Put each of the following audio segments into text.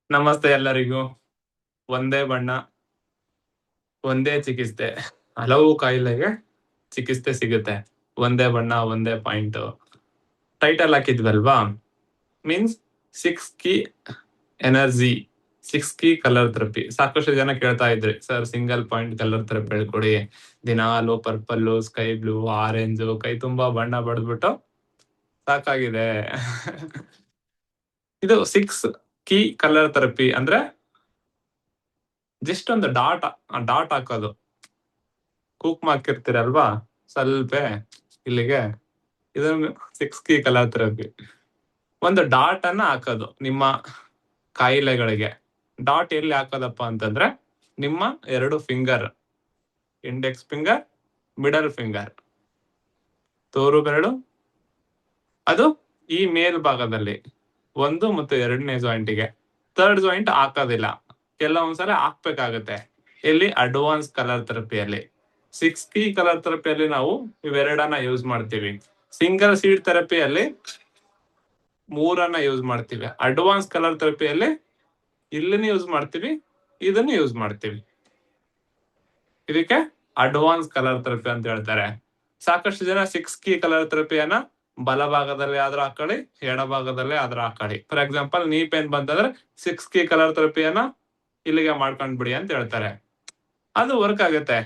ನಮಸ್ತೆ ಎಲ್ಲರಿಗೂ. ಒಂದೇ ಬಣ್ಣ, ಒಂದೇ ಚಿಕಿತ್ಸೆ. ಹಲವು ಕಾಯಿಲೆಗೆ ಚಿಕಿತ್ಸೆ ಸಿಗುತ್ತೆ. ಒಂದೇ ಬಣ್ಣ, ಒಂದೇ ಪಾಯಿಂಟ್. ಟೈಟಲ್ ಹಾಕಿದ್ವಲ್ವಾ? Means 6 key energy, 6 key colour therapy. ಸಾಕಷ್ಟು ಜನ ಕೇಳ್ತಾ ಇದ್ರಿ, sir single point colour therapy ಹೇಳ್ಕೊಡಿ. ದಿನಾಲು ಪರ್ಪಲ್, ಸ್ಕೈ ಬ್ಲೂ, ಆರೆಂಜ್ ಕೈ ತುಂಬಾ ಬಣ್ಣ ಬಡ್ದ್ಬಿಟ್ಟು ಸಾಕಾಗಿದೆ. ಇದು 6 ಕೀ ಕಲರ್ ಥೆರಪಿ ಅಂದ್ರೆ ಜಸ್ಟ್ ಒಂದು ಡಾಟ್ ಹಾಕೋದು. ಕುಂಕುಮ ಹಾಕಿರ್ತೀರಲ್ವಾ, ಸ್ವಲ್ಪ ಇಲ್ಲಿಗೆ, ಇದನ್ನು 6 ಕೀ ಕಲರ್ ಥೆರಪಿ. ಒಂದು ಡಾಟ್ ಅನ್ನ ಹಾಕೋದು ನಿಮ್ಮ ಕಾಯಿಲೆಗಳಿಗೆ. ಡಾಟ್ ಎಲ್ಲಿ ಹಾಕೋದಪ್ಪ ಅಂತಂದ್ರೆ ನಿಮ್ಮ 2 finger, index finger, middle finger, ತೋರು ಬೆರಳು, ಅದು ಈ ಮೇಲ್ಭಾಗದಲ್ಲಿ 1 ಮತ್ತು 2ನೇ ಜಾಯಿಂಟಿಗೆ. 3rd ಜಾಯಿಂಟ್ ಹಾಕೋದಿಲ್ಲ, ಕೆಲವೊಂದ್ಸಲ ಹಾಕ್ಬೇಕಾಗತ್ತೆ. ಎಲ್ಲಿ? ಅಡ್ವಾನ್ಸ್ ಕಲರ್ ಥೆರಪಿಯಲ್ಲಿ. 6 ಕೀ ಕಲರ್ ಥೆರಪಿಯಲ್ಲಿ ನಾವು ಇವೆರಡನ್ನ ಯೂಸ್ ಮಾಡ್ತೀವಿ. ಸಿಂಗಲ್ ಸೀಡ್ ಥೆರಪಿಯಲ್ಲಿ 3 ಯೂಸ್ ಮಾಡ್ತೀವಿ. ಅಡ್ವಾನ್ಸ್ ಕಲರ್ ಥೆರಪಿಯಲ್ಲಿ ಇಲ್ಲನ್ನು ಯೂಸ್ ಮಾಡ್ತೀವಿ, ಇದನ್ನು ಯೂಸ್ ಮಾಡ್ತೀವಿ. ಇದಕ್ಕೆ ಅಡ್ವಾನ್ಸ್ ಕಲರ್ ಥೆರಪಿ ಅಂತ ಹೇಳ್ತಾರೆ. ಸಾಕಷ್ಟು ಜನ 6 ಕೀ ಕಲರ್ ಥೆರಪಿಯನ್ನ ಬಲಭಾಗದಲ್ಲಿ ಆದ್ರೂ ಹಾಕೊಳ್ಳಿ, ಎಡಭಾಗದಲ್ಲಿ ಆದ್ರೂ ಹಾಕೊಳ್ಳಿ. ಫಾರ್ ಎಕ್ಸಾಂಪಲ್, ನೀ ಪೇನ್ ಬಂತಂದ್ರೆ 6 ಕೀ ಕಲರ್ ಥೆರಪಿಯನ್ನ ಇಲ್ಲಿಗೆ ಮಾಡ್ಕೊಂಡ್ಬಿಡಿ ಅಂತ ಹೇಳ್ತಾರೆ. ಅದು ವರ್ಕ್ ಆಗುತ್ತೆ,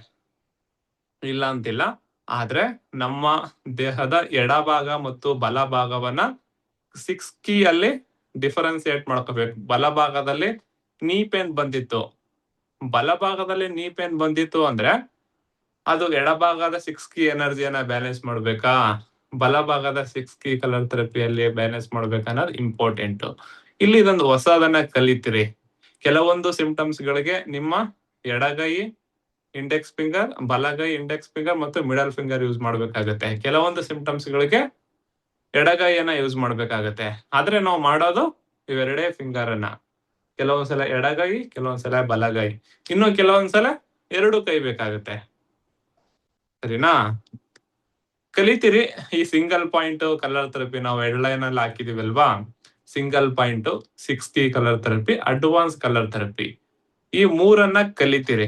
ಇಲ್ಲ ಅಂತಿಲ್ಲ. ಆದ್ರೆ ನಮ್ಮ ದೇಹದ ಎಡಭಾಗ ಮತ್ತು ಬಲಭಾಗವನ್ನ 6 ಕೀ ಅಲ್ಲಿ ಡಿಫರೆನ್ಸಿಯೇಟ್ ಮಾಡ್ಕೋಬೇಕು. ಬಲಭಾಗದಲ್ಲಿ ನೀ ಪೇನ್ ಬಂದಿತ್ತು, ಬಲಭಾಗದಲ್ಲಿ ನೀ ಪೇನ್ ಬಂದಿತ್ತು ಅಂದ್ರೆ ಅದು ಎಡಭಾಗದ 6 ಕೀ ಎನರ್ಜಿಯನ್ನ ಬ್ಯಾಲೆನ್ಸ್ ಮಾಡ್ಬೇಕಾ, ಬಲಭಾಗದ 6 ಕೀ ಕಲರ್ ಥೆರಪಿಯಲ್ಲಿ ಬ್ಯಾಲೆನ್ಸ್ ಮಾಡ್ಬೇಕನ್ನೋದು ಇಂಪಾರ್ಟೆಂಟ್. ಇಲ್ಲಿ ಇದೊಂದು ಹೊಸದನ್ನ ಕಲಿತೀರಿ. ಕೆಲವೊಂದು ಸಿಂಪ್ಟಮ್ಸ್ ಗಳಿಗೆ ನಿಮ್ಮ ಎಡಗೈ ಇಂಡೆಕ್ಸ್ ಫಿಂಗರ್, ಬಲಗೈ ಇಂಡೆಕ್ಸ್ ಫಿಂಗರ್ ಮತ್ತು ಮಿಡಲ್ ಫಿಂಗರ್ ಯೂಸ್ ಮಾಡ್ಬೇಕಾಗತ್ತೆ. ಕೆಲವೊಂದು ಸಿಂಪ್ಟಮ್ಸ್ ಗಳಿಗೆ ಎಡಗೈಯನ್ನ ಯೂಸ್ ಮಾಡ್ಬೇಕಾಗತ್ತೆ. ಆದ್ರೆ ನಾವು ಮಾಡೋದು ಇವೆರಡೇ ಫಿಂಗರ್ ಅನ್ನ. ಕೆಲವೊಂದ್ಸಲ ಎಡಗೈ, ಕೆಲವೊಂದ್ಸಲ ಬಲಗೈ, ಇನ್ನು ಕೆಲವೊಂದ್ಸಲ 2 ಕೈ ಬೇಕಾಗುತ್ತೆ. ಸರಿನಾ? ಕಲಿತೀರಿ. ಈ ಸಿಂಗಲ್ ಪಾಯಿಂಟ್ ಕಲರ್ ಥೆರಪಿ ನಾವು ಹೆಡ್ಲೈನ್ ಅಲ್ಲಿ ಹಾಕಿದೀವಲ್ವಾ, single point, 6 key colour therapy, advance colour therapy, ಈ 3 ಕಲಿತೀರಿ.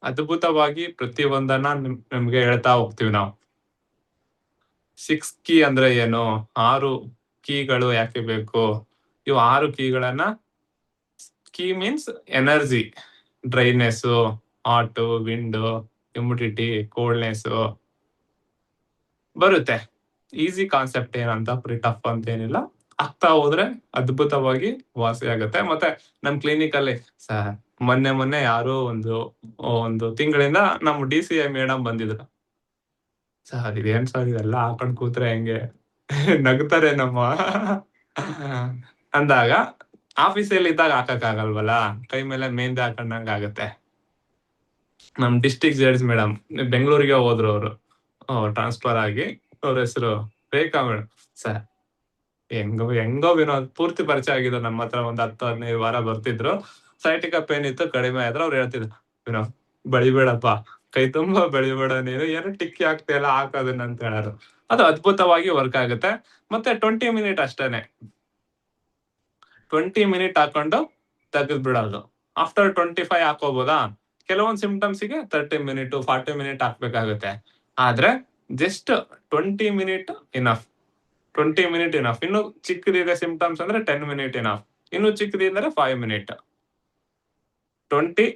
ಅದ್ಭುತವಾಗಿ ಪ್ರತಿಯೊಂದನ್ನ ನಿಮ್ಗೆ ಹೇಳ್ತಾ ಹೋಗ್ತೀವಿ ನಾವು. 6 ಕೀ ಅಂದ್ರೆ ಏನು, 6 ಕೀಗಳು ಯಾಕೆ ಬೇಕು, ಇವು 6 ಕೀಗಳನ್ನ, key means energy, dryness, hot, wind, humidity, coldness ಬರುತ್ತೆ. ಈಸಿ ಕಾನ್ಸೆಪ್ಟ್ ಏನಂತ ಪ್ರಿ ಟಫ್ ಅಂತ ಏನಿಲ್ಲ, ಆಗ್ತಾ ಹೋದ್ರೆ ಅದ್ಭುತವಾಗಿ ವಾಸಿ ಆಗುತ್ತೆ. ಮತ್ತೆ ನಮ್ ಕ್ಲಿನಿಕ್ ಅಲ್ಲಿ ಸರ್ ಮೊನ್ನೆ ಯಾರೋ ಒಂದು ತಿಂಗಳಿಂದ ನಮ್ DCI ಮೇಡಮ್ ಬಂದಿದ್ರು. ಸರ್ ಇದೇನ್ ಸರ್ ಇದೆಲ್ಲ ಹಾಕೊಂಡ್ ಕೂತ್ರೆ ಹೆಂಗೆ ನಗ್ತಾರೆ ನಮ್ಮ ಅಂದಾಗ, ಆಫೀಸಲ್ಲಿ ಇದ್ದಾಗ ಹಾಕಕ್ ಆಗಲ್ವಲ್ಲ, ಕೈ ಮೇಲೆ ಮೆಹಂದಿ ಹಾಕೊಂಡಂಗ ಆಗುತ್ತೆ. ನಮ್ ಡಿಸ್ಟ್ರಿಕ್ಟ್ ಜಡ್ಜ್ ಮೇಡಮ್ ಬೆಂಗಳೂರಿಗೆ ಹೋದ್ರು, ಅವರು ಟ್ರಾನ್ಸ್ಫರ್ ಆಗಿ. ಅವ್ರ ಹೆಸರು ರೇಖಾ ಮೇಡಮ್. ಸರ್ ಹೆಂಗೋ ವಿನೋದ್ ಪೂರ್ತಿ ಪರಿಚಯ ಆಗಿದ್ರು, ನಮ್ಮ ಹತ್ರ ಒಂದ್ 10-15 ವಾರ ಬರ್ತಿದ್ರು. ಸೈಟಿಕ ಪೇನ್ ಇತ್ತು, ಕಡಿಮೆ ಆದ್ರೆ ಅವ್ರು ಹೇಳ್ತಿದ್ರು, ವಿನೋದ್ ಬೆಳಿಬೇಡಪ್ಪ, ಕೈ ತುಂಬಾ ಬೆಳಿಬೇಡ, ನೀನು ಏನು ಟಿಕ್ಕಿ ಆಗ್ತಿಯಲ್ಲ ಹಾಕೋದನ್ನ ಅಂತ ಹೇಳೋರು. ಅದು ಅದ್ಭುತವಾಗಿ ವರ್ಕ್ ಆಗುತ್ತೆ. ಮತ್ತೆ 20 ಮಿನಿಟ್ ಅಷ್ಟೇನೆ, 20 ಮಿನಿಟ್ ಹಾಕೊಂಡು ತೆಗೆದ್ ಬಿಡೋದು. ಆಫ್ಟರ್ 25 ಹಾಕೋಬಹುದಾ? ಕೆಲವೊಂದು ಸಿಂಪ್ಟಮ್ಸ್ ಗೆ 30 ಮಿನಿಟ್, 40 ಮಿನಿಟ್ ಹಾಕ್ಬೇಕಾಗುತ್ತೆ. ಆದ್ರೆ just 20 minute enough. 20 minute enough. ಇನ್ನು ಚಿಕ್ಕದಿದೆ ಸಿಂಪ್ಟಮ್ಸ್ ಅಂದ್ರೆ 10 ಮಿನಿಟ್ ಇನಫ್. ಇನ್ನು ಚಿಕ್ಕದಿದ್ರೆ 5 ಮಿನಿಟ್. 20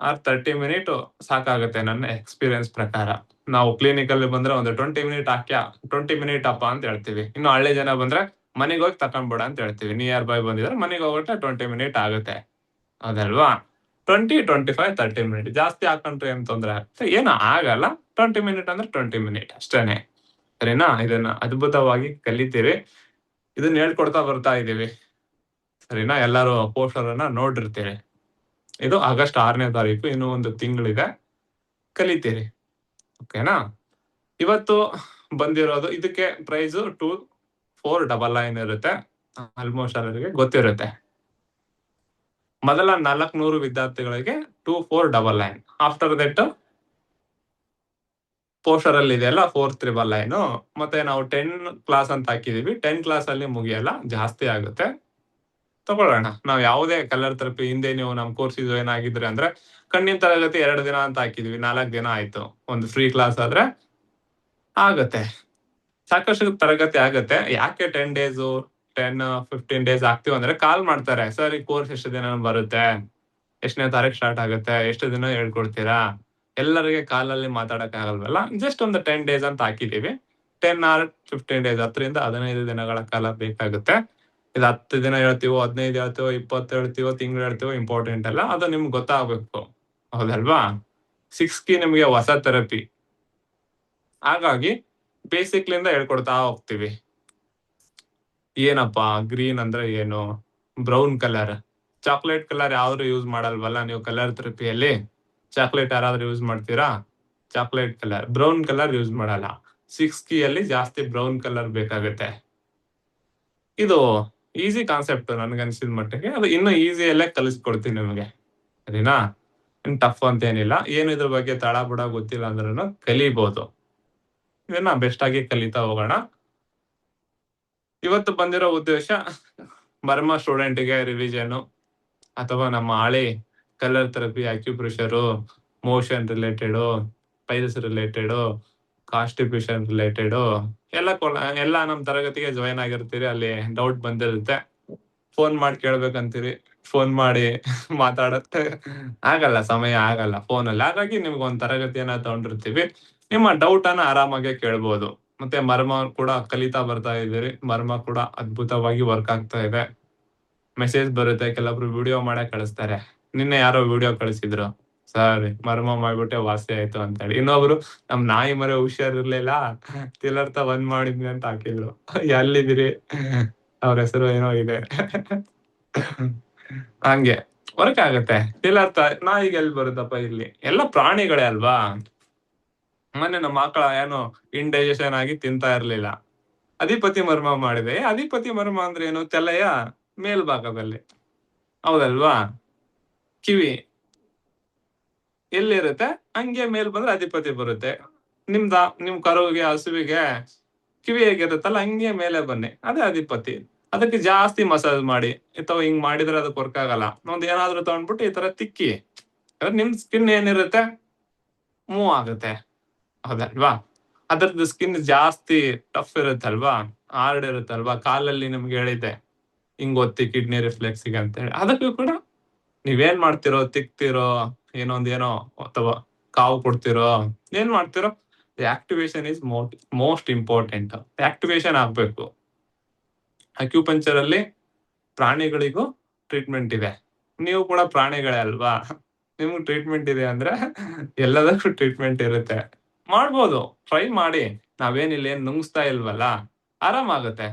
ಆರ್ 30 ಮಿನಿಟ್ ಸಾಕಾಗುತ್ತೆ ನನ್ನ ಎಕ್ಸ್ಪೀರಿಯನ್ಸ್ ಪ್ರಕಾರ. ನಾವು ಕ್ಲಿನಿಕ್ ಅಲ್ಲಿ ಬಂದ್ರೆ ಒಂದು 20 ಮಿನಿಟ್ ಹಾಕ್ಯಾ, 20 ಮಿನಿಟ್ ಅಪ್ಪ ಅಂತ ಹೇಳ್ತೀವಿ. ಇನ್ನು ಹಳ್ಳಿ ಜನ ಬಂದ್ರೆ ಮನೆಗೆ ಹೋಗಿ ತಕೊಂಡ್ಬಿಡ ಅಂತ ಹೇಳ್ತೀವಿ. ನಿಯರ್ ಬೈ ಬಂದಿದ್ರೆ ಮನೆಗೆ ಹೋಗ್ಬಿಟ್ರೆ 20 ಮಿನಿಟ್ ಆಗುತ್ತೆ, ಹೌದಲ್ವಾ? 20, 25, 30 ಮಿನಿಟ್ ಜಾಸ್ತಿ ಹಾಕೊಂಡ್ರೆ ಏನ್ ತೊಂದ್ರೆ ಆಗುತ್ತೆ? ಏನು ಆಗಲ್ಲ. 20 ಮಿನಿಟ್ ಅಂದ್ರೆ 20 ಮಿನಿಟ್ ಅಷ್ಟೇನೆ, ಸರಿನಾ? ಇದನ್ನ ಅದ್ಭುತವಾಗಿ ಕಲಿತೀರಿ. ಇದನ್ನ ಹೇಳ್ಕೊಡ್ತಾ ಬರ್ತಾ ಇದೀವಿ, ಸರಿನಾ? ಎಲ್ಲಾರು ಪೋಸ್ಟರ್ ಅನ್ನ ನೋಡಿರ್ತೀರಿ. ಇದು ಆಗಸ್ಟ್ 6ನೇ ತಾರೀಕು, ಇನ್ನು ಒಂದು ತಿಂಗಳಿದೆ, ಕಲಿತೀರಿ. ಓಕೆನಾ? ಇವತ್ತು ಬಂದಿರೋದು, ಇದಕ್ಕೆ ಪ್ರೈಸ್ 2499 ಇರುತ್ತೆ. ಆಲ್ಮೋಸ್ಟ್ ಎಲ್ಲರಿಗೆ ಗೊತ್ತಿರುತ್ತೆ. ಮೊದಲ 400 ವಿದ್ಯಾರ್ಥಿಗಳಿಗೆ 2499. ಆಫ್ಟರ್ ದಟ್ ಪೋಸ್ಟರ್ ಅಲ್ಲಿ ಇದೆಯಲ್ಲ 4399. ಮತ್ತೆ ನಾವು 10 ಕ್ಲಾಸ್ ಅಂತ ಹಾಕಿದೀವಿ. 10 ಕ್ಲಾಸ್ ಅಲ್ಲಿ ಮುಗಿಯಲ್ಲ, ಜಾಸ್ತಿ ಆಗುತ್ತೆ. ತಗೊಳ್ಳೋಣ. ನಾವ್ ಯಾವುದೇ ಕಲರ್ ಥೆರಪಿ ಹಿಂದೆ ನೀವು ನಮ್ ಕೋರ್ಸ್ ಜಾಯಿನ್ ಆಗಿದ್ರೆ ಅಂದ್ರೆ ಕಣ್ಣಿನ ತರಗತಿ 2 ದಿನ ಅಂತ ಹಾಕಿದ್ವಿ. 4 ದಿನ ಆಯ್ತು. ಒಂದು ಫ್ರೀ ಕ್ಲಾಸ್ ಆದ್ರೆ ಆಗತ್ತೆ. ಸಾಕಷ್ಟು ತರಗತಿ ಆಗತ್ತೆ. ಯಾಕೆ 10 ಡೇಸು, 10, 15 ಡೇಸ್ ಆಗ್ತೀವಿ ಅಂದ್ರೆ ಕಾಲ್ ಮಾಡ್ತಾರೆ. ಸರ್ ಈ ಕೋರ್ಸ್ ಎಷ್ಟು ದಿನ ಬರುತ್ತೆ? ಎಷ್ಟನೇ ತಾರೀಕು ಸ್ಟಾರ್ಟ್ ಆಗುತ್ತೆ? ಎಷ್ಟು ದಿನ ಹೇಳ್ಕೊಡ್ತೀರಾ? ಎಲ್ಲರಿಗೆ ಕಾಲಲ್ಲಿ ಮಾತಾಡಕ್ ಆಗಲ್ವಲ್ಲ. ಜಸ್ಟ್ ಒಂದು 10 ಡೇಸ್ ಅಂತ ಹಾಕಿದೀವಿ. 10 ಆರ್ 15 ಡೇಸ್ 10 ರಿಂದ 15 ದಿನಗಳ ಕಾಲ ಬೇಕಾಗುತ್ತೆ. ಇದು 10 ದಿನ ಹೇಳ್ತೀವೋ, 15 ಹೇಳ್ತೀವೋ, 20 ಹೇಳ್ತೀವೋ, ತಿಂಗಳು ಹೇಳ್ತೀವೋ ಇಂಪಾರ್ಟೆಂಟ್ ಅಲ್ಲ. ಅದು ನಿಮ್ಗೆ ಗೊತ್ತಾಗ್ಬೇಕು. ಹೌದಲ್ವಾ? 6 ಕೀ ನಿಮ್ಗೆ ಹೊಸ ಥೆರಪಿ. ಹಾಗಾಗಿ ಬೇಸಿಕ್ಲಿಂದ ಹೇಳ್ಕೊಡ್ತಾ ಹೋಗ್ತೀವಿ. ಏನಪ್ಪಾ ಗ್ರೀನ್ ಅಂದ್ರೆ ಏನು? ಬ್ರೌನ್ ಕಲರ್, ಚಾಕ್ಲೇಟ್ ಕಲರ್ ಯಾವ್ದು ಯೂಸ್ ಮಾಡಲ್ವಲ್ಲ ನೀವು ಕಲರ್ ಥೆರಪಿಯಲ್ಲಿ. ಚಾಕ್ಲೇಟ್ ಯಾರಾದ್ರೂ ಯೂಸ್ ಮಾಡ್ತೀರಾ? Chocolate colour. Brown colour use ಮಾಡಲ್ಲ. 6 ಕೀಯಲ್ಲಿ ಜಾಸ್ತಿ ಬ್ರೌನ್ ಕಲರ್ ಬೇಕಾಗುತ್ತೆ. ಇದು ಈಸಿ ಕಾನ್ಸೆಪ್ಟ್ ನನ್ಗನ್ಸಿದ ಮಟ್ಟಿಗೆ. ಅದು ಇನ್ನೂ ಈಸಿಯಲ್ಲೇ ಕಲಿಸ್ಕೊಡ್ತೀನಿ ನಿಮಗೆ. ಸರಿನಾ? ಟಫ್ ಅಂತ ಏನಿಲ್ಲ. ಏನು ಇದ್ರ ಬಗ್ಗೆ ತಳ ಬುಡ ಗೊತ್ತಿಲ್ಲ ಅಂದ್ರೂ ಕಲಿಬಹುದು. ಇದನ್ನ ಬೆಸ್ಟ್ ಆಗಿ ಕಲಿತಾ ಹೋಗೋಣ. ಇವತ್ತು ಬಂದಿರೋ ಉದ್ದೇಶ ಮರ್ಮ ಸ್ಟೂಡೆಂಟ್ಗೆ ರಿವಿಷನ್ ಅಥವಾ ನಮ್ಮ ಹಳೆ colour therapy, acupressure, motion related, piles related, constipation related ಎಲ್ಲ ನಮ್ ತರಗತಿಗೆ ಜಾಯಿನ್ ಆಗಿರ್ತೀರಿ. ಅಲ್ಲಿ ಡೌಟ್ ಬಂದಿರುತ್ತೆ. ಫೋನ್ ಮಾಡಿ ಕೇಳ್ಬೇಕಂತೀರಿ. ಫೋನ್ ಮಾಡಿ ಮಾತಾಡತ್ತೆ ಆಗಲ್ಲ, ಸಮಯ ಆಗಲ್ಲ ಫೋನಲ್ಲಿ. ಹಾಗಾಗಿ ನಿಮ್ಗೆ ಒಂದ್ ತರಗತಿಯನ್ನ ತಗೊಂಡಿರ್ತೀವಿ. ನಿಮ್ಮ ಡೌಟ್ ಅನ್ನ ಆರಾಮಾಗಿ ಕೇಳ್ಬೋದು. ಮತ್ತೆ ಮರ್ಮ ಕೂಡ ಕಲಿತಾ ಬರ್ತಾ ಇದ್ದೀರಿ. ಮರ್ಮ ಕೂಡ ಅದ್ಭುತವಾಗಿ ವರ್ಕ್ ಆಗ್ತಾ ಇದೆ. ಮೆಸೇಜ್ ಬರುತ್ತೆ, ಕೆಲವೊಬ್ರು ವಿಡಿಯೋ ಮಾಡೇ ಕಳಿಸ್ತಾರೆ. ನಿನ್ನೆ ಯಾರೋ ವಿಡಿಯೋ ಕಳಿಸಿದ್ರು, ಸರ್ ಮರ್ಮ ಮಾಡ್ಬಿಟ್ಟೆ ವಾಸಿ ಆಯ್ತು ಅಂತ ಹೇಳಿ. ಇನ್ನೊಬ್ರು ನಮ್ ನಾಯಿ ಮರಿ ಹುಷಾರಿರ್ಲಿಲ್ಲ, ತಿಲರ್ಥ ಬಂದ್ ಮಾಡಿದ್ವಿ ಅಂತ ಹಾಕಿದ್ರು. ಎಲ್ಲಿದ್ದೀರಿ? ಅವ್ರ ಹೆಸರು ಏನೋ ಇದೆ. ಹಂಗೆ ವರ್ಕ್ ಆಗತ್ತೆ. ತಿಲರ್ಥ ನಾಯಿಗೆ ಎಲ್ಲಿ ಬರುತ್ತಪ್ಪ ಇಲ್ಲಿ? ಎಲ್ಲ ಪ್ರಾಣಿಗಳೇ ಅಲ್ವಾ? ಮೊನ್ನೆ ನಮ್ಮ ಆಕಳ ಏನೋ ಇಂಡೈಜೆಷನ್ ಆಗಿ ತಿಂತಾ ಇರ್ಲಿಲ್ಲ. ಅಧಿಪತಿ ಮರ್ಮ ಮಾಡಿದೆ. ಅಧಿಪತಿ ಮರ್ಮ ಅಂದ್ರೆ ಏನು? ತಲೆಯ ಮೇಲ್ಭಾಗದಲ್ಲಿ. ಹೌದಲ್ವಾ? ಕಿವಿ ಎಲ್ಲಿರುತ್ತೆ ಹಂಗೆ ಮೇಲ್ ಬಂದ್ರೆ ಅಧಿಪತಿ ಬರುತ್ತೆ. ನಿಮ್ ಕರುವಿಗೆ, ಹಸುವಿಗೆ ಕಿವಿ ಹೇಗಿರುತ್ತಲ್ಲ ಹಂಗೆ ಮೇಲೆ ಬನ್ನಿ, ಅದೇ ಅಧಿಪತಿ. ಅದಕ್ಕೆ ಜಾಸ್ತಿ ಮಸಾಜ್ ಮಾಡಿ, ಅಥವಾ ಹಿಂಗ್ ಮಾಡಿದ್ರೆ ಅದಕ್ಕೆ ವರ್ಕ್ ಆಗಲ್ಲ. ಒಂದ್ ಏನಾದ್ರು ತಗೊಂಡ್ಬಿಟ್ಟು ಈ ತರ ತಿಕ್ಕಿ, ನಿಮ್ ಸ್ಕಿನ್ ಏನಿರುತ್ತೆ ಮೂವ್ ಆಗುತ್ತೆ. ಹೌದಲ್ವಾ? ಅದ್ರದ್ದು ಸ್ಕಿನ್ ಜಾಸ್ತಿ ಟಫ್ ಇರುತ್ತಲ್ವಾ, ಹಾರ್ಡ್ ಇರುತ್ತಲ್ವಾ. ಕಾಲಲ್ಲಿ ನಿಮ್ಗೆ ಹೇಳಿದ್ದೆ ಹಿಂಗ್ ಒತ್ತಿ ಕಿಡ್ನಿ ರಿಫ್ಲೆಕ್ಸಿಗೆ ಅಂತ ಹೇಳಿ. ಅದಕ್ಕೂ ಕೂಡ ನೀವೇನ್ ಮಾಡ್ತಿರೋ, ತಿಕ್ತಿರೋ, ಏನೋ ಅಥವಾ ಕಾವು ಕೊಡ್ತಿರೋ, ಏನ್ ಮಾಡ್ತಿರೋ, activation is most important. Activation ಆಗ್ಬೇಕು. ಅಕ್ಯುಪಂಕ್ಚರ್ ಅಲ್ಲಿ ಪ್ರಾಣಿಗಳಿಗೂ ಟ್ರೀಟ್ಮೆಂಟ್ ಇದೆ. ನೀವು ಕೂಡ ಪ್ರಾಣಿಗಳೇ ಅಲ್ವಾ? ನಿಮ್ಗೆ ಟ್ರೀಟ್ಮೆಂಟ್ ಇದೆ ಅಂದ್ರೆ ಎಲ್ಲದಕ್ಕೂ ಟ್ರೀಟ್ಮೆಂಟ್ ಇರುತ್ತೆ. ಮಾಡ್ಬೋದು, ಟ್ರೈ ಮಾಡಿ. ನಾವೇನಿಲ್ಲ ಏನ್ ನುಂಗಿಸ್ತಾ ಇಲ್ವಲ್ಲ, ಆರಾಮಾಗುತ್ತೆ.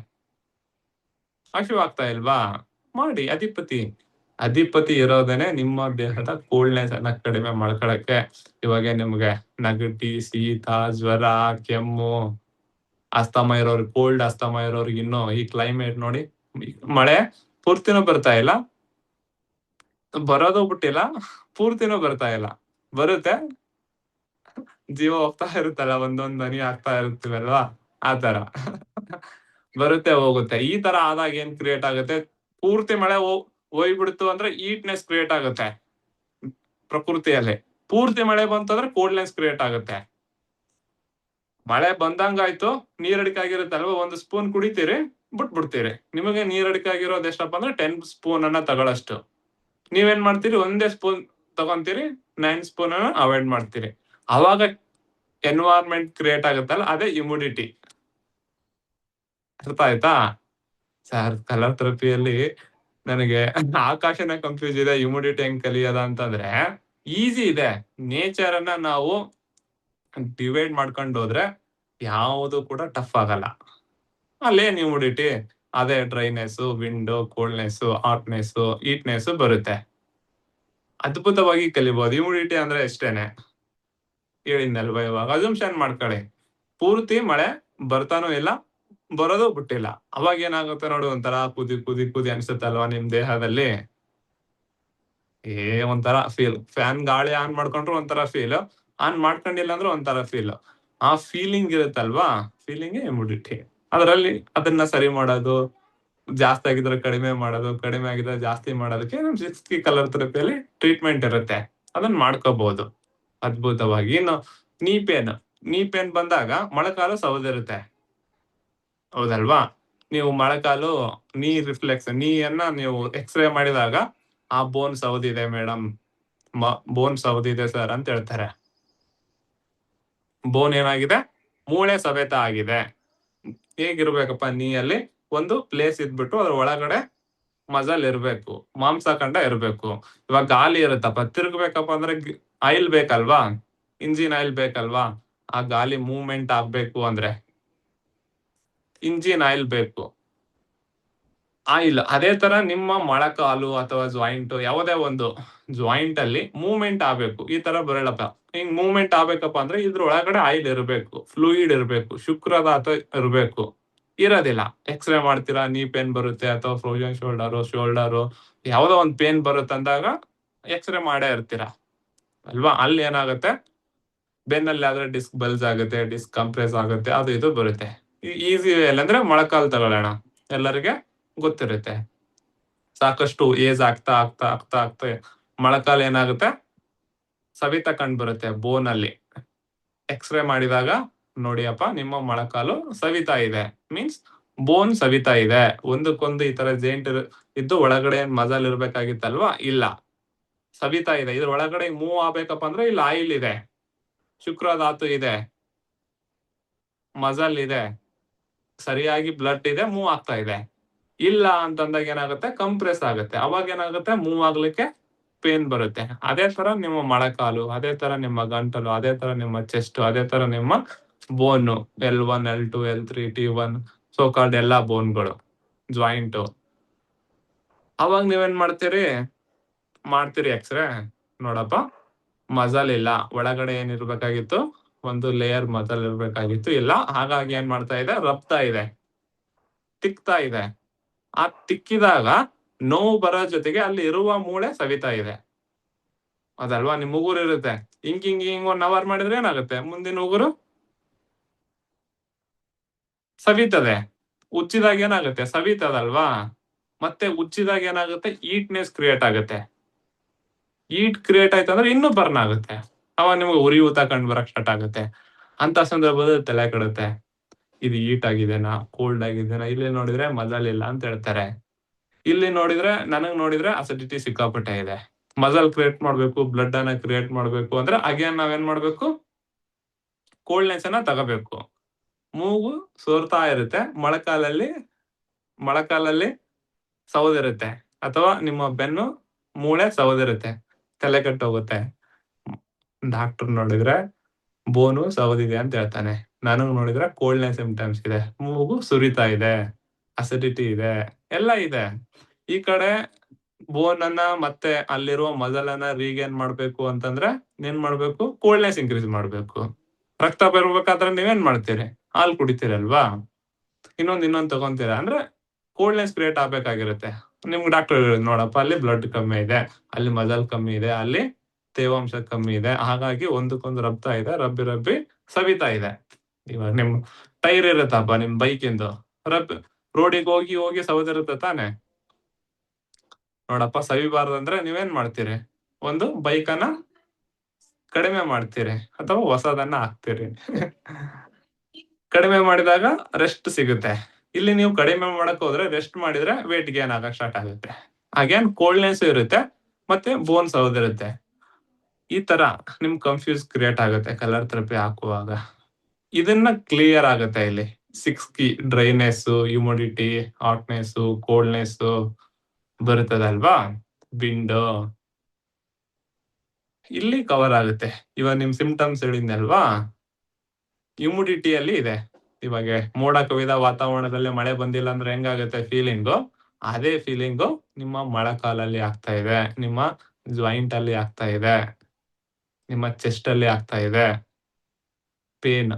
ಹಸಿವಾಗ್ತಾ ಇಲ್ವಾ? ಮಾಡಿ. ಅಧಿಪತಿ ಇರೋದೇನೆ ನಿಮ್ಮ ದೇಹದ ಕೂಲ್ನೆಸ್ ಅನ್ನ ಕಡಿಮೆ ಮಾಡ್ಕೊಳಕ್ಕೆ. ಇವಾಗ ನಿಮ್ಗೆ ನೆಗಟಿ, ಶೀತ, ಜ್ವರ, ಕೆಮ್ಮು, ಅಸ್ತಮ ಇರೋರ್ಗೆ, ಕೋಲ್ಡ್ ಅಸ್ತಮ ಇರೋರ್ಗೆ, ಇನ್ನು ಈ ಕ್ಲೈಮೇಟ್ ನೋಡಿ, ಮಳೆ ಪೂರ್ತಿನೂ ಬರ್ತಾ ಇಲ್ಲ, ಬರೋದು ಬಿಟ್ಟಿಲ್ಲ, ಪೂರ್ತಿನೂ ಬರ್ತಾ ಇಲ್ಲ. ಬರುತ್ತೆ, ಜೀವ ಹೋಗ್ತಾ ಇರುತ್ತಲ್ಲ, ಒಂದೊಂದ್ ಹನಿ ಆಗ್ತಾ ಇರ್ತೀವಲ್ವಾ, ಆ ತರ ಬರುತ್ತೆ ಹೋಗುತ್ತೆ. ಈ ತರ ಆದಾಗ ಏನ್ ಕ್ರಿಯೇಟ್ ಆಗುತ್ತೆ? ಪೂರ್ತಿ ಮಳೆ ಹೋಗ್ಬಿಡ್ತು ಅಂದ್ರೆ ಹೀಟ್ನೆಸ್ ಕ್ರಿಯೇಟ್ ಆಗುತ್ತೆ ಪ್ರಕೃತಿಯಲ್ಲಿ. ಪೂರ್ತಿ ಮಳೆ ಬಂತಂದ್ರೆ ಕೋಲ್ಡ್ನೆಸ್ ಕ್ರಿಯೇಟ್ ಆಗುತ್ತೆ. ಮಳೆ ಬಂದಂಗಾಯ್ತು, ನೀರಡಿಕೆ ಆಗಿರುತ್ತಲ್ವ, 1 ಸ್ಪೂನ್ ಕುಡಿತೀರಿ, ಬಿಟ್ಬಿಡ್ತೀರಿ. ನಿಮಗೆ ನೀರಡಿಕೆ ಆಗಿರೋದು ಎಷ್ಟಪ್ಪ ಅಂದ್ರೆ 10 ಸ್ಪೂನ್ ಅನ್ನ ತಗೊಳ್ಳಷ್ಟು. ನೀವೇನ್ ಮಾಡ್ತೀರಿ? 1 ಸ್ಪೂನ್ ತಗೊಂತೀರಿ, 9 ಸ್ಪೂನ್ ಅನ್ನ ಅವಾಯ್ಡ್ ಮಾಡ್ತೀರಿ. ಅವಾಗ ಎನ್ವೈರನ್ಮೆಂಟ್ ಕ್ರಿಯೇಟ್ ಆಗುತ್ತಲ್ಲ, ಅದೇ ಇಮ್ಯುನಿಟಿ. ಅರ್ಥ ಆಯ್ತಾ? ಸರ್ ಕಲರ್ ಥೆರಪಿಯಲ್ಲಿ ನನಗೆ ಆಕಾಶನೇ ಕನ್ಫ್ಯೂಸ್ ಇದೆ. ಇಮ್ಯುನಿಟಿ ಹೆಂಗ್ ಕಲಿಯೋದ ಅಂತಂದ್ರೆ ಈಸಿ ಇದೆ. ನೇಚರ್ ಅನ್ನ ನಾವು ಡಿವೈಡ್ ಮಾಡ್ಕೊಂಡು ಹೋದ್ರೆ ಯಾವುದು ಕೂಡ ಟಫ್ ಆಗಲ್ಲ. ಅಲ್ಲೇನ್ ಇಮ್ಯುನಿಟಿ? ಅದೇ ಡ್ರೈನೆಸ್, ವಿಂಡ್, ಕೋಲ್ಡ್ನೆಸ್, ಹಾಟ್ನೆಸ್, ಹೀಟ್ನೆಸ್ ಬರುತ್ತೆ. ಅದ್ಭುತವಾಗಿ ಕಲಿಬಹುದು. ಇಮ್ಯುನಿಟಿ ಅಂದ್ರೆ ಎಷ್ಟೇನೆ ಹೇಳಿದ್ನಲ್ವಾ. ಇವಾಗ ಅಸಂಪ್ಷನ್ ಮಾಡ್ಕೊಳ್ಳಿ, ಪೂರ್ತಿ ಮಳೆ ಬರ್ತಾನೂ ಇಲ್ಲ, ಬರೋದು ಬಿಟ್ಟಿಲ್ಲ. ಅವಾಗ ಏನಾಗುತ್ತೆ ನೋಡು, ಒಂಥರ ಕುದಿ ಅನ್ಸುತ್ತಲ್ವಾ ನಿಮ್ ದೇಹದಲ್ಲಿ. ಒಂಥರ ಫೀಲ್. ಫ್ಯಾನ್ ಗಾಳಿ ಆನ್ ಮಾಡ್ಕೊಂಡ್ರು ಒಂಥರ ಫೀಲ್, ಆನ್ ಮಾಡ್ಕೊಂಡಿಲ್ಲ ಅಂದ್ರೆ ಒಂಥರ ಫೀಲ್. ಆ ಫೀಲಿಂಗ್ ಇರುತ್ತಲ್ವಾ, ಫೀಲಿಂಗ್ ಇಮ್ಯುನಿಟಿ. ಅದರಲ್ಲಿ ಅದನ್ನ ಸರಿ ಮಾಡೋದು, ಜಾಸ್ತಿ ಆಗಿದ್ರೆ ಕಡಿಮೆ ಮಾಡೋದು, ಕಡಿಮೆ ಆಗಿದ್ರೆ ಜಾಸ್ತಿ ಮಾಡೋದಕ್ಕೆ ನಮ್ 6 ಕೀ ಕಲರ್ ಥೆರಪಿಯಲ್ಲಿ ಟ್ರೀಟ್ಮೆಂಟ್ ಇರುತ್ತೆ. ಅದನ್ನ ಮಾಡ್ಕೋಬಹುದು ಅದ್ಭುತವಾಗಿ. ಇನ್ನು ನೀ ಪೇನ್ ಬಂದಾಗ ಮೊಳಕಾಲು ಸವದಿರುತ್ತೆ, ಹೌದಲ್ವಾ? ನೀವು ಮೊಳಕಾಲು ನೀಯನ್ನ ನೀವು ಎಕ್ಸ್ರೇ ಮಾಡಿದಾಗ ಆ ಬೋನ್ ಸವದಿದೆ ಮೇಡಮ್, ಬೋನ್ ಸವದಿದೆ ಸರ್ ಅಂತ ಹೇಳ್ತಾರೆ. ಬೋನ್ ಏನಾಗಿದೆ? ಮೂಳೆ ಸವೆತ ಆಗಿದೆ. ಹೇಗಿರ್ಬೇಕಪ್ಪ ನೀಯಲ್ಲಿ? ಒಂದು ಪ್ಲೇಸ್ ಇದ್ಬಿಟ್ಟು ಅದ್ರ ಒಳಗಡೆ ಮಜಲ್ ಇರ್ಬೇಕು, ಮಾಂಸಖಂಡ ಇರ್ಬೇಕು. ಇವಾಗ ಗಾಲಿ ಇರುತ್ತಪ್ಪ, ತಿರ್ಗ್ಬೇಕಪ್ಪ ಅಂದ್ರೆ ಆಯಿಲ್ ಬೇಕಲ್ವಾ, ಇಂಜಿನ್ ಆಯಿಲ್ ಬೇಕಲ್ವಾ? ಆ ಗಾಲಿ ಮೂವ್ಮೆಂಟ್ ಆಗ್ಬೇಕು ಅಂದ್ರೆ ಇಂಜಿನ್ ಆಯಿಲ್ ಬೇಕು, ಆಯಿಲ್. ಅದೇ ತರ ನಿಮ್ಮ ಮೊಳಕಾಲು ಅಥವಾ ಜಾಯಿಂಟ್, ಯಾವುದೇ ಒಂದು ಜಾಯಿಂಟ್ ಅಲ್ಲಿ ಮೂವ್ಮೆಂಟ್ ಆಗ್ಬೇಕು. ಈ ತರ ಬರಲ್ಲಪ್ಪ, ಹಿಂಗ್ ಮೂವ್ಮೆಂಟ್ ಆಗ್ಬೇಕಪ್ಪ ಅಂದ್ರೆ ಇದ್ರ ಒಳಗಡೆ ಆಯಿಲ್ ಇರಬೇಕು, ಫ್ಲೂಯಿಡ್ ಇರಬೇಕು, ಶುಕ್ರದಾತ ಇರಬೇಕು. ಇರೋದಿಲ್ಲ. ಎಕ್ಸ್ರೇ ಮಾಡ್ತೀರಾ, ನೀ ಪೇನ್ ಬರುತ್ತೆ ಅಥವಾ ಫ್ರೋಜನ್ ಶೋಲ್ಡರು ಯಾವುದೋ ಒಂದು ಪೇನ್ ಬರುತ್ತೆ ಅಂದಾಗ ಎಕ್ಸ್ರೇ ಮಾಡೇ ಇರ್ತೀರಾ ಅಲ್ವಾ? ಅಲ್ಲಿ ಏನಾಗುತ್ತೆ, ಬೆನ್ನಲ್ಲಿ ಆದ್ರೆ ಡಿಸ್ಕ್ ಬಲ್ಸ್ ಆಗುತ್ತೆ, ಡಿಸ್ಕ್ ಕಂಪ್ರೆಸ್ ಆಗುತ್ತೆ, ಅದು ಇದು ಬರುತ್ತೆ. ಈಸಿ ವೇಲ್ ಅಂದ್ರೆ ಮೊಳಕಾಲು ತಗೊಳ್ಳೋಣ, ಎಲ್ಲರಿಗೆ ಗೊತ್ತಿರುತ್ತೆ. ಸಾಕಷ್ಟು ಏಜ್ ಆಗ್ತಾ ಆಗ್ತಾ ಆಗ್ತಾ ಆಗ್ತಾ ಮೊಳಕಾಲು ಏನಾಗುತ್ತೆ, ಸವಿತ ಕಂಡು ಬರುತ್ತೆ ಬೋನ್ ಅಲ್ಲಿ. ಎಕ್ಸ್ರೇ ಮಾಡಿದಾಗ ನೋಡಿಯಪ್ಪ ನಿಮ್ಮ ಮೊಳಕಾಲು ಸವಿತಾ ಇದೆ, ಮೀನ್ಸ್ ಬೋನ್ ಸವಿತಾ ಇದೆ. ಒಂದಕ್ಕೊಂದು ಈ ತರ ಜೇಂಟ್ ಇದ್ದು ಒಳಗಡೆ ಮಜಲ್ ಇರ್ಬೇಕಾಗಿತ್ತಲ್ವಾ, ಇಲ್ಲ, ಸವಿತಾ ಇದೆ. ಇದ್ರ ಒಳಗಡೆ ಮೂವ್ ಆಗ್ಬೇಕಪ್ಪ ಅಂದ್ರೆ ಇಲ್ಲಿ ಆಯಿಲ್ ಇದೆ, ಶುಕ್ರಧಾತು ಇದೆ, ಮಜಲ್ ಇದೆ, ಸರಿಯಾಗಿ ಬ್ಲಡ್ ಇದೆ, ಮೂವ್ ಆಗ್ತಾ ಇದೆ. ಇಲ್ಲ ಅಂತಂದಾಗ ಏನಾಗುತ್ತೆ, ಕಂಪ್ರೆಸ್ ಆಗುತ್ತೆ. ಅವಾಗ ಏನಾಗುತ್ತೆ, ಮೂವ್ ಆಗ್ಲಿಕ್ಕೆ ಪೇನ್ ಬರುತ್ತೆ. ಅದೇ ತರ ನಿಮ್ಮ ಮೊಳಕಾಲು, ಅದೇ ತರ ನಿಮ್ಮ ಗಂಟಲು, ಅದೇ ತರ ನಿಮ್ಮ ಚೆಸ್ಟ್, ಅದೇ ತರ ನಿಮ್ಮ ಬೋನ್ L1 L2 L3 T1 so called ಎಲ್ಲಾ ಬೋನ್ಗಳು, ಜಾಯಿಂಟ್. ಅವಾಗ ನೀವೇನ್ ಮಾಡ್ತೀರಿ ಎಕ್ಸ್ರೇ, ನೋಡಪ್ಪ ಮಜಲ್ ಇಲ್ಲ, ಒಳಗಡೆ ಏನಿರ್ಬೇಕಾಗಿತ್ತು, ಒಂದು ಲೇಯರ್ ಮಜಲ್ ಇರ್ಬೇಕಾಗಿತ್ತು, ಇಲ್ಲ. ಹಾಗಾಗಿ ಏನ್ ಮಾಡ್ತಾ ಇದೆ, ರಪ್ತಾ ಇದೆ, ತಿಕ್ತಾ ಇದೆ. ಆ ತಿಕ್ಕಿದಾಗ ನೋವು ಬರೋ ಜೊತೆಗೆ ಅಲ್ಲಿ ಇರುವ ಮೂಳೆ ಸವಿತಾ ಇದೆ, ಅದಲ್ವಾ? ನಿಮ್ ಉಗುರು ಇರುತ್ತೆ, ಹಿಂಗ್ 1 ಅವರ್ ಮಾಡಿದ್ರೆ ಏನಾಗುತ್ತೆ, ಮುಂದಿನ ಉಗುರು ಸವಿತದೆ. ಉಚ್ಚಿದಾಗ ಏನಾಗುತ್ತೆ, ಸವಿತದಲ್ವಾ? ಮತ್ತೆ ಉಚ್ಚಿದಾಗ ಏನಾಗುತ್ತೆ, ಈಟ್ನೆಸ್ ಕ್ರಿಯೇಟ್ ಆಗುತ್ತೆ. ಈಟ್ ಕ್ರಿಯೇಟ್ ಆಯ್ತು ಅಂದ್ರೆ ಇನ್ನೂ ಬರ್ನ್ ಆಗುತ್ತೆ. ಅವಾಗ ನಿಮ್ಗೆ ಉರಿಯೂತ ಕಂಡು ಬರಕ್ ಸ್ಟಾರ್ಟ್ ಆಗುತ್ತೆ. ಅಂತ ಸಂದರ್ಭದಲ್ಲಿ ತಲೆ ಕೆಡುತ್ತೆ, ಇದು ಈಟ್ ಆಗಿದೆನಾ, ಕೋಲ್ಡ್ ಆಗಿದೆನಾ? ಇಲ್ಲಿ ನೋಡಿದ್ರೆ ಮಜಲ್ ಇಲ್ಲ ಅಂತ ಹೇಳ್ತಾರೆ, ಇಲ್ಲಿ ನನಗ್ ನೋಡಿದ್ರೆ ಅಸಿಡಿಟಿ ಸಿಕ್ಕಾಪಟ್ಟೆ ಇದೆ. ಮಜಲ್ ಕ್ರಿಯೇಟ್ ಮಾಡ್ಬೇಕು, ಬ್ಲಡ್ ಅನ್ನ ಕ್ರಿಯೇಟ್ ಮಾಡ್ಬೇಕು ಅಂದ್ರೆ ಅಗೇನ್ ನಾವೇನ್ ಮಾಡ್ಬೇಕು, ಕೋಲ್ಡ್ನೆಸ್ ಅನ್ನ ತಗೋಬೇಕು. ಮೂಗು ಸೋರ್ತಾ ಇರುತ್ತೆ, ಮೊಳಕಾಲಲ್ಲಿ ಸವದಿರುತ್ತೆ, ಅಥವಾ ನಿಮ್ಮ ಬೆನ್ನು ಮೂಳೆ ಸವದಿರುತ್ತೆ, ತಲೆ ಕೆಟ್ಟೋಗುತ್ತೆ. ಡಾಕ್ಟರ್ ನೋಡಿದ್ರೆ ಬೋನು ಸವದಿದೆ ಅಂತ ಹೇಳ್ತಾನೆ, ನನಗ್ ನೋಡಿದ್ರೆ ಕೋಲ್ಡ್ನೆಸ್ ಸಿಂಪ್ಟಮ್ಸ್ ಇದೆ, ಮೂಗು ಸುರಿತಾ ಇದೆ, ಅಸಿಡಿಟಿ ಇದೆ, ಎಲ್ಲ ಇದೆ. ಈ ಕಡೆ ಬೋನ್ ಅನ್ನ ಮತ್ತೆ ಅಲ್ಲಿರುವ ಮಜಲ್ ಅನ್ನ ರೀಗೇನ್ ಮಾಡ್ಬೇಕು ಅಂತಂದ್ರೆ ಏನ್ ಮಾಡ್ಬೇಕು, ಕೋಲ್ಡ್ನೆಸ್ ಇನ್ಕ್ರೀಸ್ ಮಾಡ್ಬೇಕು. ರಕ್ತ ಬರ್ಬೇಕಾದ್ರೆ ನೀವೇನ್ ಮಾಡ್ತೀರಿ, ಹಾಲು ಕುಡಿತೀರಲ್ವಾ, ಇನ್ನೊಂದ್ ತಗೊಂತೀರಾ ಅಂದ್ರೆ ಕೋಲ್ಡ್ನೆಸ್ ಕ್ರಿಯೇಟ್ ಆಗ್ಬೇಕಾಗಿರುತ್ತೆ. ನಿಮ್ಗೆ ಡಾಕ್ಟರ್ ನೋಡಪ್ಪ, ಅಲ್ಲಿ ಬ್ಲಡ್ ಕಮ್ಮಿ ಇದೆ, ಅಲ್ಲಿ ಮಜಲ್ ಕಮ್ಮಿ ಇದೆ, ಅಲ್ಲಿ ತೇವಾಂಶ ಕಮ್ಮಿ ಇದೆ, ಹಾಗಾಗಿ ಒಂದಕ್ಕೊಂದು ರಬ್ತಾ ಇದೆ, ರಬ್ಬಿ ಸವಿತಾ ಇದೆ. ಇವಾಗ ನಿಮ್ ಟೈರ್ ಇರುತ್ತಪ್ಪ ನಿಮ್ ಬೈಕ್ ಇಂದು, ರೋಡಿಗೆ ಹೋಗಿ ಸವದಿರುತ್ತೆ ತಾನೆ. ನೋಡಪ್ಪ, ಸವಿಬಾರ್ದಂದ್ರೆ ನೀವೇನ್ ಮಾಡ್ತೀರಿ, ಒಂದು ಬೈಕ್ ಅನ್ನ ಕಡಿಮೆ ಮಾಡ್ತೀರಿ ಅಥವಾ ಹೊಸದನ್ನ ಹಾಕ್ತೀರಿ. ಕಡಿಮೆ ಮಾಡಿದಾಗ ರೆಸ್ಟ್ ಸಿಗುತ್ತೆ. ಇಲ್ಲಿ ನೀವು ಕಡಿಮೆ ಮಾಡಕ್ ಹೋದ್ರೆ, ರೆಸ್ಟ್ ಮಾಡಿದ್ರೆ ವೇಟ್ ಗೇನ್ ಆಗಕ್ ಸ್ಟಾರ್ಟ್ ಆಗುತ್ತೆ. ಅಗೇನ್ ಕೋಲ್ಡ್ನೆಸ್ ಇರುತ್ತೆ, ಮತ್ತೆ ಬೋನ್ ಸವದಿರುತ್ತೆ. ಈ ತರ ನಿಮ್ ಕನ್ಫ್ಯೂಸ್ ಕ್ರಿಯೇಟ್ ಆಗುತ್ತೆ ಕಲರ್ ಥೆರಪಿ ಹಾಕುವಾಗ. ಇದನ್ನ ಕ್ಲಿಯರ್ ಆಗುತ್ತೆ ಇಲ್ಲಿ 6 key, dryness, humidity, hotness, coldness ಬರುತ್ತದಲ್ವಾ, ವಿಂಡೋ, ಇಲ್ಲಿ ಕವರ್ ಆಗುತ್ತೆ. ಇವಾಗ ನಿಮ್ ಸಿಂಪ್ಟಮ್ಸ್ ಹೇಳಿದ್ನಲ್ವಾ, ಹ್ಯೂಮಿಡಿಟಿಯಲ್ಲಿ ಇದೆ. ಇವಾಗ ಮೋಡ ಕವಿದ ವಾತಾವರಣದಲ್ಲಿ ಮಳೆ ಬಂದಿಲ್ಲ ಅಂದ್ರೆ ಹೆಂಗಾಗುತ್ತೆ ಫೀಲಿಂಗು, ಅದೇ ಫೀಲಿಂಗು ನಿಮ್ಮ ಮೊಳಕಾಲಲ್ಲಿ ಆಗ್ತಾ ಇದೆ, ನಿಮ್ಮ ಜಾಯಿಂಟ್ ಅಲ್ಲಿ ಆಗ್ತಾ ಇದೆ, ನಿಮ್ಮ ಚೆಸ್ಟ್ ಅಲ್ಲಿ ಆಗ್ತಾ ಇದೆ ಪೇನ್.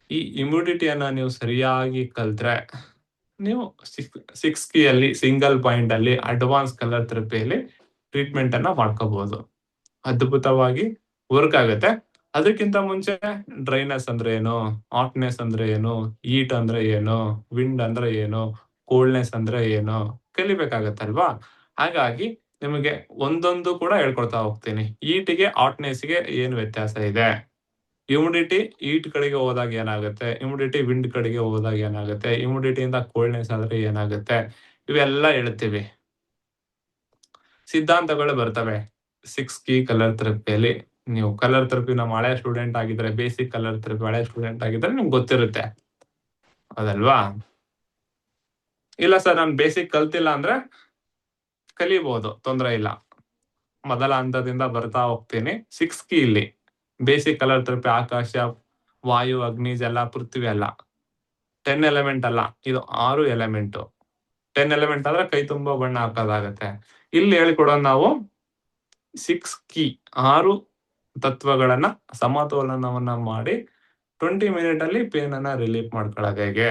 ಈ ಹ್ಯೂಮಿಡಿಟಿಯನ್ನ ನೀವು ಸರಿಯಾಗಿ ಕಲ್ತ್ರೆ, ನೀವು 6 ಕೀಯಲ್ಲಿ ಸಿಂಗಲ್ ಪಾಯಿಂಟ್ ಅಲ್ಲಿ ಅಡ್ವಾನ್ಸ್ ಕಲರ್ ಥೆರಪಿಯಲ್ಲಿ ಟ್ರೀಟ್ಮೆಂಟ್ ಅನ್ನ ಮಾಡ್ಕೋಬಹುದು. ಅದ್ಭುತವಾಗಿ ವರ್ಕ್ ಆಗುತ್ತೆ. ಅದಕ್ಕಿಂತ ಮುಂಚೆ ಡ್ರೈನೆಸ್ ಅಂದ್ರೆ ಏನು, ಹಾಟ್ನೆಸ್ ಅಂದ್ರೆ ಏನು, ಹೀಟ್ ಅಂದ್ರೆ ಏನು, ವಿಂಡ್ ಅಂದ್ರೆ ಏನು, ಕೋಲ್ಡ್ನೆಸ್ ಅಂದ್ರೆ ಏನು ಕಲಿಬೇಕಾಗತ್ತಲ್ವಾ? ಹಾಗಾಗಿ ನಿಮಗೆ ಒಂದೊಂದು ಕೂಡ ಹೇಳ್ಕೊಡ್ತಾ ಹೋಗ್ತೀನಿ. ಹೀಟ್‌ಗೆ, ಹಾಟ್‌ನೆಸ್‌ಗೆ ಏನು ವ್ಯತ್ಯಾಸ ಇದೆ? ಹ್ಯುಮಿಡಿಟಿ ಹೀಟ್ ಕಡೆಗೆ ಹೋದಾಗ ಏನಾಗುತ್ತೆ? ಹ್ಯುಮಿಡಿಟಿ ವಿಂಡ್ ಕಡೆಗೆ ಹೋದಾಗ ಏನಾಗುತ್ತೆ? ಹ್ಯುಮಿಡಿಟಿಯಿಂದ ಕೋಲ್ಡ್ನೆಸ್ ಆದ್ರೆ ಏನಾಗುತ್ತೆ? ಇವೆಲ್ಲ ಹೇಳ್ತೀವಿ. ಸಿದ್ಧಾಂತಗಳು ಬರ್ತವೆ. 6 ಕೀ ಕಲರ್ ಥೆರಪಿಯಲ್ಲಿ. ನೀವು ಕಲರ್ ಥೆರಪಿ ನಮ್ಮ ಹಳೆ ಸ್ಟೂಡೆಂಟ್ ಆಗಿದ್ರೆ, ಬೇಸಿಕ್ ಕಲರ್ ಥೆರಪಿ ಹಳೆ ಸ್ಟೂಡೆಂಟ್ ಆಗಿದ್ರೆ ನಿಮ್ಗೆ ಗೊತ್ತಿರುತ್ತೆ. ಹೌದಲ್ವಾ? ಇಲ್ಲ ಸರ್ ನಾನು ಬೇಸಿಕ್ ಕಲ್ತಿಲ್ಲ ಅಂದ್ರೆ ಕಲಿಬೋದು. ತೊಂದ್ರೆ ಇಲ್ಲ. ಮೊದಲ ಹಂತದಿಂದ ಬರ್ತಾ ಹೋಗ್ತೀನಿ. 6 ಕೀ ಇಲ್ಲಿ. ಬೇಸಿಕ್ ಕಲರ್ ಥೆರಪಿ ಆಕಾಶ, ವಾಯು, ಅಗ್ನಿ, ಜಲ, ಪೃಥ್ವಿ ಅಲ್ಲ. 10 ಎಲಿಮೆಂಟ್ ಅಲ್ಲ. ಇದು 6 ಎಲಿಮೆಂಟು. 10 ಎಲಿಮೆಂಟ್ ಆದ್ರೆ ಕೈ ತುಂಬಾ ಬಣ್ಣ ಹಾಕೋದಾಗತ್ತೆ. ಇಲ್ಲಿ ಹೇಳ್ಕೊಡೋದು ನಾವು 6 ಕೀ 6 ತತ್ವಗಳನ್ನ ಸಮತೋಲನವನ್ನ ಮಾಡಿ 20 ಮಿನಿಟ್ ಅಲ್ಲಿ ಪೇನ್ ಅನ್ನ ರಿಲೀಫ್ ಮಾಡ್ಕೊಳ್ಳೋದು ಹೇಗೆ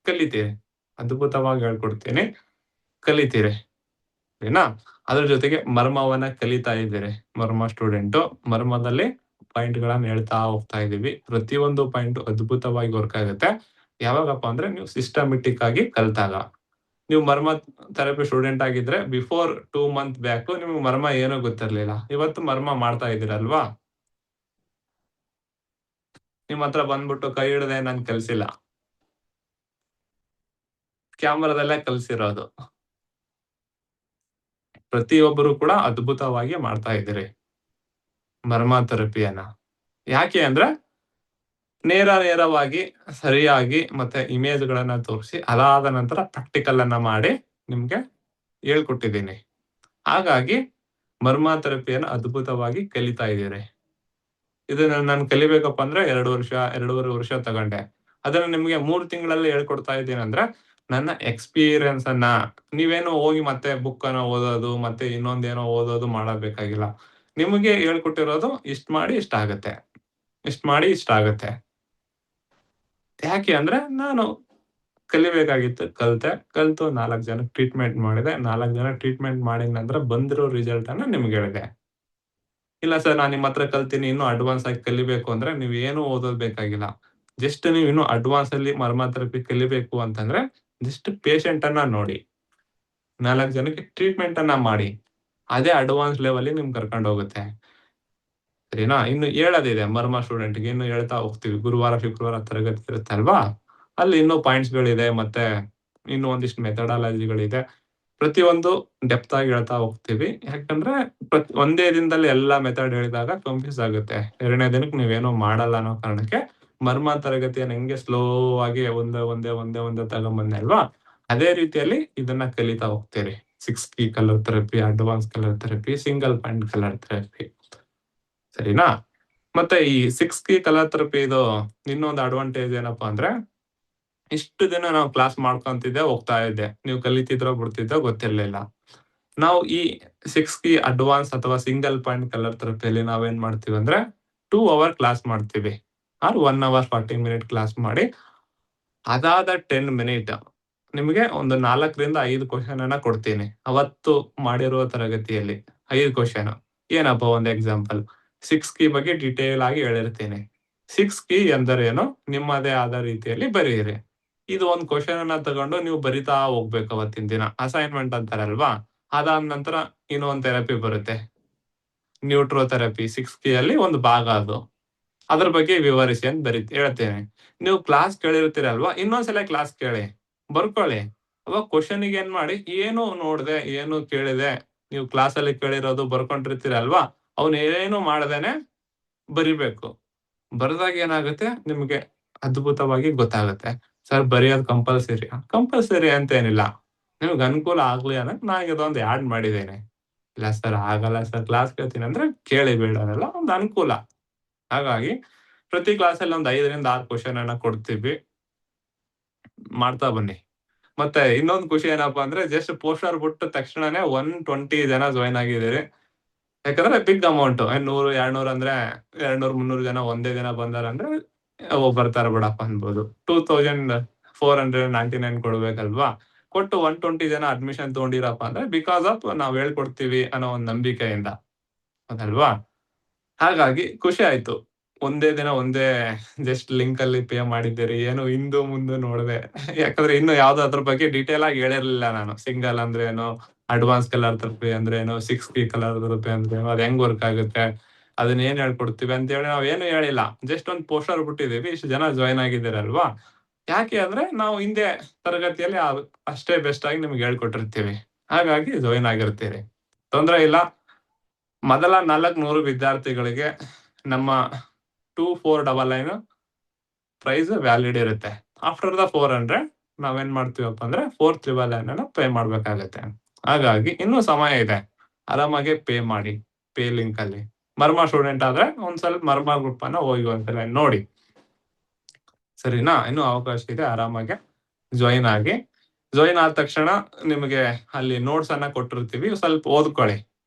ಕಲಿತೀರಿ. ಅದ್ಭುತವಾಗಿ ಹೇಳ್ಕೊಡ್ತೀನಿ. ಕಲಿತೀರಿ. ಸರಿನಾ? ಅದ್ರ ಜೊತೆಗೆ ಮರ್ಮವನ್ನ ಕಲಿತಾ ಇದ್ದೀರಿ. ಮರ್ಮ ಸ್ಟೂಡೆಂಟು. ಮರ್ಮದಲ್ಲಿ ಪಾಯಿಂಟ್‌ಗಳನ್ನ ಹೇಳ್ತಾ ಹೋಗ್ತಾ ಇದೀವಿ. ಪ್ರತಿಯೊಂದು ಪಾಯಿಂಟು ಅದ್ಭುತವಾಗಿ ವರ್ಕ್ ಆಗುತ್ತೆ. ಯಾವಾಗಪ್ಪ ಅಂದ್ರೆ ನೀವು ಸಿಸ್ಟಮ್ಯಾಟಿಕ್ ಆಗಿ ಕಲ್ತಾಗ. ನೀವು ಮರ್ಮ ಥೆರಪಿ ಸ್ಟೂಡೆಂಟ್ ಆಗಿದ್ರೆ ಬಿಫೋರ್ 2 ಮಂತ್ ಬ್ಯಾಕ್ ನಿಮ್ಗೆ ಮರ್ಮ ಏನೂ ಗೊತ್ತಿರ್ಲಿಲ್ಲ. ಇವತ್ತು ಮರ್ಮ ಮಾಡ್ತಾ ಇದ್ದೀರಲ್ವಾ? ನಿಮ್ ಹತ್ರ ಬಂದ್ಬಿಟ್ಟು ಕೈ ಹಿಡ್ದೆ ನಾನ್ ಕಲ್ಸಿಲ್ಲ. ಕ್ಯಾಮರಾದಲ್ಲೇ ಕಲ್ಸಿರೋದು. ಪ್ರತಿಯೊಬ್ಬರು ಕೂಡ ಅದ್ಭುತವಾಗಿ ಮಾಡ್ತಾ ಇದ್ದೀರಿ. ಮರ್ಮ ಥೆರಪಿಯನ್ನ. ಯಾಕೆ ಅಂದ್ರೆ ನೇರವಾಗಿ, ಸರಿಯಾಗಿ ಮತ್ತೆ ಇಮೇಜ್‌ಗಳನ್ನ ತೋರಿಸಿ ಅದಾದ ನಂತರ ಪ್ರಾಕ್ಟಿಕಲ್ ಅನ್ನ ಮಾಡಿ ನಿಮ್ಗೆ ಹೇಳ್ಕೊಟ್ಟಿದ್ದೀನಿ. ಹಾಗಾಗಿ ಮರ್ಮ ಥೆರಪಿಯನ್ನ ಅದ್ಭುತವಾಗಿ ಕಲಿತಾ ಇದ್ದೀರಿ. ಇದನ್ನ ನಾನು ಕಲಿಬೇಕಪ್ಪ ಅಂದ್ರೆ 2 ವರ್ಷ, 2.5 ವರ್ಷ ತಗೊಂಡೆ. ಅದನ್ನ ನಿಮ್ಗೆ 3 ತಿಂಗಳಲ್ಲಿ ಹೇಳ್ಕೊಡ್ತಾ ಇದ್ದೀನಂದ್ರೆ ನನ್ನ ಎಕ್ಸ್‌ಪೀರಿಯನ್ಸ್ ಅನ್ನ ನೀವೇನು ಹೋಗಿ ಮತ್ತೆ ಬುಕ್ ಅನ್ನ ಓದೋದು, ಮತ್ತೆ ಇನ್ನೊಂದೇನೋ ಓದೋದು ಮಾಡೋದ್ ಬೇಕಾಗಿಲ್ಲ. ನಿಮಗೆ ಹೇಳ್ಕೊಟ್ಟಿರೋದು ಇಷ್ಟ್ ಮಾಡಿ ಇಷ್ಟಾಗತ್ತೆ. ಇಷ್ಟ್ ಮಾಡಿ ಇಷ್ಟಾಗತ್ತೆ. ಯಾಕೆ ಅಂದ್ರೆ ನಾನು ಕಲಿಬೇಕಾಗಿತ್ತು ಕಲ್ತೆ. ಕಲ್ತು 4 ಜನಕ್ಕೆ ಟ್ರೀಟ್ಮೆಂಟ್ ಮಾಡಿದೆ. 4 ಜನ ಟ್ರೀಟ್ಮೆಂಟ್ ಮಾಡಿದ ನಂತರ ಬಂದಿರೋ ರಿಸಲ್ಟ್ ಅನ್ನ ನಿಮ್ಗೆ ಹೇಳಿದೆ. ಇಲ್ಲ ಸರ್ ನಾನ್ ನಿಮ್ ಹತ್ರ ಕಲ್ತೀನಿ ಇನ್ನೂ ಅಡ್ವಾನ್ಸ್ ಆಗಿ ಕಲಿಬೇಕು ಅಂದ್ರೆ ನೀವ್ ಏನು ಓದೋದ್ ಬೇಕಾಗಿಲ್ಲ. ಜಸ್ಟ್ ನೀವು ಇನ್ನೂ ಅಡ್ವಾನ್ಸ್ ಅಲ್ಲಿ ಮರ್ಮ ಥೆರಪಿ ಕಲಿಬೇಕು ಅಂತಂದ್ರೆ ಜಸ್ಟ್ ಪೇಷಂಟ್ ಅನ್ನ ನೋಡಿ. 4 ಜನಕ್ಕೆ ಟ್ರೀಟ್ಮೆಂಟ್ ಅನ್ನ ಮಾಡಿ. ಅದೇ ಅಡ್ವಾನ್ಸ್ ಲೆವೆಲ್‌ಗೆ ನಿಮ್ಗೆ ಕರ್ಕೊಂಡ್ ಹೋಗುತ್ತೆ. ಸರಿನಾ? ಇನ್ನು ಹೇಳೋದಿದೆ ಮರ್ಮ ಸ್ಟೂಡೆಂಟ್‌ಗೆ ಇನ್ನು ಹೇಳ್ತಾ ಹೋಗ್ತೀವಿ. ಗುರುವಾರ, ಶುಕ್ರವಾರ ತರಗತಿ ಇರುತ್ತಲ್ವಾ? ಅಲ್ಲಿ ಇನ್ನೂ ಪಾಯಿಂಟ್ಸ್‌ಗಳಿದೆ. ಮತ್ತೆ ಇನ್ನೂ ಒಂದಿಷ್ಟು ಮೆಥಡಾಲಜಿಗಳಿದೆ. ಪ್ರತಿಯೊಂದು ಡೆಪ್ತ್ ಆಗಿ ಹೇಳ್ತಾ ಹೋಗ್ತೀವಿ. ಯಾಕಂದ್ರೆ ಒಂದೇ ದಿನದಲ್ಲಿ ಎಲ್ಲಾ ಮೆಥಡ್ ಹೇಳಿದಾಗ ಕನ್‌ಫ್ಯೂಸ್ ಆಗುತ್ತೆ. 2ನೇ ದಿನಕ್ಕೆ ನೀವೇನು ಮಾಡಲ್ಲ ಅನ್ನೋ ಕಾರಣಕ್ಕೆ ಮರ್ಮ ತರಗತಿಯನ್ನ ಹೆಂಗೆ ಸ್ಲೋ ಆಗಿ ಒಂದೇ ತಗೊಂಬಂದೆ ಅಲ್ವಾ? ಅದೇ ರೀತಿಯಲ್ಲಿ ಇದನ್ನ ಕಲಿತಾ ಹೋಗ್ತೀರಿ. 6 key colour therapy, advance colour therapy, single point colour therapy. ಸರಿನಾ? ಮತ್ತೆ ಈ 6 ಕೀ ಕಲರ್ ಥೆರಪಿ ಇದು ಇನ್ನೊಂದು ಅಡ್ವಾಂಟೇಜ್ ಏನಪ್ಪಾ ಅಂದ್ರೆ ಇಷ್ಟು ದಿನ ನಾವು ಕ್ಲಾಸ್ ಮಾಡ್ಕೊಂತಿದ್ದೆ, ಹೋಗ್ತಾ ಇದ್ದೆ. ನೀವು ಕಲಿತಿದ್ರೋ ಬಿಡ್ತಿದ್ದೋ ಗೊತ್ತಿರ್ಲಿಲ್ಲ. ನಾವು ಈ 6 ಕೀ ಅಡ್ವಾನ್ಸ್ ಅಥವಾ ಸಿಂಗಲ್ ಪಾಯಿಂಟ್ ಕಲರ್ ಥೆರಪಿಯಲ್ಲಿ ನಾವೇನ್ ಮಾಡ್ತೀವಿ ಅಂದ್ರೆ 2 ಅವರ್ ಕ್ಲಾಸ್ ಮಾಡ್ತೀವಿ. ಆರ್ 1 ಅವರ್ 40 ಮಿನಿಟ್ ಕ್ಲಾಸ್ ಮಾಡಿ ಅದಾದ 10 ಮಿನಿಟ್ ನಿಮಗೆ ಒಂದು 4 ರಿಂದ 5 ಕ್ವೆಷನ್ ಅನ್ನ ಕೊಡ್ತೀನಿ. ಅವತ್ತು ಮಾಡಿರುವ ತರಗತಿಯಲ್ಲಿ 5 ಕ್ವೆಷನ್. ಏನಪ್ಪಾ ಒಂದು ಎಕ್ಸಾಂಪಲ್ 6 ಕೀ ಬಗ್ಗೆ ಡೀಟೇಲ್ ಆಗಿ ಹೇಳಿರ್ತೀನಿ. 6 ಕೀ ಎಂದರೇನು? ನಿಮ್ಮದೇ ಆದ ರೀತಿಯಲ್ಲಿ ಬರೆಯಿರಿ. ಇದು ಒಂದು ಕ್ವೆಷನ್ ಅನ್ನ ತಗೊಂಡು ನೀವು ಬರಿತಾ ಹೋಗ್ಬೇಕು ಅವತ್ತಿನ ದಿನ. ಅಸೈನ್‌ಮೆಂಟ್ ಅಂತಾರಲ್ವಾ? ಅದಾದ ನಂತರ ಇನ್ನೊಂದು ಥೆರಪಿ ಬರುತ್ತೆ. ನ್ಯೂಟ್ರೋ ಥೆರಪಿ 6 ಕೀಯಲ್ಲಿ ಒಂದು ಭಾಗ ಅದು. ಅದ್ರ ಬಗ್ಗೆ ವಿವರಿಸಿ ಅಂತ ಹೇಳ್ತೇನೆ. ನೀವು ಕ್ಲಾಸ್ ಕೇಳಿರ್ತೀರಲ್ವಾ? ಇನ್ನೊಂದ್ಸಲ ಕ್ಲಾಸ್ ಕೇಳಿ. ಬರ್ಕೊಳ್ಳಿ. ಅವಾಗ ಕ್ವೆಷನ್‌ಗೆ ಏನ್ ಮಾಡಿ, ಏನು ನೋಡ್ದೆ, ಏನು ಕೇಳಿದೆ, ನೀವು ಕ್ಲಾಸಲ್ಲಿ ಕೇಳಿರೋದು ಬರ್ಕೊಂಡಿರ್ತೀರಲ್ವಾ? ಅವನ್ನ ಏನು ಮಾಡ್ದೇನೆ ಬರಿಬೇಕು. ಬರ್ದಾಗ ಏನಾಗುತ್ತೆ ನಿಮ್ಗೆ ಅದ್ಭುತವಾಗಿ ಗೊತ್ತಾಗುತ್ತೆ. ಸರ್ ಬರಿಯೋದು ಕಂಪಲ್ಸರಿಯಾ? ಕಂಪಲ್ಸರಿ ಅಂತೇನಿಲ್ಲ. ನಿಮ್ಗೆ ಅನುಕೂಲ ಆಗ್ಲಿ ಅನ್ನೋಕೆ ನಾನು ಇದೊಂದು ಆಡ್ ಮಾಡಿದ್ದೇನೆ. ಇಲ್ಲ ಸರ್ ಆಗಲ್ಲ ಸರ್ ಕ್ಲಾಸ್ ಕೇಳ್ತೀನಿ ಅಂದ್ರೆ ಕೇಳಿ ಬೇಡ ಅನ್ನಲ್ಲ. ಒಂದು ಅನುಕೂಲ. ಹಾಗಾಗಿ ಪ್ರತಿ ಕ್ಲಾಸಲ್ಲಿ ಒಂದು 5 ರಿಂದ 6 ಕ್ವೆಷನ್ ಅನ್ನ ಕೊಡ್ತೀವಿ. ಮಾಡ್ತಾ ಬನ್ನಿ. ಮತ್ತೆ ಇನ್ನೊಂದು ಖುಷಿ ಏನಪ್ಪಾ ಅಂದ್ರೆ ಜಸ್ಟ್ ಪೋಸ್ಟರ್ ಬಿಟ್ಟ ತಕ್ಷಣನೇ 120 ಜನ ಜಾಯಿನ್ ಆಗಿದ್ದೀರಿ. ಯಾಕಂದ್ರೆ ಬಿಗ್ ಅಮೌಂಟ್ 100, 200 ಅಂದ್ರೆ 200, 300 ಜನ ಒಂದೇ ದಿನ ಬಂದಾರಂದ್ರೆ ಬರ್ತಾರ ಬಿಡಪ್ಪ ಅನ್ಬೋದು. 2499 ಕೊಡ್ಬೇಕಲ್ವಾ? ಕೊಟ್ಟು 120 ಜನ ಅಡ್ಮಿಷನ್ ತಗೊಂಡಿರಪ್ಪ ಅಂದ್ರೆ ಬಿಕಾಸ್ ಆಫ್ ನಾವ್ ಹೇಳ್ಕೊಡ್ತೀವಿ ಅನ್ನೋ ಒಂದು ನಂಬಿಕೆಯಿಂದ. ಹೌದಲ್ವಾ? ಹಾಗಾಗಿ ಖುಷಿ ಆಯ್ತು. ಒಂದೇ ದಿನ ಒಂದೇ ಜಸ್ಟ್ ಲಿಂಕ್ ಅಲ್ಲಿ ಪೇ ಮಾಡಿದ್ದೀರಿ, ಏನು ಹಿಂದು ಮುಂದೆ ನೋಡಿದೆ. ಯಾಕಂದ್ರೆ ಇನ್ನು ಯಾವ್ದು ಅದ್ರ ಬಗ್ಗೆ ಡೀಟೇಲ್ ಆಗಿ ಹೇಳಿರ್ಲಿಲ್ಲ ನಾನು. ಸಿಂಗಲ್ ಅಂದ್ರೆ ಏನು, ಅಡ್ವಾನ್ಸ್ ಕಲರ್ ಥೆರಪಿ ಅಂದ್ರೆ ಏನು, 6 ಕಲರ್ ಥೆರಪಿ ಅಂದ್ರೆ ಏನು, ಅದ್ ಹೆಂಗ್ ವರ್ಕ್ ಆಗುತ್ತೆ, ಅದನ್ನ ಏನ್ ಹೇಳ್ಕೊಡ್ತೀವಿ ಅಂತ ಹೇಳಿ ನಾವ್ ಏನು ಹೇಳಿಲ್ಲ. ಜಸ್ಟ್ ಒಂದ್ ಪೋಸ್ಟರ್ ಬಿಟ್ಟಿದೀವಿ, ಇಷ್ಟು ಜನ ಜಾಯ್ನ್ ಆಗಿದ್ದೀರಲ್ವಾ. ಯಾಕೆ ಅಂದ್ರೆ ನಾವು ಹಿಂದೆ ತರಗತಿಯಲ್ಲಿ ಅಷ್ಟೇ ಬೆಸ್ಟ್ ಆಗಿ ನಿಮ್ಗೆ ಹೇಳ್ಕೊಟ್ಟಿರ್ತೀವಿ, ಹಾಗಾಗಿ ಜಾಯ್ನ್ ಆಗಿರ್ತೀರಿ, ತೊಂದ್ರೆ ಇಲ್ಲ. ಮೊದಲ 400 ವಿದ್ಯಾರ್ಥಿಗಳಿಗೆ ನಮ್ಮ 2499 ಪ್ರೈಸ್ ವ್ಯಾಲಿಡ್ ಇರುತ್ತೆ. ಆಫ್ಟರ್ ದ 400 ನಾವೇನ್ ಮಾಡ್ತೀವಪ್ಪ ಅಂದ್ರೆ 4399 ಪೇ ಮಾಡ್ಬೇಕಾಗತ್ತೆ. ಹಾಗಾಗಿ ಇನ್ನೂ ಸಮಯ ಇದೆ, ಆರಾಮಾಗಿ ಪೇ ಮಾಡಿ. ಪೇ ಲಿಂಕ್ ಅಲ್ಲಿ ಮರ್ಮ ಸ್ಟೂಡೆಂಟ್ ಆದ್ರೆ ಒಂದ್ಸಲ ಮರ್ಮ ಗ್ರೂಪ್ ಅನ್ನ ಹೋಗಿ ಒಂದ್ಸಲ ನೋಡಿ, ಸರಿನಾ? ಇನ್ನೂ ಅವಕಾಶ ಇದೆ, ಆರಾಮಾಗಿ ಜಾಯಿನ್ ಆಗಿ. ಜಾಯಿನ್ ಆದ ತಕ್ಷಣ ನಿಮಗೆ ಅಲ್ಲಿ ನೋಟ್ಸ್ ಅನ್ನ ಕೊಟ್ಟಿರ್ತೀವಿ, ಸ್ವಲ್ಪ ಓದ್ಕೊಳ್ಳಿ.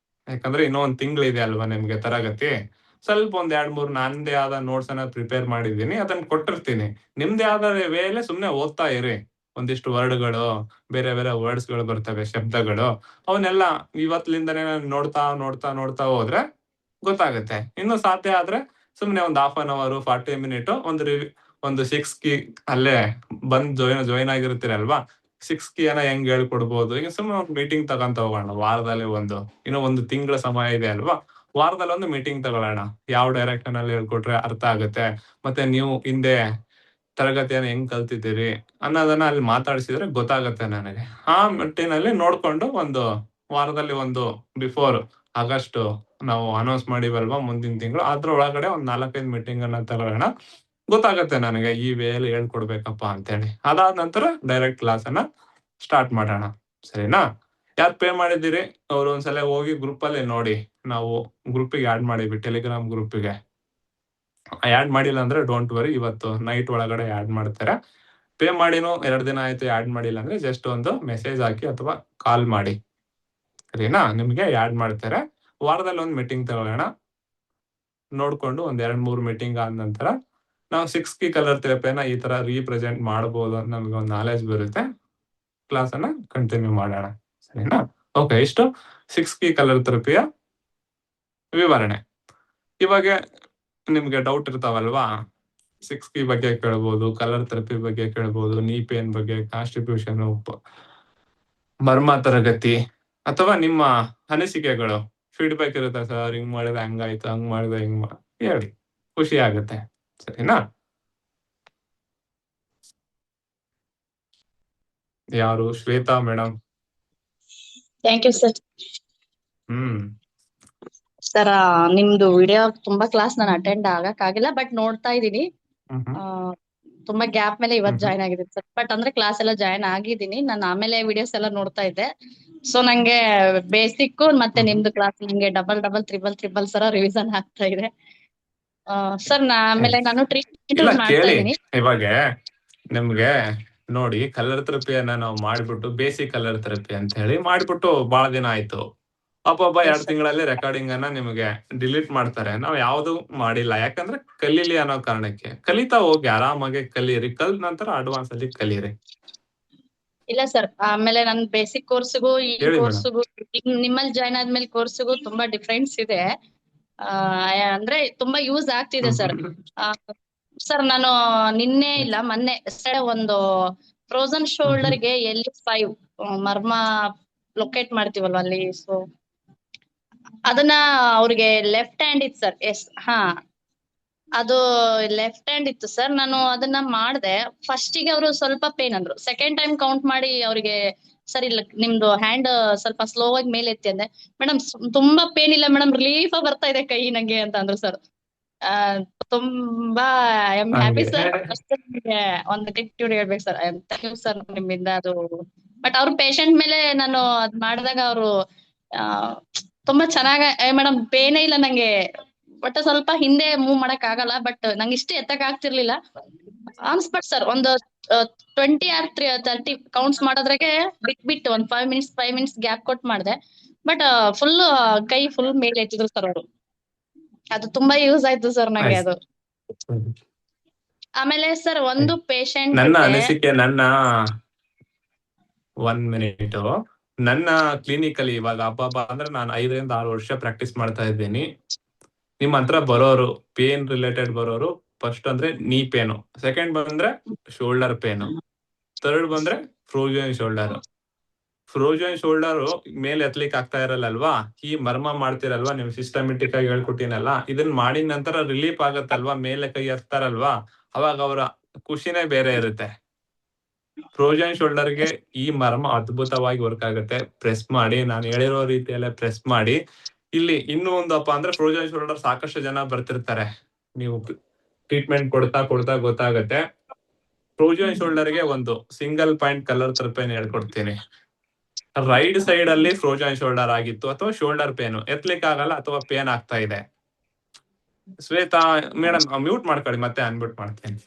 ಯಾಕಂದ್ರೆ ಇನ್ನೂ ಒಂದ್ ತಿಂಗಳಿದೆ ಅಲ್ವಾ ನಿಮ್ಗೆ ತರಗತಿ. ಸ್ವಲ್ಪ ಒಂದ್ 2-3 ನಂದೇ ಆದ ನೋಟ್ಸ್ ಅನ್ನ ಪ್ರಿಪೇರ್ ಮಾಡಿದೀನಿ, ಅದನ್ನ ಕೊಟ್ಟಿರ್ತೀನಿ. ನಿಮ್ದೇ ಆದ ವೇಳೆ ಸುಮ್ನೆ ಓದ್ತಾ ಇರಿ. ಒಂದಿಷ್ಟು ವರ್ಡ್ಗಳು, ಬೇರೆ ಬೇರೆ ವರ್ಡ್ಸ್ ಗಳು ಬರ್ತವೆ, ಶಬ್ದಗಳು, ಅವನ್ನೆಲ್ಲ ಇವತ್ತಿನಿಂದನೇ ನೋಡ್ತಾ ನೋಡ್ತಾ ನೋಡ್ತಾ ಹೋದ್ರೆ ಗೊತ್ತಾಗುತ್ತೆ. ಇನ್ನು ಸಾಧ್ಯ ಆದ್ರೆ ಸುಮ್ನೆ ಒಂದ್ 1/2 ಅವರ್ 40 ಮಿನಿಟ್ ಒಂದು 6 ಕೀ ಅಲ್ಲೇ ಬಂದ್ ಜಾಯಿನ್ ಆಗಿರ್ತೀರಲ್ವಾ, 6 ಕೀ ಅನ್ನ ಹೆಂಗ್ ಹೇಳ್ಕೊಡ್ಬೋದು, ಈಗ ಸುಮ್ಮನೆ ಒಂದು ಮೀಟಿಂಗ್ ತಗೊಂತ ಹೋಗೋಣ. ವಾರದಲ್ಲಿ ಇನ್ನು ಒಂದು ತಿಂಗಳ ಸಮಯ ಇದೆ ಅಲ್ವಾ, ವಾರದಲ್ಲಿ ಒಂದು ಮೀಟಿಂಗ್ ತಗೊಳ್ಳೋಣ. ಯಾವ ಡೈರೆಕ್ಷನ್ ಅಲ್ಲಿ ಹೇಳ್ಕೊಟ್ರೆ ಅರ್ಥ ಆಗುತ್ತೆ, ಮತ್ತೆ ನೀವು ಹಿಂದೆ ತರಗತಿಯನ್ನು ಹೆಂಗ್ ಕಲ್ತಿದ್ದೀರಿ ಅನ್ನೋದನ್ನ ಅಲ್ಲಿ ಮಾತಾಡಿಸಿದ್ರೆ ಗೊತ್ತಾಗುತ್ತೆ ನನಗೆ. ಆ ಮಟ್ಟಿನಲ್ಲಿ ನೋಡ್ಕೊಂಡು ಒಂದು ವಾರದಲ್ಲಿ ಒಂದು ಬಿಫೋರ್ ಆಗಸ್ಟ್ ನಾವು ಅನೌನ್ಸ್ ಮಾಡಿವಲ್ವಾ ಮುಂದಿನ ತಿಂಗಳು, ಅದ್ರ ಒಳಗಡೆ ಒಂದ್ 4-5 ಮೀಟಿಂಗ್ ಅನ್ನ ತಗೊಳ್ಳೋಣ. ಗೊತ್ತಾಗುತ್ತೆ ನನಗೆ ಈ ವೇಯಲ್ಲಿ ಹೇಳ್ಕೊಡ್ಬೇಕಪ್ಪ ಅಂತೇಳಿ. ಅದಾದ ನಂತರ ಡೈರೆಕ್ಟ್ ಕ್ಲಾಸ್ ಅನ್ನ ಸ್ಟಾರ್ಟ್ ಮಾಡೋಣ, ಸರಿನಾ? ಯಾರು ಪೇ ಮಾಡಿದ್ದೀರಿ ಅವ್ರು ಒಂದ್ಸಲ ಹೋಗಿ ಗ್ರೂಪ್ ಅಲ್ಲಿ ನೋಡಿ. ನಾವು ಗ್ರೂಪಿಗೆ ಆಡ್ ಮಾಡಿದ್ವಿ, ಟೆಲಿಗ್ರಾಮ್ ಗ್ರೂಪಿಗೆ. ಆಡ್ ಮಾಡಿಲ್ಲ ಅಂದ್ರೆ ಡೋಂಟ್ ವರಿ, ಇವತ್ತು ನೈಟ್ ಒಳಗಡೆ ಆಡ್ ಮಾಡ್ತಾರೆ. ಪೇ ಮಾಡಿನೂ 2 ದಿನ ಆಯ್ತು ಆಡ್ ಮಾಡಿಲ್ಲ ಅಂದ್ರೆ ಜಸ್ಟ್ ಒಂದು ಮೆಸೇಜ್ ಹಾಕಿ ಅಥವಾ ಕಾಲ್ ಮಾಡಿ, ಸರಿನಾ? ನಿಮ್ಗೆ ಆಡ್ ಮಾಡ್ತಾರೆ. ವಾರದಲ್ಲಿ ಒಂದು ಮೀಟಿಂಗ್ ತಗೊಳ್ಳೋಣ. ನೋಡ್ಕೊಂಡು ಒಂದ್ 2-3 ಮೀಟಿಂಗ್ ಆದ ನಂತರ ನಾವು 6 ಕೀ ಕಲರ್ ಥೆರಪಿಯನ್ನ ಈ ತರ ರೀಪ್ರೆಸೆಂಟ್ ಮಾಡಬಹುದು ಅಂತ ನಮ್ಗೆ ಒಂದು ನಾಲೆಜ್ ಬರುತ್ತೆ. ಕ್ಲಾಸ್ ಅನ್ನ ಕಂಟಿನ್ಯೂ ಮಾಡೋಣ, ಸರಿನಾ? ಓಕೆ, ಇಷ್ಟು 6 ಕೀ ಕಲರ್ ಥೆರಪಿಯ ವಿವರಣೆ. ಇವಾಗ ನಿಮ್ಗೆ ಡೌಟ್ ಇರ್ತಾವಲ್ವಾ, 6 ಕೀ ಬಗ್ಗೆ ಕೇಳ್ಬೋದು, ಕಲರ್ ಥೆರಪಿ ಬಗ್ಗೆ ಕೇಳ್ಬೋದು, ನೀ ಪೇನ್ ಬಗ್ಗೆ, ಕಾನ್ಸ್ಟಿಟ್ಯೂಷನ್, ಮರ್ಮ ತರಗತಿ, ಅಥವಾ ನಿಮ್ಮ ಅನಿಸಿಕೆಗಳು, ಫೀಡ್ಬ್ಯಾಕ್ ಇರುತ್ತೆ. ಸರ್ ಹಿಂಗ್ ಮಾಡಿದ್ರೆ ಹಂಗಾಯ್ತು, ಹಂಗ್ ಮಾಡಿದ್ರೆ ಹಿಂಗ್ ಹೇಳಿ, ಖುಷಿ ಆಗುತ್ತೆ, ಸರಿನಾ? ಯಾರು? Shweta madam. Thank you sir. Sir ನಿಮ್ದು ವಿಡಿಯೋ ತುಂಬಾ ಕ್ಲಾಸ್ ನಾನು ಅಟೆಂಡ್ ಆಗಕ್ಕಾಗಿಲ್ಲ, ಬಟ್ ನೋಡ್ತಾ ಇದೀನಿ. ತುಂಬಾ ಗ್ಯಾಪ್ ಮೇಲೆ ಇವತ್ತು ಜಾಯ್ನ್ ಆಗಿದ್ದೀನಿ ಸರ್. ಬಟ್ ಅಂದ್ರೆ ಕ್ಲಾಸ್ ಎಲ್ಲ ಜಾಯ್ನ್ ಆಗಿದ್ದೀನಿ ನಾನು. ಆಮೇಲೆ ವಿಡಿಯೋಸ್ ಎಲ್ಲ ನೋಡ್ತಾ ಇದ್ದೆ. ಸೊ ನಂಗೆ ಬೇಸಿಕ್ ಮತ್ತೆ ನಿಮ್ದು ಕ್ಲಾಸ್ ನಂಗೆ ಡಬಲ್ ತ್ರಿಬಲ್ ಸರ ರಿವಿಷನ್ ಆಗ್ತಾ ಇದೆ ಸರ್. ಆಮೇಲೆ ನಾನು ಟ್ರೀಟ್ಮೆಂಟ್ ಮಾಡ್ತಾ ಇದ್ದೀನಿ. ಇವಾಗ ನಿಮ್ಗೆ ನೋಡಿ, ಕಲರ್ ಥೆರಪಿಯನ್ನ ನಾವು ಮಾಡ್ಬಿಟ್ಟು ಬೇಸಿಕ್ ಕಲರ್ ಥೆರಪಿ ಅಂತ ಹೇಳಿ ಮಾಡ್ಬಿಟ್ಟು ಬಹಳ ದಿನ ಆಯ್ತು. ಒಬ್ಬೊಬ್ಬ 2 ತಿಂಗಳಲ್ಲಿ ರೆಕಾರ್ಡಿಂಗ್ ಅನ್ನ ನಿಮಗೆ ಡಿಲೀಟ್ ಮಾಡ್ತಾರೆ. ನಾವು ಯಾವ್ದು ಮಾಡಿಲ್ಲ, ಯಾಕಂದ್ರೆ ಕಲೀಲಿ ಅನ್ನೋ ಕಾರಣಕ್ಕೆ. ಕಲಿತಾ ಹೋಗಿ, ಆರಾಮಾಗಿ ಕಲೀರಿ, ಕಲ್ತ ನಂತರ ಅಡ್ವಾನ್ಸ್ ಅಲ್ಲಿ ಕಲೀರಿ. ಇಲ್ಲ ಸರ್, ಆಮೇಲೆ ನನ್ ಬೇಸಿಕ್ ಕೋರ್ಸ್ಗೂ ಈ ಕೋರ್ಸ್ಗೂ ನಿಮ್ಮಲ್ಲಿ ಜಾಯ್ನ್ ಆದ್ಮೇಲೆ ಕೋರ್ಸ್ಗೂ ತುಂಬಾ ಡಿಫ್ರೆನ್ಸ್ ಇದೆ. ಅಂದ್ರೆ ತುಂಬಾ ಯೂಸ್ ಆಗ್ತಿದೆ ಸರ್. ಸರ್ ನಾನು ನಿನ್ನೆ ಇಲ್ಲ ಮೊನ್ನೆ ಒಂದು ಫ್ರೋಸನ್ ಶೋಲ್ಡರ್ ಗೆ L5 ಮರ್ಮ ಲೊಕೇಟ್ ಮಾಡ್ತೀವಲ್ವ ಅಲ್ಲಿ, ಸೊ ಅದನ್ನ ಅವ್ರಿಗೆ ಲೆಫ್ಟ್ ಹ್ಯಾಂಡ್ ಇತ್ತು ಸರ್. ಹಾ, ಅದು ಲೆಫ್ಟ್ ಹ್ಯಾಂಡ್ ಇತ್ತು ಸರ್. ನಾನು ಅದನ್ನ ಮಾಡ್ದೆ. ಫಸ್ಟಿಗೆ ಅವರು ಸ್ವಲ್ಪ ಪೇನ್ ಅಂದ್ರು. ಸೆಕೆಂಡ್ ಟೈಮ್ ಕೌಂಟ್ ಮಾಡಿ ಅವ್ರಿಗೆ ಸರ್ ಇಲ್ಲ ನಿಮ್ದು ಹ್ಯಾಂಡ್ ಸ್ವಲ್ಪ ಸ್ಲೋ ಆಗಿ ಮೇಲೆ ಎತ್ತಿ ಅಂದೆ. ಮೇಡಮ್ ತುಂಬಾ ಪೇನ್ ಇಲ್ಲ ಮೇಡಮ್, ರಿಲೀಫ್ ಬರ್ತಾ ಇದೆ ಕೈ ನಂಗೆ ಅಂತ ಅಂದ್ರು ಸರ್. ತುಂಬಾ ಐ ಆಮ್ ಹ್ಯಾಪಿ ಸರ್. ಒಂದು ಗ್ರಾಟಿಟ್ಯೂಡ್ ಹೇಳ್ಬೇಕು ಸರ್. ಥ್ಯಾಂಕ್ ಯು ಸರ್ ನಿಮ್ಮಿಂದ ಅದು. ಬಟ್ ಅವ್ರ ಪೇಷಂಟ್ ಮೇಲೆ ನಾನು ಅದ್ ಮಾಡಿದಾಗ ಅವರು ತುಂಬಾ ಚೆನ್ನಾಗ, ಮೇಡಮ್ ಪೇನೇ ಇಲ್ಲ ನಂಗೆ, ಬಟ್ ಸ್ವಲ್ಪ ಹಿಂದೆ ಮೂವ್ ಮಾಡಕ್ ಆಗಲ್ಲ, ಬಟ್ ನಂಗೆ ಇಷ್ಟ ಎತ್ತಕ್ ಆಗ್ತಿರ್ಲಿಲ್ಲ ಆನ್ ಸ್ಪಾಟ್ ಸರ್. ಒಂದು 20 or 30 ಕೌಂಟ್ಸ್ ಮಾಡೋದ್ರಾಗೆ ಬಿಟ್ಬಿಟ್ಟು ಒಂದ್ 5 ಮಿನಿಟ್ಸ್ ಗ್ಯಾಪ್ ಕೊಟ್ಟು ಮಾಡಿದೆ. ಬಟ್ ಫುಲ್ ಕೈ ಫುಲ್ ಮೇಲೆ ಎತ್ತಿದ್ರು ಸರ್ ಅವರು. ಅದು ತುಂಬಾ ಯೂಸ್ ಆಯ್ತು ಸರ್ ನಂಗೆ ಅದು. ಆಮೇಲೆ ಸರ್ ಒಂದು ಪೇಷಂಟ್ ನನ್ನ ಅನಿಸಿಕೆ, ನನ್ನ 1 ಮಿನಿಟ್, ನನ್ನ ಕ್ಲಿನಿಕ್ ಅಲ್ಲಿ ಇವಾಗ ಹಬ್ಬ ಅಂದ್ರೆ ನಾನು 5 ರಿಂದ 6 ವರ್ಷ ಪ್ರಾಕ್ಟೀಸ್ ಮಾಡ್ತಾ ಇದ್ದೀನಿ. ನಿಮ್ಮ ಹತ್ರ ಬರೋರು ಪೇನ್ ರಿಲೇಟೆಡ್ ಬರೋರು ಫಸ್ಟ್ ಅಂದ್ರೆ ನೀ ಪೇನು, ಸೆಕೆಂಡ್ ಬಂದ್ರೆ ಶೋಲ್ಡರ್ ಪೇನು, ಥರ್ಡ್ ಬಂದ್ರೆ ಫ್ರೋಜನ್ ಶೋಲ್ಡರ್. ಫ್ರೋಜನ್ ಶೋಲ್ಡರ್ ಮೇಲೆ ಎತ್ಲಿಕ್ಕೆ ಆಗ್ತಾ ಇರಲ್ಲಲ್ವಾ, ಈ ಮರ್ಮ ಮಾಡ್ತಿರಲ್ವಾ, ನಿಮ್ ಸಿಸ್ಟಮೆಟಿಕ್ ಆಗಿ ಹೇಳ್ಕೊಟ್ಟಿನಲ್ಲ, ಇದನ್ ಮಾಡಿದ ನಂತರ ರಿಲೀಫ್ ಆಗತ್ತಲ್ವಾ, ಮೇಲೆ ಕೈ ಎತ್ತಾರಲ್ವಾ, ಅವಾಗ ಅವರ ಖುಷಿನೇ ಬೇರೆ ಇರುತ್ತೆ. ಫ್ರೋಜನ್ ಶೋಲ್ಡರ್ಗೆ ಈ ಮರ್ಮ ಅದ್ಭುತವಾಗಿ ವರ್ಕ್ ಆಗುತ್ತೆ. ಪ್ರೆಸ್ ಮಾಡಿ, ನಾನು ಹೇಳಿರೋ ರೀತಿಯಲ್ಲೇ ಪ್ರೆಸ್ ಮಾಡಿ. ಇಲ್ಲಿ ಇನ್ನೂ ಒಂದಪ್ಪ ಅಂದ್ರೆ ಫ್ರೋಜನ್ ಶೋಲ್ಡರ್ ಸಾಕಷ್ಟು ಜನ ಬರ್ತಿರ್ತಾರೆ, ನೀವು ಟ್ರೀಟ್ಮೆಂಟ್ ಕೊಡ್ತಾ ಕೊಡ್ತಾ ಗೊತ್ತಾಗತ್ತೆ. ಫ್ರೋಜನ್ ಶೋಲ್ಡರ್ಗೆ ಒಂದು ಸಿಂಗಲ್ ಪಾಯಿಂಟ್ ಕಲರ್ ಥೆರಪಿನ ಹೇಳ್ಕೊಡ್ತೀನಿ. ರೈಟ್ ಸೈಡ್ ಅಲ್ಲಿ ಫ್ರೋಜನ್ ಶೋಲ್ಡರ್ ಆಗಿತ್ತು ಅಥವಾ ಶೋಲ್ಡರ್ ಪೇನ್ ಎತ್ಲಿಕ್ಕೆ ಆಗಲ್ಲ ಅಥವಾ ಪೇನ್ ಆಗ್ತಾ ಇದೆ, ಶ್ವೇತಾ ಮೇಡಮ್ ಮ್ಯೂಟ್ ಮಾಡ್ಕೊಳ್ಳಿ, ಮತ್ತೆ ಅನ್ಮ್ಯೂಟ್ ಮಾಡ್ತೇನೆ.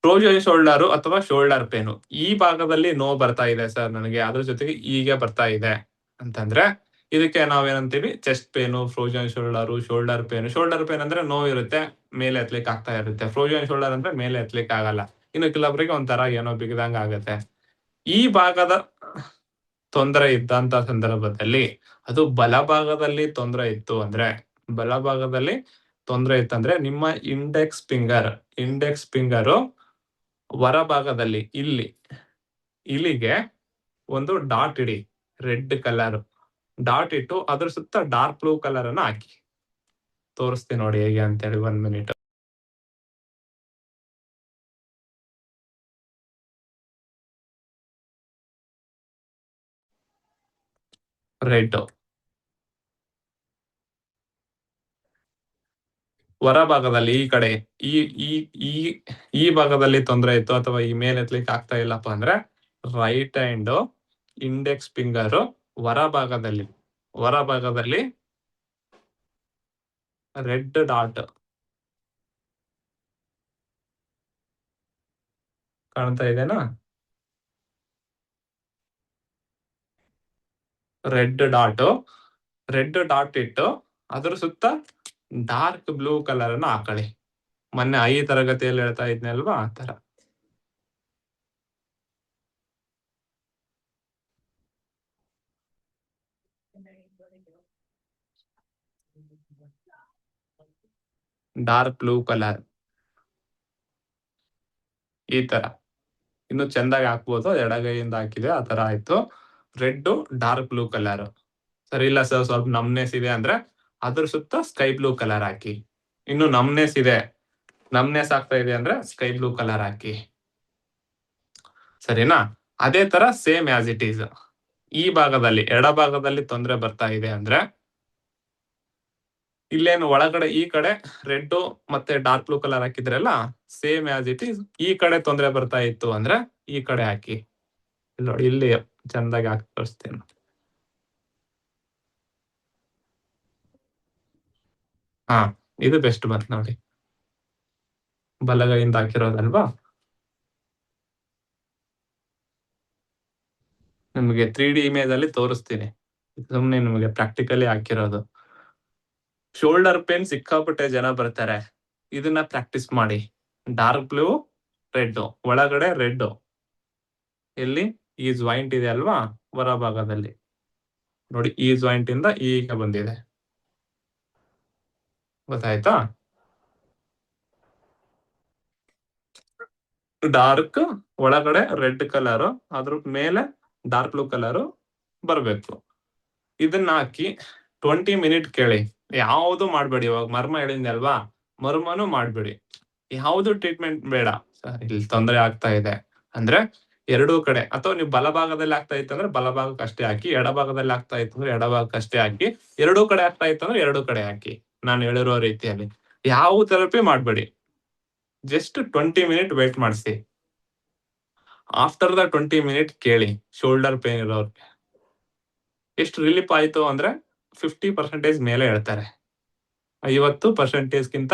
ಫ್ರೋಜನ್ ಶೋಲ್ಡರ್ ಅಥವಾ ಶೋಲ್ಡರ್ ಪೇನು, ಈ ಭಾಗದಲ್ಲಿ ನೋವು ಬರ್ತಾ ಇದೆ ಸರ್ ನನಗೆ, ಅದ್ರ ಜೊತೆಗೆ ಈಗ ಬರ್ತಾ ಇದೆ ಅಂತಂದ್ರೆ ಇದಕ್ಕೆ ನಾವೇನಂತೀವಿ chest pain, frozen shoulder, shoulder pain. Shoulder pain ಅಂದ್ರೆ ನೋವು ಇರುತ್ತೆ, ಮೇಲೆ ಎತ್ಲಿಕ್ಕೆ ಆಗ್ತಾ ಇರುತ್ತೆ. ಫ್ರೋಜನ್ ಶೋಲ್ಡರ್ ಅಂದ್ರೆ ಮೇಲೆ ಎತ್ಲಿಕ್ಕೆ ಆಗಲ್ಲ. ಇನ್ನು ಕೆಲವರಿಗೆ ಒಂಥರ ಏನೋ ಬಿಗದಂಗ ಆಗತ್ತೆ. ಈ ಭಾಗದ ತೊಂದರೆ ಇದ್ದಂತ ಸಂದರ್ಭದಲ್ಲಿ, ಅದು ಬಲಭಾಗದಲ್ಲಿ ತೊಂದರೆ ಇತ್ತು ಅಂದ್ರೆ, ಬಲಭಾಗದಲ್ಲಿ ತೊಂದರೆ ಇತ್ತಂದ್ರೆ ನಿಮ್ಮ ಇಂಡೆಕ್ಸ್ ಫಿಂಗರ್ ಹೊರ ಭಾಗದಲ್ಲಿ ಇಲ್ಲಿಗೆ ಒಂದು ಡಾಟ್ ಇಡಿ, ರೆಡ್ ಕಲರ್ ಡಾಟ್ ಇಟ್ಟು ಅದ್ರ ಸುತ್ತ ಡಾರ್ಕ್ ಬ್ಲೂ ಕಲರ್ ಅನ್ನ ಹಾಕಿ. ತೋರಿಸ್ತೀನಿ ನೋಡಿ ಹೇಗೆ ಅಂತೇಳಿ, 1 ಮಿನಿಟ್. ರೆಡ್ ಹೊರ ಭಾಗದಲ್ಲಿ ಈ ಕಡೆ ಈ ಈ ಈ ಈ ಭಾಗದಲ್ಲಿ ತೊಂದರೆ ಇತ್ತು ಅಥವಾ ಈ ಮೇಲೆ ಎತ್ಲಿಕ್ಕೆ ಆಗ್ತಾ ಇಲ್ಲಪ್ಪ ಅಂದ್ರೆ, ರೈಟ್ ಹ್ಯಾಂಡ್ ಇಂಡೆಕ್ಸ್ ಫಿಂಗರ್ ಹೊರ ಭಾಗದಲ್ಲಿ ರೆಡ್ ಡಾಟ್ ಕಾಣ್ತಾ ಇದೆನಾ? ರೆಡ್ ಡಾಟ್ ಇಟ್ಟು ಅದ್ರ ಸುತ್ತ ಡಾರ್ಕ್ ಬ್ಲೂ ಕಲರ್ ಅನ್ನ ಹಾಕೊಳ್ಳಿ. ಮೊನ್ನೆ 5 ತರಗತಿಯಲ್ಲಿ ಹೇಳ್ತಾ ಇದ್ನಲ್ವಾ, ಆ ತರ. ಡಾರ್ಕ್ ಬ್ಲೂ ಕಲರ್ ಈ ತರ ಇನ್ನು ಚೆಂದಾಗಿ ಹಾಕ್ಬೋದು, ಎಡಗೈಯಿಂದ ಹಾಕಿದೆ ಆ ತರ ಆಯ್ತು. Red dark blue colour. ಸರಿ ಇಲ್ಲ ಸರ್ ಸ್ವಲ್ಪ ನಮ್ನೆಸ್ ಇದೆ ಅಂದ್ರೆ ಅದ್ರ ಸುತ್ತ ಸ್ಕೈ ಬ್ಲೂ ಕಲರ್ ಹಾಕಿ. ಇನ್ನು ನಮ್ನೆಸ್ ಆಗ್ತಾ ಇದೆ ಅಂದ್ರೆ ಸ್ಕೈ ಬ್ಲೂ ಕಲರ್ ಹಾಕಿ. ಸರಿನಾ? ಅದೇ ತರ ಸೇಮ್ ಆಸ್ ಇಟ್ ಈಸ್ ಈ ಭಾಗದಲ್ಲಿ, ಎಡ ಭಾಗದಲ್ಲಿ ತೊಂದರೆ ಬರ್ತಾ ಇದೆ ಅಂದ್ರೆ, ಇಲ್ಲೇನು ಒಳಗಡೆ ಈ ಕಡೆ ರೆಡ್ ಮತ್ತೆ ಡಾರ್ಕ್ ಬ್ಲೂ ಕಲರ್ ಹಾಕಿದ್ರಲ್ಲ, ಸೇಮ್ ಆಸ್ ಇಟ್ ಈಸ್ ಈ ಕಡೆ ತೊಂದರೆ ಬರ್ತಾ ಇತ್ತು ಅಂದ್ರೆ ಈ ಕಡೆ ಹಾಕಿ. ನೋಡಿ ಇಲ್ಲಿ ಚಂದಾಗಿ ಹಾಕಿ ತೋರಿಸ್ತೇನೆ. ಹಾ, ಇದು ಬೆಸ್ಟ್ ಬಂತ್ ನೋಡಿ, ಬಲಗೈಯಿಂದ ಹಾಕಿರೋದಲ್ವಾ. ನಿಮಗೆ 3D ಇಮೇಜ್ ಅಲ್ಲಿ ತೋರಿಸ್ತೀನಿ, ಸುಮ್ನೆ ನಿಮಗೆ ಪ್ರಾಕ್ಟಿಕಲಿ ಹಾಕಿರೋದು. ಶೋಲ್ಡರ್ ಪೇನ್ ಸಿಕ್ಕಾಪಟ್ಟೆ ಜನ ಬರ್ತಾರೆ, ಇದನ್ನ ಪ್ರಾಕ್ಟೀಸ್ ಮಾಡಿ. ಡಾರ್ಕ್ ಬ್ಲೂ, ರೆಡ್, ಒಳಗಡೆ ರೆಡ್, ಎಲ್ಲಿ ಈ ಜಾಯಿಂಟ್ ಇದೆ ಅಲ್ವಾ ಹೊರ ಭಾಗದಲ್ಲಿ ನೋಡಿ, ಈ ಜಾಯಿಂಟ್ ಇಂದ ಈಗ ಬಂದಿದೆ, ಗೊತ್ತಾಯ್ತಾ? ಡಾರ್ಕ್ ಒಳಗಡೆ ರೆಡ್ ಕಲರ್, ಅದ್ರ ಮೇಲೆ ಡಾರ್ಕ್ ಬ್ಲೂ ಕಲರ್ ಬರ್ಬೇಕು. ಇದನ್ನ ಹಾಕಿ 20 ಮಿನಿಟ್ ಕೇಳಿ. ಯಾವುದು ಮಾಡ್ಬೇಡಿ, ಇವಾಗ ಮರ್ಮ ಹೇಳಿದ್ದೆ ಅಲ್ವಾ, ಮರ್ಮನು ಮಾಡ್ಬೇಡಿ, ಯಾವುದು ಟ್ರೀಟ್ಮೆಂಟ್ ಬೇಡ. ಸರ್ ಇಲ್ಲಿ ತೊಂದರೆ ಆಗ್ತಾ ಇದೆ ಅಂದ್ರೆ ಎರಡೂ ಕಡೆ, ಅಥವಾ ನೀವು ಬಲಭಾಗದಲ್ಲಿ ಆಗ್ತಾ ಇತ್ತು ಅಂದ್ರೆ ಬಲಭಾಗಕ್ಕೆ ಅಷ್ಟೇ ಹಾಕಿ, ಎಡಭಾಗದಲ್ಲಿ ಆಗ್ತಾ ಇತ್ತು ಅಂದ್ರೆ ಎಡಭಾಗಕ್ಕೆ ಅಷ್ಟೇ ಹಾಕಿ, ಎರಡೂ ಕಡೆ ಆಗ್ತಾ ಇತ್ತು ಅಂದ್ರೆ ಎರಡೂ ಕಡೆ ಹಾಕಿ. ನಾನು ಹೇಳಿರೋ ರೀತಿಯಲ್ಲಿ ಯಾವ ಥೆರಪಿ ಮಾಡ್ಬೇಡಿ, ಜಸ್ಟ್ 20 ಮಿನಿಟ್ ವೇಟ್ ಮಾಡಿಸಿ. ಆಫ್ಟರ್ ದ 20 ಮಿನಿಟ್ ಕೇಳಿ ಶೋಲ್ಡರ್ ಪೇನ್ ಇರೋರ್ಗೆ ಎಷ್ಟು ರಿಲೀಫ್ ಆಯ್ತು ಅಂದ್ರೆ 50% ಮೇಲೆ ಹೇಳ್ತಾರೆ, 50%ಗಿಂತ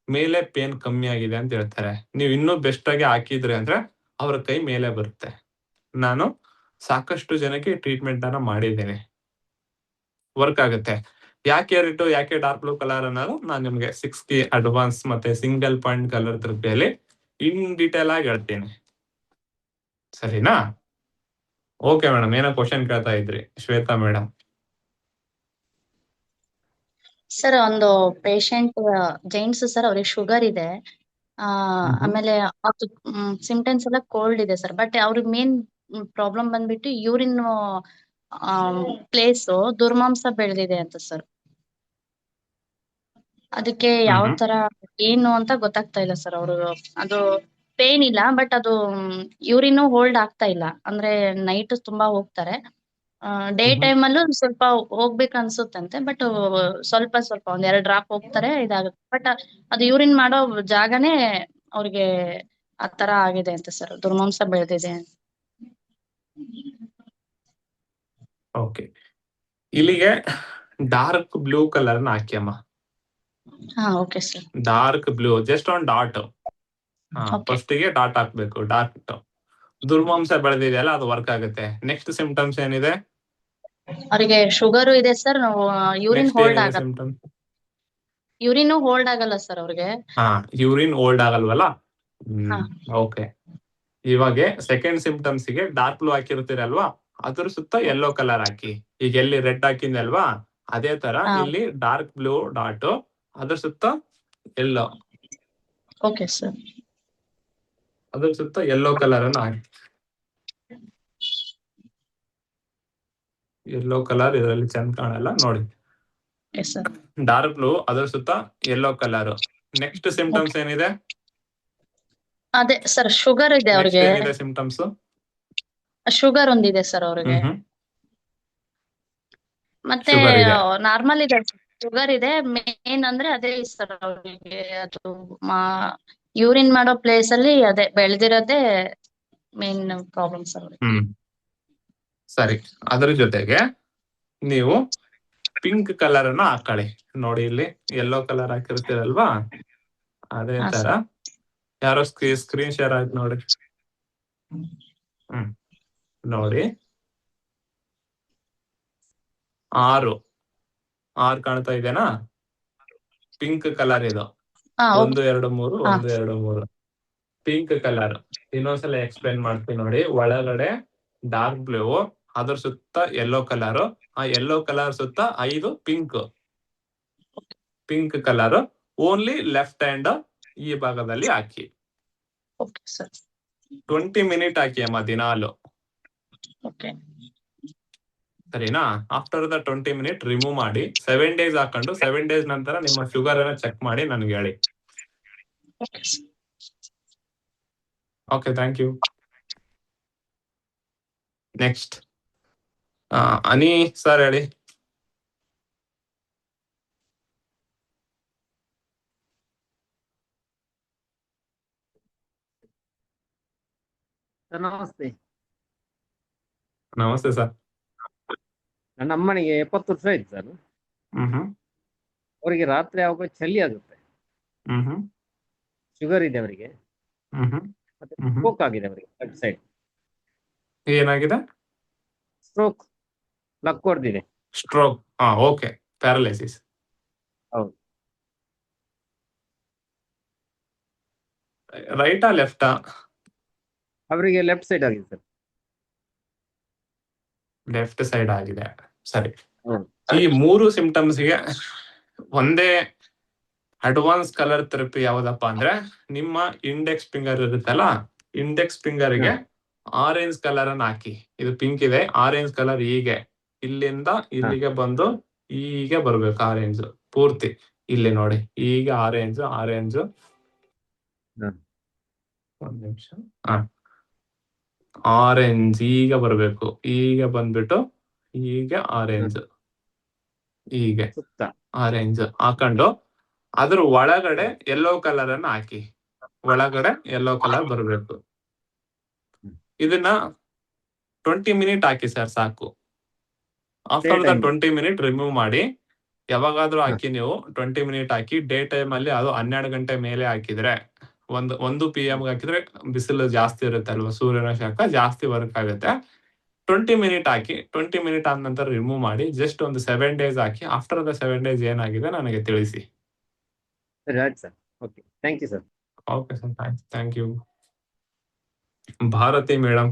ಮೇಲೆ ಪೇನ್ ಕಮ್ಮಿ ಆಗಿದೆ ಅಂತ ಹೇಳ್ತಾರೆ. ನೀವು ಇನ್ನೂ ಬೆಸ್ಟ್ ಆಗಿ ಹಾಕಿದ್ರಿ ಅಂದ್ರೆ ಅವ್ರ ಕೈ ಮೇಲೆ ಬರುತ್ತೆ. ನಾನು ಸಾಕಷ್ಟು ಜನಕ್ಕೆ ಟ್ರೀಟ್ಮೆಂಟ್ ಅನ್ನ ಮಾಡಿದ್ದೇನೆ, ವರ್ಕ್ ಆಗುತ್ತೆ. ಯಾಕೆ ರೆಡ್, ಯಾಕೆ ಡಾರ್ಕ್ ಬ್ಲೂ ಕಲರ್ ಅನ್ನೋದು ನಾನು ನಿಮ್ಗೆ 6 ಅಡ್ವಾನ್ಸ್ ಮತ್ತೆ ಸಿಂಗಲ್ ಪಾಯಿಂಟ್ ಕಲರ್ ಥೆರಪಿಯಲ್ಲಿ ಇನ್ ಡೀಟೇಲ್ ಆಗಿ ಹೇಳ್ತೀನಿ. ಸರಿನಾ? ಓಕೆ ಮೇಡಮ್, ಏನೋ ಕ್ವಶನ್ ಕೇಳ್ತಾ ಇದ್ರಿ ಶ್ವೇತಾ ಮೇಡಮ್. ಸರ್ ಒಂದು ಪೇಷಂಟ್ ಜೈಂಟ್ಸ್ ಸರ್, ಅವ್ರಿಗೆ ಶುಗರ್ ಇದೆ. ಆಮೇಲೆ ಅದು ಸಿಂಪ್ಟಮ್ಸ್ ಎಲ್ಲ ಕೋಲ್ಡ್ ಇದೆ ಸರ್. ಬಟ್ ಅವ್ರಿಗೆ ಮೇನ್ ಪ್ರಾಬ್ಲಮ್ ಬಂದ್ಬಿಟ್ಟು ಯೂರಿನ್ ಪ್ಲೇಸ್ ದುರ್ಮಾಂಸ ಬೆಳೆದಿದೆ ಅಂತ ಸರ್. ಅದಕ್ಕೆ ಯಾವ ತರ ಏನು ಅಂತ ಗೊತ್ತಾಗ್ತಾ ಇಲ್ಲ ಸರ್. ಅವರು ಅದು ಪೇನ್ ಇಲ್ಲ, ಬಟ್ ಅದು ಯೂರಿನ್ ಹೋಲ್ಡ್ ಆಗ್ತಾ ಇಲ್ಲ. ಅಂದ್ರೆ ನೈಟ್ ತುಂಬಾ ಹೋಗ್ತಾರೆ, ಡೇ ಟೈಮ್ ಅಲ್ಲೂ ಸ್ವಲ್ಪ ಹೋಗ್ಬೇಕು ಅನ್ಸುತ್ತಂತೆ. ಬಟ್ ಸ್ವಲ್ಪ ಸ್ವಲ್ಪ ಒಂದ್ 2 ಡ್ರಾಪ್ ಹೋಗ್ತಾರೆ, ಇದಾಗುತ್ತೆ. ಬಟ್ ಅದು ಯೂರಿನ್ ಮಾಡೋ ಜಾಗನೇ ಅವ್ರಿಗೆ ಆ ತರ ಆಗಿದೆ ಅಂತ ಸರ್, ದುರ್ಮಾಂಸ ಬೆಳೆದಿದೆ. ಓಕೆ, ಇಲ್ಲಿಗೆ ಡಾರ್ಕ್ ಬ್ಲೂ ಕಲರ್ ನ ಹಾಕಿ ಅಮ್ಮ. ಹಾ okay sir. Dark blue, just ಒಂದು ಡಾಟ್. ಫಸ್ಟ್ ಗೆ ಡಾಟ್ ಹಾಕ್ಬೇಕು. ಡಾರ್ಕ್ ದುರ್ಮಾಂಸ ಬೆಳೆದಿದೆಯಲ್ಲ, ಅದು ವರ್ಕ್ ಆಗುತ್ತೆ. ನೆಕ್ಸ್ಟ್ ಸಿಂಪ್ಟಮ್ಸ್ ಏನಿದೆ? ಅವರಿಗೆ ಶುಗರು ಇದೆ ಸರ್. ಯೂರಿನ್ ನೆಕ್ಸ್ಟ್ ಹೋಲ್ಡ್ ಏನಿದೆ ಆಗಲ್ಲ. ಸಿಂಪ್ಟಮ್ಸ್? ಯೂರಿನ್ ಹೋಲ್ಡ್ ಆಗಲ್ಲ ಸರ್ ಅವ್ರಿಗೆ. ಯೂರಿನ್ ಹೋಲ್ಡ್ ಆಗಲ್ವಲ್ಲ. ಹಾ. ಓಕೆ, ಇವಾಗ ಸೆಕೆಂಡ್ ಸಿಂಪ್ಟಮ್ಸ್ ಗೆ ಡಾರ್ಕ್ ಬ್ಲೂ ಹಾಕಿರ್ತೀರಲ್ವಾ, ಅದ್ರ ಸುತ್ತ ಯೆಲ್ಲೋ ಕಲರ್ ಹಾಕಿ. ಈಗ ಎಲ್ಲಿ ರೆಡ್ ಹಾಕಿಂದಲ್ವಾ, ಅದೇ ತರ ಇಲ್ಲಿ ಡಾರ್ಕ್ ಬ್ಲೂ ಡಾಟ್, ಅದ್ರ ಸುತ್ತ ಯೆಲ್ಲೋ. Okay sir. ಅದ್ರ ಸುತ್ತ ಯೆಲ್ಲೋ ಕಲರ್ ಅನ್ನು ಹಾಕಿ. ಯೆಲ್ಲೋ ಕಲರ್ ಇದರಲ್ಲಿ ಚೆಂದ ಕಾಣಲ್ಲ ನೋಡಿ. ಡಾರ್ಕ್ ಬ್ಲೂ, ಅದ್ರ ಸುತ್ತ ಯೆಲ್ಲೋ ಕಲರ್. ನೆಕ್ಸ್ಟ್ ಸಿಂಪ್ಟಮ್ಸ್ ಏನಿದೆ? ಅದೇ ಸರ್, ಶುಗರ್ ಇದೆ ಅವ್ರಿಗೆ. ಏನಿದೆ ಸಿಂಪ್ಟಮ್ಸ್? ಶುಗರ್ ಒಂದಿದೆ ಸರ್ ಅವ್ರಿಗೆ. ಮತ್ತೆ ನಾರ್ಮಲ್ ಇದೆ, ಶುಗರ್ ಇದೆ. ಮೇನ್ ಅಂದ್ರೆ ಅದೇ ಸರ್ ಅವ್ರಿಗೆ, ಅದು ಯೂರಿನ್ ಮಾಡೋ ಪ್ಲೇಸ್ ಅಲ್ಲಿ ಅದೇ ಬೆಳೆದಿರೋದೇ ಮೇನ್ ಪ್ರಾಬ್ಲಮ್ ಸರ್. ಸರಿ, ಅದ್ರ ಜೊತೆಗೆ ನೀವು ಪಿಂಕ್ ಕಲರ್ ಅನ್ನ ಹಾಕೊಳ್ಳಿ. ನೋಡಿ, ಇಲ್ಲಿ ಯೆಲ್ಲೋ ಕಲರ್ ಹಾಕಿರ್ತೀರಲ್ವಾ, ಅದೇ ತರ. ಯಾರೋ ಸ್ಕ್ರೀನ್ ಶೇರ್ ಆಯ್ತು ನೋಡಿ. ನೋಡಿ, 6 ಕಾಣ್ತಾ ಇದೆನಾ? ಪಿಂಕ್ ಕಲರ್ ಇದು. 1 2 3 1 2 3 ಪಿಂಕ್ ಕಲರ್. ಇನ್ನೊಂದ್ಸಲ ಎಕ್ಸ್ಪ್ಲೇನ್ ಮಾಡ್ತೀನಿ ನೋಡಿ. ಒಳಗಡೆ ಡಾರ್ಕ್ ಬ್ಲೂ, ಅದ್ರ ಸುತ್ತ ಯೆಲ್ಲೋ ಕಲರ್, ಆ ಯೆಲ್ಲೋ ಕಲರ್ ಸುತ್ತ 5 pink colour. Only left hand ಈ ಭಾಗದಲ್ಲಿ ಹಾಕಿ. 20 ಮಿನಿಟ್ ಹಾಕಿ ಅಮ್ಮ ದಿನಾಲು. ಸರಿನಾ? ಆಫ್ಟರ್ ದ 20 ಮಿನಿಟ್ ರಿಮೂವ್ ಮಾಡಿ 7 ಡೇಸ್ ಹಾಕೊಂಡು 7 ಡೇಸ್ ನಂತರ ನಿಮ್ಮ ಶುಗರ್ ಅನ್ನ ಚೆಕ್ ಮಾಡಿ ನನಗೆ ಹೇಳಿ. Okay, thank you. Next Ani sir ಹೇಳಿ. ನಮಸ್ತೆ. ನಮಸ್ತೆ ಸರ್. ನನ್ನ ಅಮ್ಮನಿಗೆ 70 ವರ್ಷ ಆಯ್ತು ಸರ್. ಅವರಿಗೆ ರಾತ್ರಿ ಆಗುವಾಗ ಚಳಿ ಆಗುತ್ತೆ. ಶುಗರ್ ಇದೆ ಅವರಿಗೆ, ಮತ್ತೆ ಸ್ಟ್ರೋಕ್ ಆಗಿದೆ ಅವರಿಗೆ. ಲೆಫ್ಟ್ ಸೈಡ್ ಏನಾಗಿದೆ? ಸ್ಟ್ರೋಕ್, ಲಕ್ ಹೊಡೆದಿದೆ. ಸ್ಟ್ರೋಕ್. Okay, paralysis. ಹೌದು. ರೈಟಾ ಲೆಫ್ಟಾ? ಅವರಿಗೆ ಲೆಫ್ಟ್ ಸೈಡ್ ಆಗಿದೆ ಸರ್. ಲೆಫ್ಟ್ ಸೈಡ್ ಆಗಿದೆ. ಸರಿ, ಈ 3 ಸಿಂಪ್ಟಮ್ಸ್ ಗೆ ಒಂದೇ ಅಡ್ವಾನ್ಸ್ ಕಲರ್ ಥೆರಪಿ ಯಾವ್ದಪ್ಪ ಅಂದ್ರೆ, ನಿಮ್ಮ ಇಂಡೆಕ್ಸ್ ಫಿಂಗರ್ ಇರುತ್ತಲ್ಲ, ಇಂಡೆಕ್ಸ್ ಫಿಂಗರ್ ಗೆ ಆರೆಂಜ್ ಕಲರ್ ಅನ್ನ ಹಾಕಿ. ಇದು ಪಿಂಕ್ ಇದೆ, ಆರೆಂಜ್ ಕಲರ್ ಹೀಗೆ ಇಲ್ಲಿಂದ ಇಲ್ಲಿಗೆ ಬಂದು ಹೀಗೆ ಬರ್ಬೇಕು. ಆರೆಂಜ್ ಪೂರ್ತಿ ಇಲ್ಲಿ ನೋಡಿ, ಈಗ ಆರೆಂಜ್. ಒಂದ್ ನಿಮಿಷ. ಆರೆಂಜ್ ಈಗ ಬರ್ಬೇಕು. ಈಗ ಬಂದ್ಬಿಟ್ಟು ಹೀಗೆ ಆರೆಂಜ್, ಹೀಗೆ ಆರೆಂಜ್ ಹಾಕೊಂಡು ಅದ್ರ ಒಳಗಡೆ ಯೆಲ್ಲೋ ಕಲರ್ ಅನ್ನ ಹಾಕಿ. ಒಳಗಡೆ ಯೆಲ್ಲೋ ಕಲರ್ ಬರ್ಬೇಕು. ಇದನ್ನ 20 ಮಿನಿಟ್ ಹಾಕಿ ಸರ್, ಸಾಕು. ಆಫ್ಟರ್ ದ 20 ಮಿನಿಟ್ ರಿಮೂವ್ ಮಾಡಿ. ಯಾವಾಗಾದ್ರೂ ಹಾಕಿ ನೀವು 20 ಮಿನಿಟ್ ಹಾಕಿ. ಡೇ ಟೈಮ್ ಅಲ್ಲಿ ಅದು 12 ಗಂಟೆ ಮೇಲೆ ಹಾಕಿದ್ರೆ, 1 PM ಹಾಕಿದ್ರೆ ಬಿಸಿಲು ಜಾಸ್ತಿ ಇರುತ್ತೆ ಅಲ್ವಾ, ಸೂರ್ಯನ ಶಾಖ ಜಾಸ್ತಿ ವರ್ಕ್ ಆಗುತ್ತೆ. 20 ಮಿನಿಟ್ ಹಾಕಿ. 20 ಮಿನಿಟ್ ಆದ ನಂತರ ರಿಮೂವ್ ಮಾಡಿ. ಜಸ್ಟ್ ಒಂದು 7 ಡೇಸ್ ಹಾಕಿ. ಆಫ್ಟರ್ ದ 7 ಡೇಸ್ ಏನಾಗಿದೆ ನನಗೆ ತಿಳಿಸಿ. Sir. Okay, thank you sir. Okay sir, thank you. Bharati madam.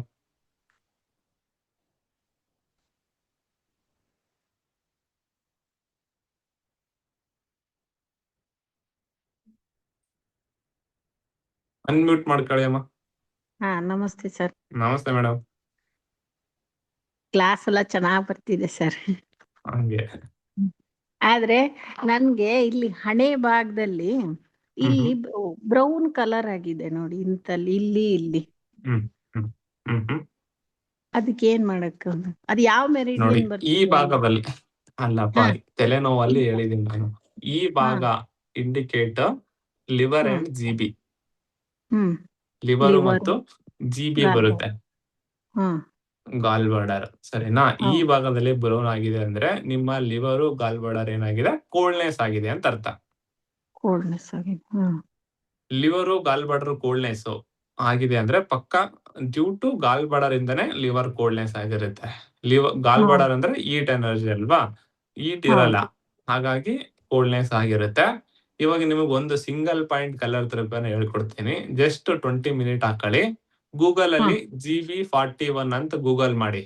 Unmute ಮಾಡ್ಕೊಳ್ಳಿ ಅಮ್ಮ. ಹಾ ನಮಸ್ತೆ ಸರ್. ನಮಸ್ತೆ ಮೇಡಮ್. ಕ್ಲಾಸ್ ಎಲ್ಲ ಚೆನ್ನಾಗ್ ಬರ್ತಿದೆ ಸರ್. ಹಂಗೆ ಆದ್ರೆ ನನ್ಗೆ ಇಲ್ಲಿ ಹಣೆ ಭಾಗದಲ್ಲಿ ಇಲ್ಲಿ ಬ್ರೌನ್ ಕಲರ್ ಆಗಿದೆ ನೋಡಿ, ಇಂತಲ್ಲಿ ಇಲ್ಲಿ ಹ್ಮ್ ಹ್ಮ್ ಹ್ಮ್ ಹ್ಮ್ ಅದಕ್ಕೆ ಏನ್ ಮಾಡಕ್ ಅದು ಯಾವ ನೋಡಿ ಮೆರಿಡಿಯನ್ ಈ ಬರ್ತದೆ? ಭಾಗದಲ್ಲಿ ಅಲ್ಲಪ್ಪ, ಹಾ. ತಲೆನೋವಲ್ಲಿ ಹೇಳಿದೀನಿ ನಾನು. ಈ ಭಾಗ ಹಾ. ಇಂಡಿಕೇಟ್ ಲಿವರ್ ಹಾ. And GB. Hmm liver Liver, ಮತ್ತು ಜಿಬಿ gallbladder. ಬರುತ್ತೆ, ಹಾ ಗಾಲ್ ಬಾರ್ಡರ್. ಸರಿನಾ? ಈ ಹೌದು. ಭಾಗದಲ್ಲಿ ಬ್ರೌನ್ ಆಗಿದೆ ಅಂದ್ರೆ ನಿಮ್ಮ ಲಿವರು ಗಾಲ್ ಬಾರ್ಡರ್ ಏನಾಗಿದೆ, ಕೋಲ್ಡ್ನೆಸ್ ಆಗಿದೆ ಅಂತ ಅರ್ಥ. ಕೋಲ್ಡ್ನೆಸ್ ಆಗಿದೆ. ಹಾ ಲಿವರು ಗಾಲ್ ಬಾರ್ಡರ್ ಕೋಲ್ಡ್ನೆಸ್ ಆಗಿದೆ ಅಂದ್ರೆ ಪಕ್ಕ ಡ್ಯೂ ಟು ಗಾಲ್ ಬಾರ್ಡರ್ ಇಂದಾನೆ ಲಿವರ್ ಕೋಲ್ಡ್ನೆಸ್ ಆಗಿರುತ್ತೆ. ಗಾಲ್ ಬಾರ್ಡರ್ ಅಂದ್ರೆ ಈಟ್ ಎನರ್ಜಿ ಅಲ್ವಾ, ಈಟ್ ಇರಲ್ಲ, ಹೌದು. ಹಾಗಾಗಿ ಕೋಲ್ಡ್ನೆಸ್ ಆಗಿರುತ್ತೆ. ಇವಾಗ ನಿಮಗೆ ಒಂದು ಸಿಂಗಲ್ ಪಾಯಿಂಟ್ ಕಲರ್ ಥೆರಪಿನ ಹೇಳ್ಕೊಡ್ತೀನಿ. ಜಸ್ಟ್ 20 ಮಿನಿಟ್ ಹಾಕೊಳ್ಳಿ. ಗೂಗಲ್ ಅಲ್ಲಿ GB41 ಅಂತ ಗೂಗಲ್ ಮಾಡಿ.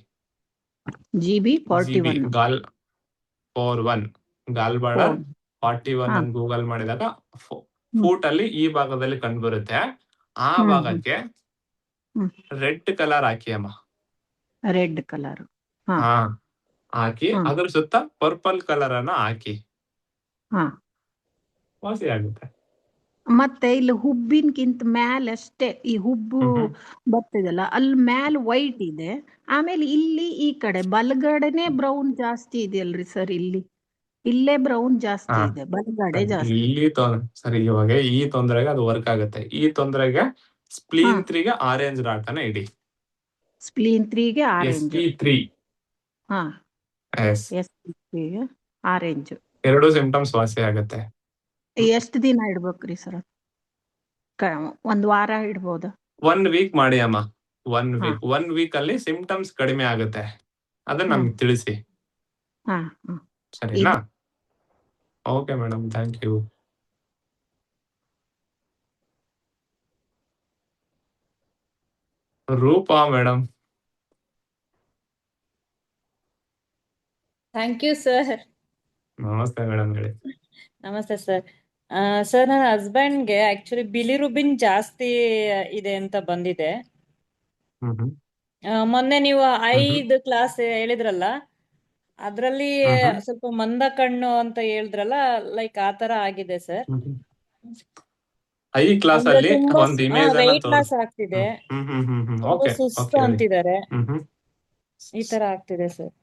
GB 41 ಗಾಲ್ 41 ಗಾಲ್ ಬಾರ್ಡರ್ 41 ಹಾ. ಅಂತ ಗೂಗಲ್ ಮಾಡಿದಾಗ ಫೂಟ್ ಅಲ್ಲಿ ಈ ಭಾಗದಲ್ಲಿ ಕಂಡು ಬರುತ್ತೆ. ಆ ಭಾಗಕ್ಕೆ ರೆಡ್ ಕಲರ್ ಹಾಕಿ ಅಮ್ಮ. ರೆಡ್ ಕಲರ್ ಹಾ ಹಾಕಿ ಅದ್ರ ಸುತ್ತ ಪರ್ಪಲ್ ಕಲರ್ ಅನ್ನ ಹಾಕಿ, ಹಾ. ವಾಸಿ ಆಗುತ್ತೆ. ಮತ್ತೆ ಇಲ್ಲಿ ಹುಬ್ಬಿನ್ಕಿಂತ ಮ್ಯಾಲ ಅಷ್ಟೇ ಈ ಹುಬ್ಬು ಬರ್ತಿದಲ್ಲ, ಅಲ್ಲಿ ಮ್ಯಾಲ ವೈಟ್ ಇದೆ, ಆಮೇಲೆ ಇಲ್ಲಿ ಈ ಕಡೆ ಬಲಗಡೆನೆ ಬ್ರೌನ್ ಜಾಸ್ತಿ ಇದೆಯಲ್ರಿ ಸರ್? ಇಲ್ಲೇ ಬ್ರೌನ್ ಜಾಸ್ತಿ ಇದೆ, ಬಲಗಡೆ ಜಾಸ್ತಿ. ಇಲ್ಲಿ ಸರಿ, ಇವಾಗ ಈ ತೊಂದರೆಗೆ ಅದು ವರ್ಕ್ ಆಗುತ್ತೆ. ಈ ತೊಂದರೆಗೆ ಸ್ಪ್ಲೀನ್ 3ಗೆ ಆರೆಂಜ್ ರಾಟನ ಇಡಿ. ಸ್ಪ್ಲೀನ್ 3ಗೆ ಆರೆಂಜ್. SP3. ಹಾ ಎಸ್, SP3ಗೆ ಆರೆಂಜ್. 2 ಸಿಂಪ್ಟಮ್ಸ್ ವಾಸಿ ಆಗುತ್ತೆ. ಎಷ್ಟು ದಿನ ಇಡ್ಬೇಕ್ರಿ ಸರ್? ಒಂದ್ ವಾರ ಇಡ್ಬೋದಾ? 1 ವೀಕ್ ಮಾಡಿ ಅಮ್ಮ. 1 ವೀಕ್ ಅಲ್ಲಿ ಸಿಂಪ್ಟಮ್ಸ್ ಕಡಿಮೆ ಆಗುತ್ತೆ, ಅದನ್ನ ನಮ್ಗೆ ತಿಳಿಸಿ. ಹಾ ಸರಿನಾ? Okay madam, thank you. Rupa madam. Thank you sir. ನಮಸ್ತೆ ಮೇಡಮ್, ಹೇಳಿ. ನಮಸ್ತೆ ಸರ್. ಸರ್, ನನ್ನ ಹಸ್ಬೆಂಡ್ಗೆ ಆಕ್ಚುಲಿ ಬಿಲಿರುಬಿನ್ ಜಾಸ್ತಿ ಇದೆ ಅಂತ ಬಂದಿದೆ. ಮೊನ್ನೆ ನೀವು 5 ಕ್ಲಾಸ್ ಹೇಳಿದ್ರಲ್ಲ, ಅದ್ರಲ್ಲಿ ಸ್ವಲ್ಪ ಮಂದ ಕಣ್ಣು ಅಂತ ಹೇಳಿದ್ರಲ್ಲ, ಲೈಕ್ ಆ ತರ ಆಗಿದೆ ಸರ್. ಐ ಕ್ಲಾಸ್ ಅಲ್ಲಿ ಒಂದು ಇಮೇಜ್ ವೆಯ್ಟ್ ಲಾಸ್ ಆಗ್ತಿದೆ, ಓಕೆ ಸುಸ್ತು ಅಂತಿದ್ದಾರೆ, ಈ ತರ ಆಗ್ತಿದೆ ಸರ್.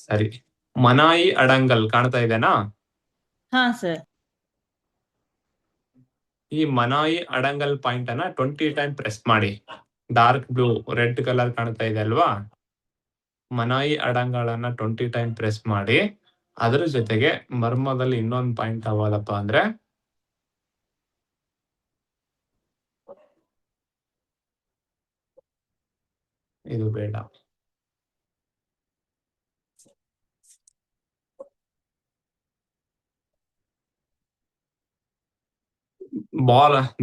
ಸರಿ, ಮನಾಯಿ ಅಡಂಗಲ್ ಕಾಣ್ತಾ ಇದೆನಾ? ಹಾ ಸರ್. ಈ ಮನಾಯಿ ಅಡಂಗಲ್ ಪಾಯಿಂಟ್ ಅನ್ನ 20 ಟೈಮ್ ಪ್ರೆಸ್ ಮಾಡಿ. ಡಾರ್ಕ್ ಬ್ಲೂ ರೆಡ್ ಕಲರ್ ಕಾಣ್ತಾ ಇದೆ ಅಲ್ವಾ? ಮನಾಯಿ ಅಡಂಗಳನ್ನ 20 ಟೈಮ್ ಪ್ರೆಸ್ ಮಾಡಿ. ಅದ್ರ ಜೊತೆಗೆ ಮರ್ಮದಲ್ಲಿ ಇನ್ನೊಂದು ಪಾಯಿಂಟ್ ಯಾವ್ದಪ್ಪ ಅಂದ್ರೆ ಇದು ಬೇಡ,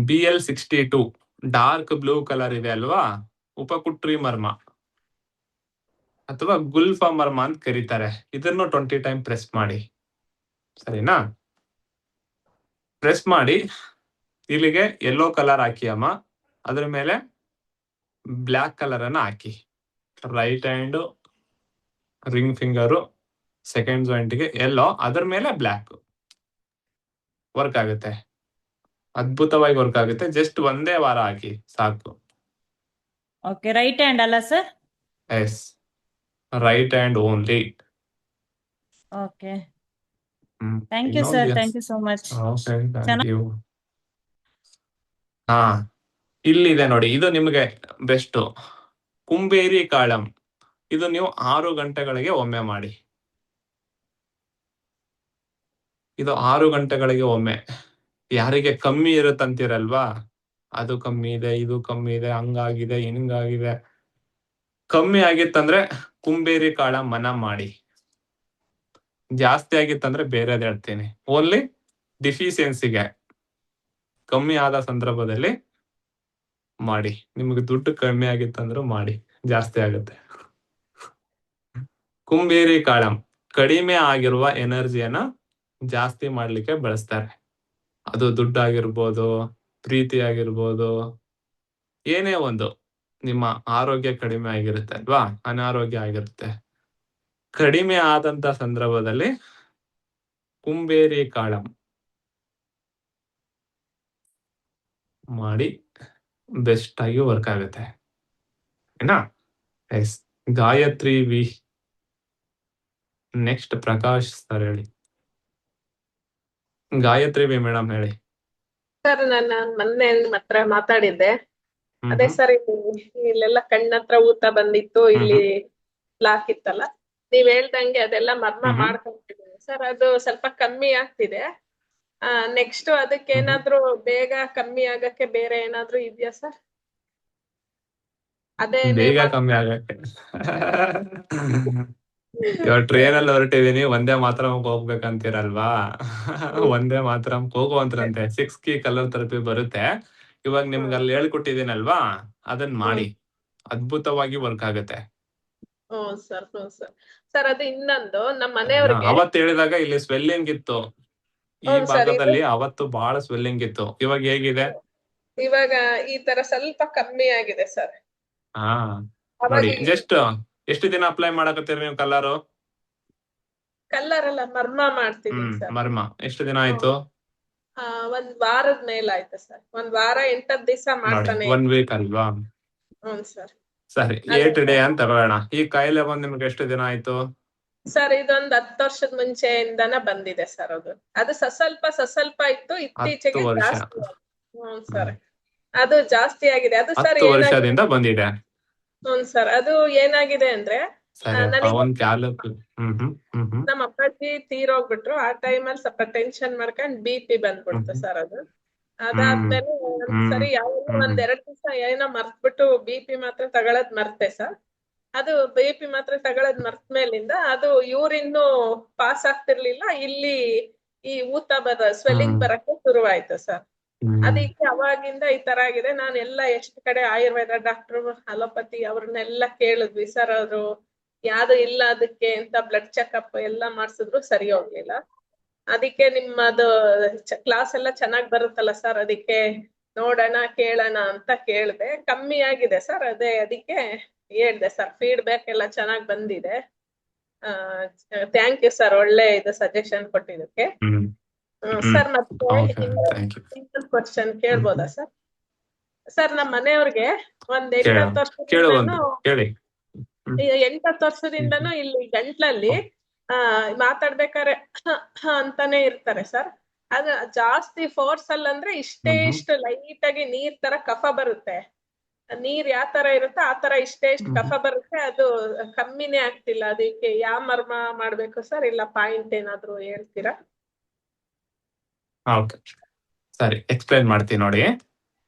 BL62 ಡಾರ್ಕ್ ಬ್ಲೂ ಕಲರ್ ಇದೆ ಅಲ್ವಾ? ಉಪಕುಟ್ರಿ ಮರ್ಮ ಅಥವಾ ಗುಲ್ಫ ಮರ್ಮ ಅಂತ ಕರೀತಾರೆ. ಇದನ್ನು 20 ಟೈಮ್ ಪ್ರೆಸ್ ಮಾಡಿ. ಸರಿನಾ? ಪ್ರೆಸ್ ಮಾಡಿ ಇಲ್ಲಿಗೆ ಯೆಲ್ಲೋ ಕಲರ್ ಹಾಕಿ ಅಮ್ಮ. ಅದ್ರ ಮೇಲೆ ಬ್ಲ್ಯಾಕ್ ಕಲರ್ ಅನ್ನ ಹಾಕಿ. Right hand ring finger second ಜಾಯಿಂಟ್ಗೆ ಯೆಲ್ಲೋ, ಅದ್ರ ಮೇಲೆ ಬ್ಲ್ಯಾಕ್. ವರ್ಕ್ ಆಗುತ್ತೆ, ಅದ್ಭುತವಾಗಿ ವರ್ಕ್ ಆಗುತ್ತೆ. ಜಸ್ಟ್ ಒಂದೇ ವಾರ ಹಾಕಿ ಸಾಕು. ಓಕೆ, ರೈಟ್ ಹ್ಯಾಂಡ್ ಅಲ್ಲ sir? Yes, right hand only. Okay, thank you sir, thank you so much. Thank you. ಹಾ, ಇಲ್ಲಿದೆ ನೋಡಿ, ಇದು ನಿಮಗೆ ಬೆಸ್ಟ್. ಕುಂಬೇರಿ ಕಾಳಂ. ಇದು ನೀವು 6 ಗಂಟೆಗಳಿಗೆ ಒಮ್ಮೆ ಮಾಡಿ. ಇದು 6 ಗಂಟೆಗಳಿಗೆ ಒಮ್ಮೆ. ಯಾರಿಗೆ ಕಮ್ಮಿ ಇರುತ್ತಂತೀರಲ್ವಾ, ಅದು ಕಮ್ಮಿ ಇದೆ, ಇದು ಕಮ್ಮಿ ಇದೆ, ಹಂಗಾಗಿದೆ, ಹಿಂಗಾಗಿದೆ, ಕಮ್ಮಿ ಆಗಿತ್ತಂದ್ರೆ ಕುಂಬೇರಿ ಕಾಳ ಮನ ಮಾಡಿ. ಜಾಸ್ತಿ ಆಗಿತ್ತಂದ್ರೆ ಬೇರೆದ್ ಹೇಳ್ತೀನಿ. ಓನ್ಲಿ ಡಿಫಿಷಿಯನ್ಸಿಗೆ ಕಮ್ಮಿ ಆದ ಸಂದರ್ಭದಲ್ಲಿ ಮಾಡಿ. ನಿಮ್ಗೆ ದುಡ್ಡು ಕಮ್ಮಿ ಆಗಿತ್ತಂದ್ರೂ ಮಾಡಿ, ಜಾಸ್ತಿ ಆಗುತ್ತೆ. ಕುಂಬೇರಿ ಕಾಳಂ ಕಡಿಮೆ ಆಗಿರುವ ಎನರ್ಜಿಯನ್ನ ಜಾಸ್ತಿ ಮಾಡ್ಲಿಕ್ಕೆ ಬಳಸ್ತಾರೆ. ಅದು ದುಡ್ಡಾಗಿರ್ಬೋದು, ಪ್ರೀತಿ ಆಗಿರ್ಬೋದು, ಏನೇ ಒಂದು ನಿಮ್ಮ ಆರೋಗ್ಯ ಕಡಿಮೆ ಆಗಿರುತ್ತೆ ಅಲ್ವಾ, ಅನಾರೋಗ್ಯ ಆಗಿರುತ್ತೆ. ಕಡಿಮೆ ಆದಂತ ಸಂದರ್ಭದಲ್ಲಿ ಕುಂಬೇರಿ ಕಾಳಂ ಮಾಡಿ ಬೆಸ್ಟ್ ಆಗಿ ವರ್ಕ್ ಆಗುತ್ತೆ. ಏನಾ? Yes. Gayathri V. Next Prakash sir ಹೇಳಿ. ಗಾಯತ್ರಿ ವಿ ಮೇಡಮ್ ಹೇಳಿ. ಸರ್ ನಾನು ಮೊನ್ನೆ ನಿಮ್ಮ ಹತ್ರ ಮಾತಾಡಿದ್ದೆ. ಅದೇ ಸರ್ ಇಲ್ಲೆಲ್ಲ ಕಣ್ಣತ್ರ ಊತ ಬಂದಿತ್ತು, ಇಲ್ಲಿ ಬ್ಲಾಕ್ ಇತ್ತಲ್ಲ, ನೀವ್ ಹೇಳ್ದಂಗೆ ಅದೆಲ್ಲ ಮರ್ಮ ಮಾಡ್ಕೊಂತಿದ್ದೀನಿ ಸರ್. ಅದು ಸ್ವಲ್ಪ ಕಮ್ಮಿ ಆಗ್ತಿದೆ. ನೆಕ್ಸ್ಟ್ ಅದಕ್ಕೆ ಏನಾದ್ರು ಬೇಗ ಕಮ್ಮಿ ಆಗಕ್ಕೆ ಬೇರೆ ಏನಾದ್ರು ಇದೆಯಾ ಸರ್? ಅದೇ ಬೇಗ ಕಮ್ಮಿ ಆಗಕ್ಕೆ ಇವಾಗ ಟ್ರೈನ್ ಅಲ್ಲಿ ಹೊರಟಿದೀನಿ, ಒಂದೇ ಮಾತ್ರ ಹೋಗ್ಬೇಕಂತೀರಲ್ವಾ? ಒಂದೇ ಮಾತ್ರ ಹೋಗುವಂತ್ರಂತೆ 6 ಕೀ ಕಲರ್ ಥೆರಪಿ ಬರುತ್ತೆ. ಇವಾಗ ನಿಮ್ಗೆ ಅಲ್ಲಿ ಹೇಳ್ಕೊಟ್ಟಿದ್ದೀನಲ್ವಾ, ಅದನ್ನ ಮಾಡಿ, ಅದ್ಭುತವಾಗಿ ವರ್ಕ್ ಆಗುತ್ತೆ. ಹ್ಮ್ ಸರ್. ಸರ್ ಅದು ಇನ್ನೊಂದು ನಮ್ಮ ಮನೆಯವ್ರಿಗೆ ಅವತ್ತು ಹೇಳಿದಾಗ ಇಲ್ಲಿ ಸ್ವೆಲ್ಲಿಂಗ್ ಇತ್ತು ಈ ಭಾಗದಲ್ಲಿ, ಅವತ್ತು ಬಹಳ ಸ್ವೆಲ್ಲಿಂಗ್ ಇತ್ತು. ಇವಾಗ ಹೇಗಿದೆ? ಇವಾಗ ಈ ತರ ಸ್ವಲ್ಪ ಕಮ್ಮಿ ಆಗಿದೆ ಸರ್. ಹಾ ನೋಡಿ, ಎಷ್ಟು ದಿನ ಅಪ್ಲೈ ಮಾಡಕತ್ತೀರಿ ನೀವು ಕಲರು? ಕಲ್ಲರ್ ಎಲ್ಲ ಮರ್ಮ ಮಾಡ್ತಿದ್ದೀನಿ ಸರ್. ಮರ್ಮ ಎಷ್ಟು ದಿನ ಆಯ್ತು? ಒಂದ್ ವಾರದ ಮೇಲಾಯ್ತು ಸರ್. ಒಂದ್ ವಾರ 8 ದಿವಸ ಮಾಡ್ತಾನೆ. 1 ವೀಕ್ ಅಲ್ವಾ? ಹ್ಮ್ ಸರ್. ಸರಿ, 8 ಡೇ ಅಂತ ತಗೋಣ. ಈ ಕಾಯಿಲೆ ಬಂದ್ ನಿಮ್ಗೆ ಎಷ್ಟು ದಿನ ಆಯ್ತು? ಸರ್ ಇದೊಂದು 10 ವರ್ಷದ ಮುಂಚೆಯಿಂದನ ಬಂದಿದೆ ಸರ್. ಅದು ಸ್ವಲ್ಪ ಇತ್ತು, ಇತ್ತೀಚೆಗೆ 10 ವರ್ಷ. ಜಾಸ್ತಿ. ಹ್ಮ್ ಸರ್, ಅದು ಜಾಸ್ತಿ ಆಗಿದೆ. ಅದು ಸರ್ 10 ವರ್ಷದಿಂದ ಬಂದಿದೆ. ಹ್ಮ್ ಸರ್, ಅದು ಏನಾಗಿದೆ ಅಂದ್ರೆ ನಮ್ಮ ಅಪ್ಪಾಜಿ ತೀರೋಗ್ಬಿಟ್ರು. ಆ ಟೈಮಲ್ಲಿ ಸ್ವಲ್ಪ ಟೆನ್ಷನ್ ಮಾಡ್ಕೊಂಡ್ BP ಬಂದ್ಬಿಡ್ತು ಸರ್. ಅದಾದ್ಮೇಲೆ ಸರಿ ಒಂದೆರಡು ದಿವಸ ಏನೋ ಮರ್ತ್ಬಿಟ್ಟು BP ಮಾತ್ರ ತಗೊಳದ್ ಮರ್ತೆ ಸರ್. ಅದು BP ಮಾತ್ರ ತಗೊಳದ್ ಮರ್ತ ಮೇಲಿಂದ ಅದು ಯೂರಿನ್ ಪಾಸ್ ಆಗ್ತಿರ್ಲಿಲ್ಲ. ಇಲ್ಲಿ ಈ ಊತ ಸ್ವೆಲ್ಲಿಂಗ್ ಬರಕ್ಕೆ ಶುರುವಾಯ್ತು ಸರ್. ಅದಕ್ಕೆ ಅವಾಗಿಂದ ಈ ತರ ಆಗಿದೆ. ನಾನು ಎಷ್ಟು ಕಡೆ ಆಯುರ್ವೇದ ಡಾಕ್ಟರ್, ಅಲೋಪತಿ ಅವ್ರನ್ನೆಲ್ಲ ಕೇಳಿದ್ವಿ ಸರ್. ಅವರು ಯಾವ್ದು ಇಲ್ಲ ಅದಕ್ಕೆ ಅಂತ ಬ್ಲಡ್ ಚೆಕಪ್ ಎಲ್ಲ ಮಾಡ್ಸಿದ್ರು, ಸರಿ ಹೋಗ್ಲಿಲ್ಲ. ಅದಕ್ಕೆ ನಿಮ್ಮದು ಕ್ಲಾಸ್ ಎಲ್ಲ ಚೆನ್ನಾಗ್ ಬರುತ್ತಲ್ಲ ಸರ್, ಅದಕ್ಕೆ ನೋಡೋಣ ಕೇಳೋಣ ಅಂತ ಕೇಳ್ದೆ. ಕಮ್ಮಿ ಆಗಿದೆ ಸರ್. ಅದಕ್ಕೆ ಹೇಳ್ದೆ ಸರ್. ಫೀಡ್ಬ್ಯಾಕ್ ಎಲ್ಲ ಚೆನ್ನಾಗ್ ಬಂದಿದೆ. ಥ್ಯಾಂಕ್ ಯು ಸರ್, ಒಳ್ಳೆ ಇದು ಸಜೆಷನ್ ಕೊಟ್ಟಿದ್ದಕ್ಕೆ. ಸರ್ ಮತ್ತೆ ಇನ್ನೊಂದು ಕ್ವಶನ್ ಕೇಳ್ಬೋದಾ ಸರ್? ಸರ್ ನಮ್ಮ ಮನೆಯವ್ರಿಗೆ ಒಂದ್ 8-10 ವರ್ಷದಿಂದನೂ ಇಲ್ಲಿ ಗಂಟ್ಲಲ್ಲಿ ಮಾತಾಡ್ಬೇಕಾದ್ರೆ ಅಂತಾನೆ ಇರ್ತಾರೆ ಸರ್. ಅದು ಜಾಸ್ತಿ ಫೋರ್ಸ್ ಅಲ್ಲಂದ್ರೆ ಇಷ್ಟು ಲೈಟ್ ಆಗಿ ನೀರ್ ತರ ಕಫ ಬರುತ್ತೆ. ನೀರ್ ಯಾವ ತರ ಇರುತ್ತೆ ಆ ತರ ಇಷ್ಟು ಕಫ ಬರುತ್ತೆ. ಅದು ಕಮ್ಮಿನೇ ಆಗ್ತಿಲ್ಲ. ಅದಕ್ಕೆ ಯಾವ ಮರ್ಮ ಮಾಡ್ಬೇಕು ಸರ್? ಇಲ್ಲ ಪಾಯಿಂಟ್ ಏನಾದ್ರು ಹೇಳ್ತೀರಾ? ಓಕೆ ಸರಿ, ಎಕ್ಸ್ಪ್ಲೈನ್ ಮಾಡ್ತೀನಿ ನೋಡಿ.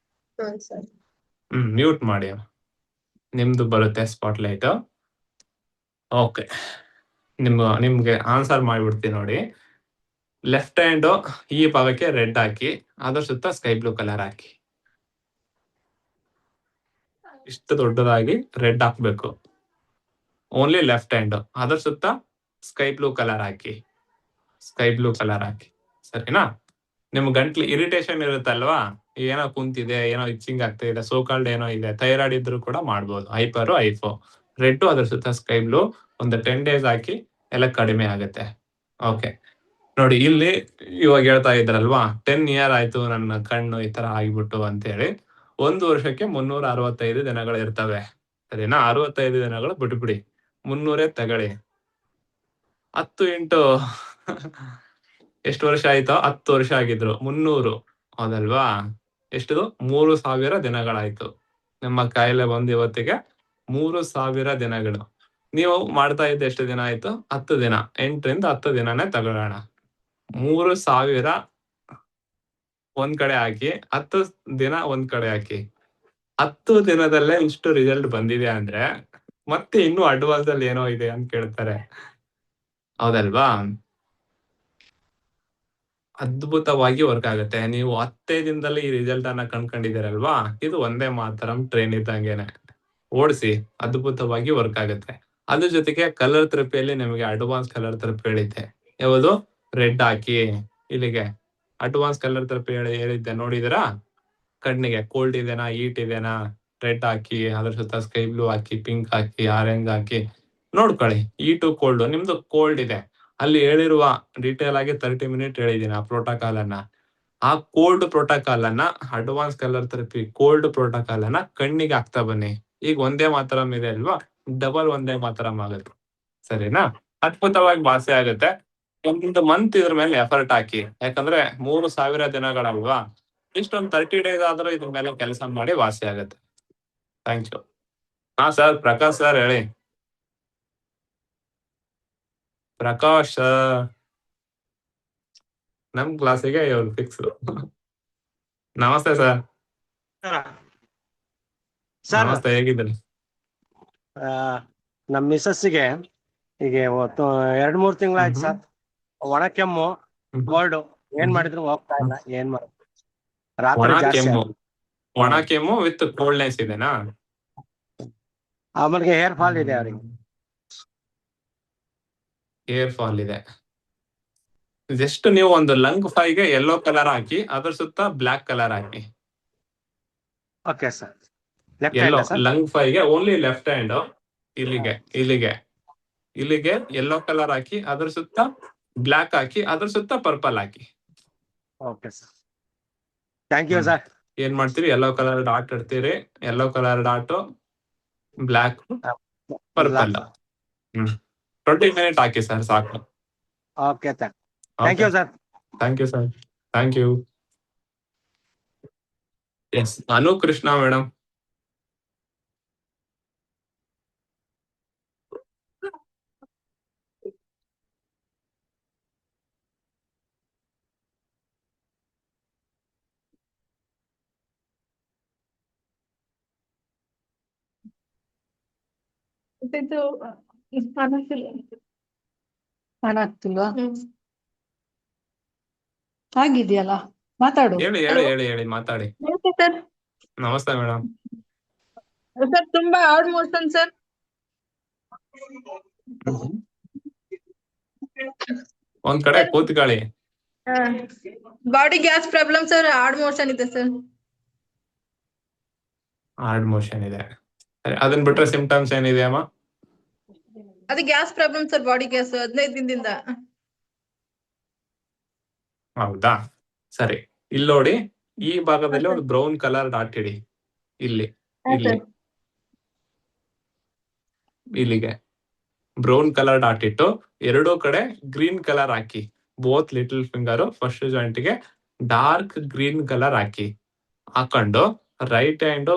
ಸರ್ ಮ್ಯೂಟ್ ಮಾಡಿ, ನಿಮ್ದು ಬರುತ್ತೆ ಸ್ಪಾಟ್ಲೈಟ್. ಓಕೆ, ನಿಮ್ಗೆ ಆನ್ಸರ್ ಮಾಡ್ಬಿಡ್ತೀನಿ ನೋಡಿ. ಲೆಫ್ಟ್ ಹ್ಯಾಂಡ್ ಈ ಭಾಗಕ್ಕೆ ರೆಡ್ ಹಾಕಿ, ಅದ್ರ ಸುತ್ತ ಸ್ಕೈ ಬ್ಲೂ ಕಲರ್ ಹಾಕಿ. ಇಷ್ಟು ದೊಡ್ಡದಾಗಿ ರೆಡ್ ಹಾಕ್ಬೇಕು, ಓನ್ಲಿ ಲೆಫ್ಟ್ ಹ್ಯಾಂಡ್. ಅದ್ರ ಸುತ್ತ ಸ್ಕೈ ಬ್ಲೂ ಕಲರ್ ಹಾಕಿ, ಸರಿನಾ? ನಿಮ್ ಗಂಟ್ಲು ಇರಿಟೇಷನ್ ಇರುತ್ತಲ್ವಾ, ಏನೋ ಕುಂತಿದೆ, ಏನೋ ಇಚ್ಚಿಂಗ್ ಆಗ್ತಾ ಇದೆ, ಸೋಕಾಲ್ಡ್ ಏನೋ ಇದೆ, ಥೈರಾಯ್ಡ್ ಇದ್ರು ಕೂಡ ಮಾಡ್ಬೋದು. ಹೈಪರ್, ಐಫೋ, ರೆಡ್, ಅದ್ರ ಸುತ್ತ ಸ್ಕೈ ಬ್ಲೂ ಒಂದು 10 days ಹಾಕಿ, ಎಲ್ಲ ಕಡಿಮೆ ಆಗುತ್ತೆ. ಓಕೆ ನೋಡಿ, ಇಲ್ಲಿ ಇವಾಗ ಹೇಳ್ತಾ ಇದ್ರಲ್ವಾ 10 year ಆಯ್ತು ನನ್ನ ಕಣ್ಣು ಈ ತರ ಆಗ್ಬಿಟ್ಟು ಅಂತ ಹೇಳಿ. 1 ವರ್ಷಕ್ಕೆ 365 ದಿನಗಳು ಇರ್ತವೆ, ಸರಿನಾ? 65 ದಿನಗಳು ಬಿಟ್ಬಿಡಿ, 300 ತಗೊಳ್ಳಿ. 10 into ಎಷ್ಟು ವರ್ಷ ಆಯ್ತು? 10 ವರ್ಷ ಆಗಿದ್ರು 300, ಹೌದಲ್ವಾ? ಎಷ್ಟು? 3000 ದಿನಗಳಾಯ್ತು. ನಿಮ್ಮ ಕಾಯಿಲೆ ಬಂದು ಇವತ್ತಿಗೆ 3000 ದಿನಗಳು. ನೀವು ಮಾಡ್ತಾ ಇದ್ದ ಎಷ್ಟು ದಿನ ಆಯ್ತು? 10 ದಿನ. 8 ರಿಂದ 10 ದಿನನೇ ತಗೊಳ್ಳೋಣ. 3000 ಒಂದ್ ಕಡೆ ಹಾಕಿ, 10 ದಿನ ಒಂದ್ ಕಡೆ ಹಾಕಿ. 10 ದಿನದಲ್ಲೇ ಇಷ್ಟು ರಿಸಲ್ಟ್ ಬಂದಿದೆ ಅಂದ್ರೆ ಮತ್ತೆ ಇನ್ನೂ ಅಡ್ವಾನ್ಸ್ ಅಲ್ಲಿ ಏನೋ ಇದೆ ಅಂತ ಕೇಳ್ತಾರೆ, ಹೌದಲ್ವಾ? ಅದ್ಭುತವಾಗಿ ವರ್ಕ್ ಆಗುತ್ತೆ. ನೀವು 10 ದಿನದಲ್ಲಿ ಈ ರಿಸಲ್ಟ್ ಅನ್ನ ಕಂಡ್ಕೊಂಡಿದ್ದೀರಲ್ವಾ, ಇದು ಒಂದೇ ಮಾತರಂ ಟ್ರೈನ್ ಇದ್ದಂಗೆನೆ. ಓಡಿಸಿ, ಅದ್ಭುತವಾಗಿ ವರ್ಕ್ ಆಗುತ್ತೆ. ಅದ್ರ ಜೊತೆಗೆ ಕಲರ್ ಥೆರಪಿಯಲ್ಲಿ ನಿಮಗೆ ಅಡ್ವಾನ್ಸ್ ಕಲರ್ ಥೆರಪಿ ಹೇಳಿದ್ದೆ. ಯಾವುದು? ರೆಡ್ ಹಾಕಿ ಇಲ್ಲಿಗೆ ಅಡ್ವಾನ್ಸ್ ಕಲರ್ ಥೆರಪಿ ಹೇಳಿದ್ದೆ ನೋಡಿದಿರಾ? ಕಣ್ಣಿಗೆ ಕೋಲ್ಡ್ ಇದೆನಾ, ಹೀಟ್ ಇದೆನಾ, ರೆಡ್ ಹಾಕಿ, ಅದ್ರ ಸುತ್ತ ಸ್ಕೈ ಬ್ಲೂ ಹಾಕಿ, ಪಿಂಕ್ ಹಾಕಿ, ಆರೆಂಜ್ ಹಾಕಿ ನೋಡ್ಕೊಳ್ಳಿ. ಹೀಟು ಕೋಲ್ಡ್, ನಿಮ್ದು ಕೋಲ್ಡ್ ಇದೆ, ಅಲ್ಲಿ ಹೇಳಿರುವ ಡೀಟೇಲ್ ಆಗಿ 30 ಮಿನಿಟ್ ಹೇಳಿದೀನಿ ಆ ಪ್ರೋಟೋಕಾಲ್ ಅನ್ನ. ಆ ಕೋಲ್ಡ್ ಪ್ರೋಟೋಕಾಲ್ ಅನ್ನ, advance colour therapy cold protocol ಅನ್ನ ಕಣ್ಣಿಗೆ ಹಾಕ್ತಾ ಬನ್ನಿ. ಈಗ ಒಂದೇ ಮಾತರಂ ಇದೆ ಅಲ್ವಾ, ಡಬಲ್ ಒಂದೇ ಮಾತರಂ ಆಗುತ್ತೆ. ಸರಿನಾ? ಅದ್ಭುತವಾಗಿ ವಾಸಿ ಆಗುತ್ತೆ. ಒಂದು ಮಂತ್ ಇದ್ರ ಮೇಲೆ ಎಫರ್ಟ್ ಹಾಕಿ, ಯಾಕಂದ್ರೆ 3000 ದಿನಗಳಲ್ವಾ, ಇಷ್ಟೊಂದು 30 ಡೇಸ್ ಆದ್ರೂ ಇದ್ರ ಮೇಲೆ ಕೆಲಸ ಮಾಡಿ ವಾಸಿ ಆಗುತ್ತೆ. Thank you. ಹಾ ಸರ್, ಪ್ರಕಾಶ್ ಸರ್ ಹೇಳಿ. ಪ್ರಕಾಶ್ ನಮ್ ಕ್ಲಾಸಿಗೆ ಇವ್ರು ಫಿಕ್ಸ್. ನಮಸ್ತೆ ಸರ್. ಸರ್, ನಮಸ್ತೆ, ಹೇಗಿದ್ದೀರಿ? ನಮ್ಮ ಮಿಸಸ್ಸಿಗೆ ಈಗ 2-3 ತಿಂಗಳಾಯ್ತು ಸರ್. ಒಣ ಕೆಮ್ಮು, ಕೋಲ್ಡ್, ಏನ್ ಮಾಡಿದ್ರು ಹೋಗ್ತಾ ಇಲ್ಲ. ಏನ್ ಮಾಡ ರಾತ್ರಿ ಒಣ ಜಾಸ್ತಿ ಕೆಮ್ಮು, ಆಗುತ್ತೆ. ಒಣ ಕೆಮ್ಮು ವಿತ್ ಕೋಲ್ಡ್ನೆಸ್ ಇದೆನಾ? ಆಮೇಲೆ ಹೇರ್ ಫಾಲ್ ಇದೆ ಅವ್ರಿಗೆ. ಏರ್ ಫಾಲ್ ಇದೆ. ಜಸ್ಟ್ ನೀವು ಒಂದು ಲಂಗ್ ಫೈಗೆ ಯೆಲ್ಲೋ ಕಲರ್ ಹಾಕಿ, ಅದ್ರ ಸುತ್ತ ಬ್ಲಾಕ್ ಕಲರ್ ಹಾಕಿ. Okay sir. ಲೆಫ್ಟ್ ಎಲ್ಲೋ ಹ್ಯಾಂಡ್ ಸರ್? ಲಂಗ್ ಫೈಗೆ ಓನ್ಲಿ ಲೆಫ್ಟ್ ಹ್ಯಾಂಡ್, ಇಲ್ಲಿಗೆ ಯೆಲ್ಲೋ ಕಲರ್ ಹಾಕಿ, ಅದ್ರ ಸುತ್ತ ಬ್ಲಾಕ್ ಹಾಕಿ, ಅದ್ರ ಸುತ್ತ ಪರ್ಪಲ್ ಹಾಕಿ. Okay sir, thank you sir. ಏನ್ ಮಾಡ್ತೀರಿ? ಯೆಲ್ಲೋ ಕಲರ್ ಡಾಟ್ ಇಡ್ತೀರಿ, yellow colour dot, black, purple. 20 minute ಹಾಕಿ ಸರ್, ಸಾಕು. Okay sir, thank you sir. Thank you sir, thank you. Yes, Anu Krishna madam. ಇದು ಆಗ್ತಿಲ್ವಾ? ಆಗಿದೆಯಲ್ಲ, ಮಾತಾಡು. ಹೇಳಿ ಮಾತಾಡಿ. ಸರ್, ನಮಸ್ತೆ ಮೇಡಮ್. ಸರ್ ತುಂಬಾ ಹಾರ್ಡ್ ಮೋಷನ್ ಸರ್. ಒಂದ್ ಕಡೆ ಕೂತ್ಕೊಳ್ಳಿ. Body gas problem sir, hard motion ಇದೆ ಸರ್. ಹಾರ್ಡ್ ಮೋಷನ್ ಇದೆ, ಅದನ್ ಬಿಟ್ರೆ ಸಿಂಪ್ಟಮ್ಸ್ ಏನಿದೆ ಅಮ್ಮ? ಅದು gas problem sir, body gas 15 ದಿನದಿಂದ. ಹೌದಾ, ಸರಿ. ಇಲ್ಲಿ ನೋಡಿ, ಈ ಭಾಗದಲ್ಲಿ ಒಂದು ಬ್ರೌನ್ ಕಲರ್ ಡಾಟ್ ಇಡಿ. ಇಲ್ಲಿಗೆ ಬ್ರೌನ್ ಕಲರ್ ಡಾಟ್ ಇಟ್ಟು, ಎರಡೂ ಕಡೆ ಗ್ರೀನ್ ಕಲರ್ ಹಾಕಿ. Both little finger first joint ಗೆ ಡಾರ್ಕ್ ಗ್ರೀನ್ ಕಲರ್ ಹಾಕೊಂಡು, ರೈಟ್ ಹ್ಯಾಂಡ್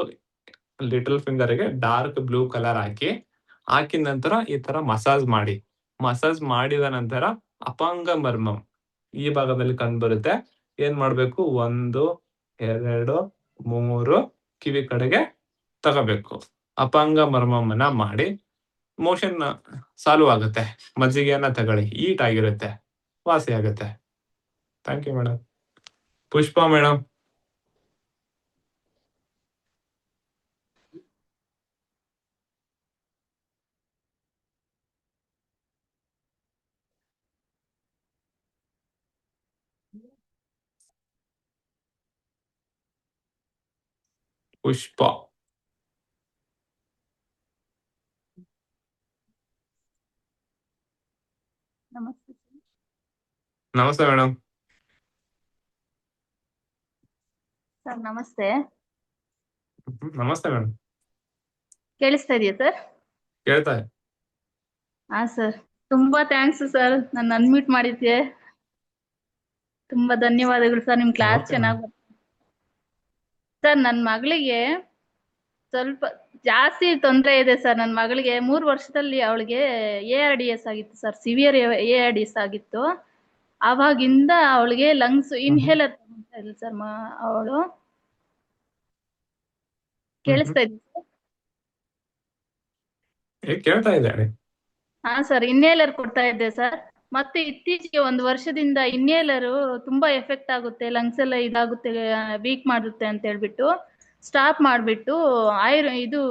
ಲಿಟಲ್ ಫಿಂಗರ್ ಗೆ ಡಾರ್ಕ್ ಬ್ಲೂ ಕಲರ್ ಹಾಕಿದ ನಂತರ ಈ ತರ ಮಸಾಜ್ ಮಾಡಿ. ಮಸಾಜ್ ಮಾಡಿದ ನಂತರ ಅಪಾಂಗ ಮರ್ಮಂ ಈ ಭಾಗದಲ್ಲಿ ಕಂಡು ಬರುತ್ತೆ. ಏನ್ ಮಾಡ್ಬೇಕು? 1, 2, 3 ಕಿವಿ ಕಡೆಗೆ ತಗೋಬೇಕು. ಅಪಾಂಗ ಮರ್ಮಮ್ಮನ ಮಾಡಿ ಮೋಷನ್ ಸಾಲ್ವ್ ಆಗುತ್ತೆ. ಮಜ್ಜಿಗೆಯನ್ನ ತಗೊಳ್ಳಿ, ಹೀಟ್ ಆಗಿರುತ್ತೆ, ವಾಸಿ ಆಗುತ್ತೆ. Thank you madam. Pushpa madam. Pushpa, ನಮಸ್ತೆ ಮೇಡಮ್. ಸರ್ ನಮಸ್ತೆ. ನಮಸ್ತೆ ಮೇಡಮ್. ಕೇಳಿಸ್ತಾ ಇದೆಯಾ ಸರ್? ಕೇಳ್ತಾ ಇದೆ. ಹಾ ಸರ್, ತುಂಬಾ ಥ್ಯಾಂಕ್ಸ್ ಸರ್, ನಾನು ಅನ್ಮ್ಯೂಟ್ ಮಾಡಿದ್ದೆ. ತುಂಬಾ ಧನ್ಯವಾದಗಳು ಸರ್, ನಿಮ್ ಕ್ಲಾಸ್ Okay, ಚೆನ್ನಾಗಿ ಸರ್. ನನ್ನ ಮಗಳಿಗೆ ಸ್ವಲ್ಪ ಜಾಸ್ತಿ ತೊಂದರೆ ಇದೆ ಸರ್. ನನ್ನ ಮಗಳಿಗೆ 3 ವರ್ಷದಲ್ಲಿ ಅವಳಿಗೆ ARDS ಆಗಿತ್ತು ಸರ್, ಸಿವಿಯರ್ ARDS ಆಗಿತ್ತು. ಆವಾಗಿಂದ ಅವಳಿಗೆ ಲಂಗ್ಸ್ ಇನ್ಹೇಲರ್ ತಗೊಂತಾ ಇಲ್ಲ ಸರ್ ಅವಳು. ಕೇಳಿಸ್ತಾ ಇದೆ ಸರ್? ಕೇಳ್ತಾ ಇದ್ದಾಳೆ. ಹಾ ಸರ್, ಇನ್ಹೇಲರ್ ಕೊಡ್ತಾ ಇದ್ದೆ ಸರ್. ಮತ್ತೆ ಇತ್ತೀಚೆಗೆ 1 ವರ್ಷದಿಂದ ಇನ್ಹೇಲರ್ ತುಂಬಾ ಎಫೆಕ್ಟ್ ಆಗುತ್ತೆ, ಲಂಗ್ಸ್ ಎಲ್ಲ ಇದಾಗುತ್ತೆ, ವೀಕ್ ಮಾಡುತ್ತೆ ಅಂತ ಹೇಳ್ಬಿಟ್ಟು ಸ್ಟಾಪ್ ಮಾಡ್ಬಿಟ್ಟು ಇದು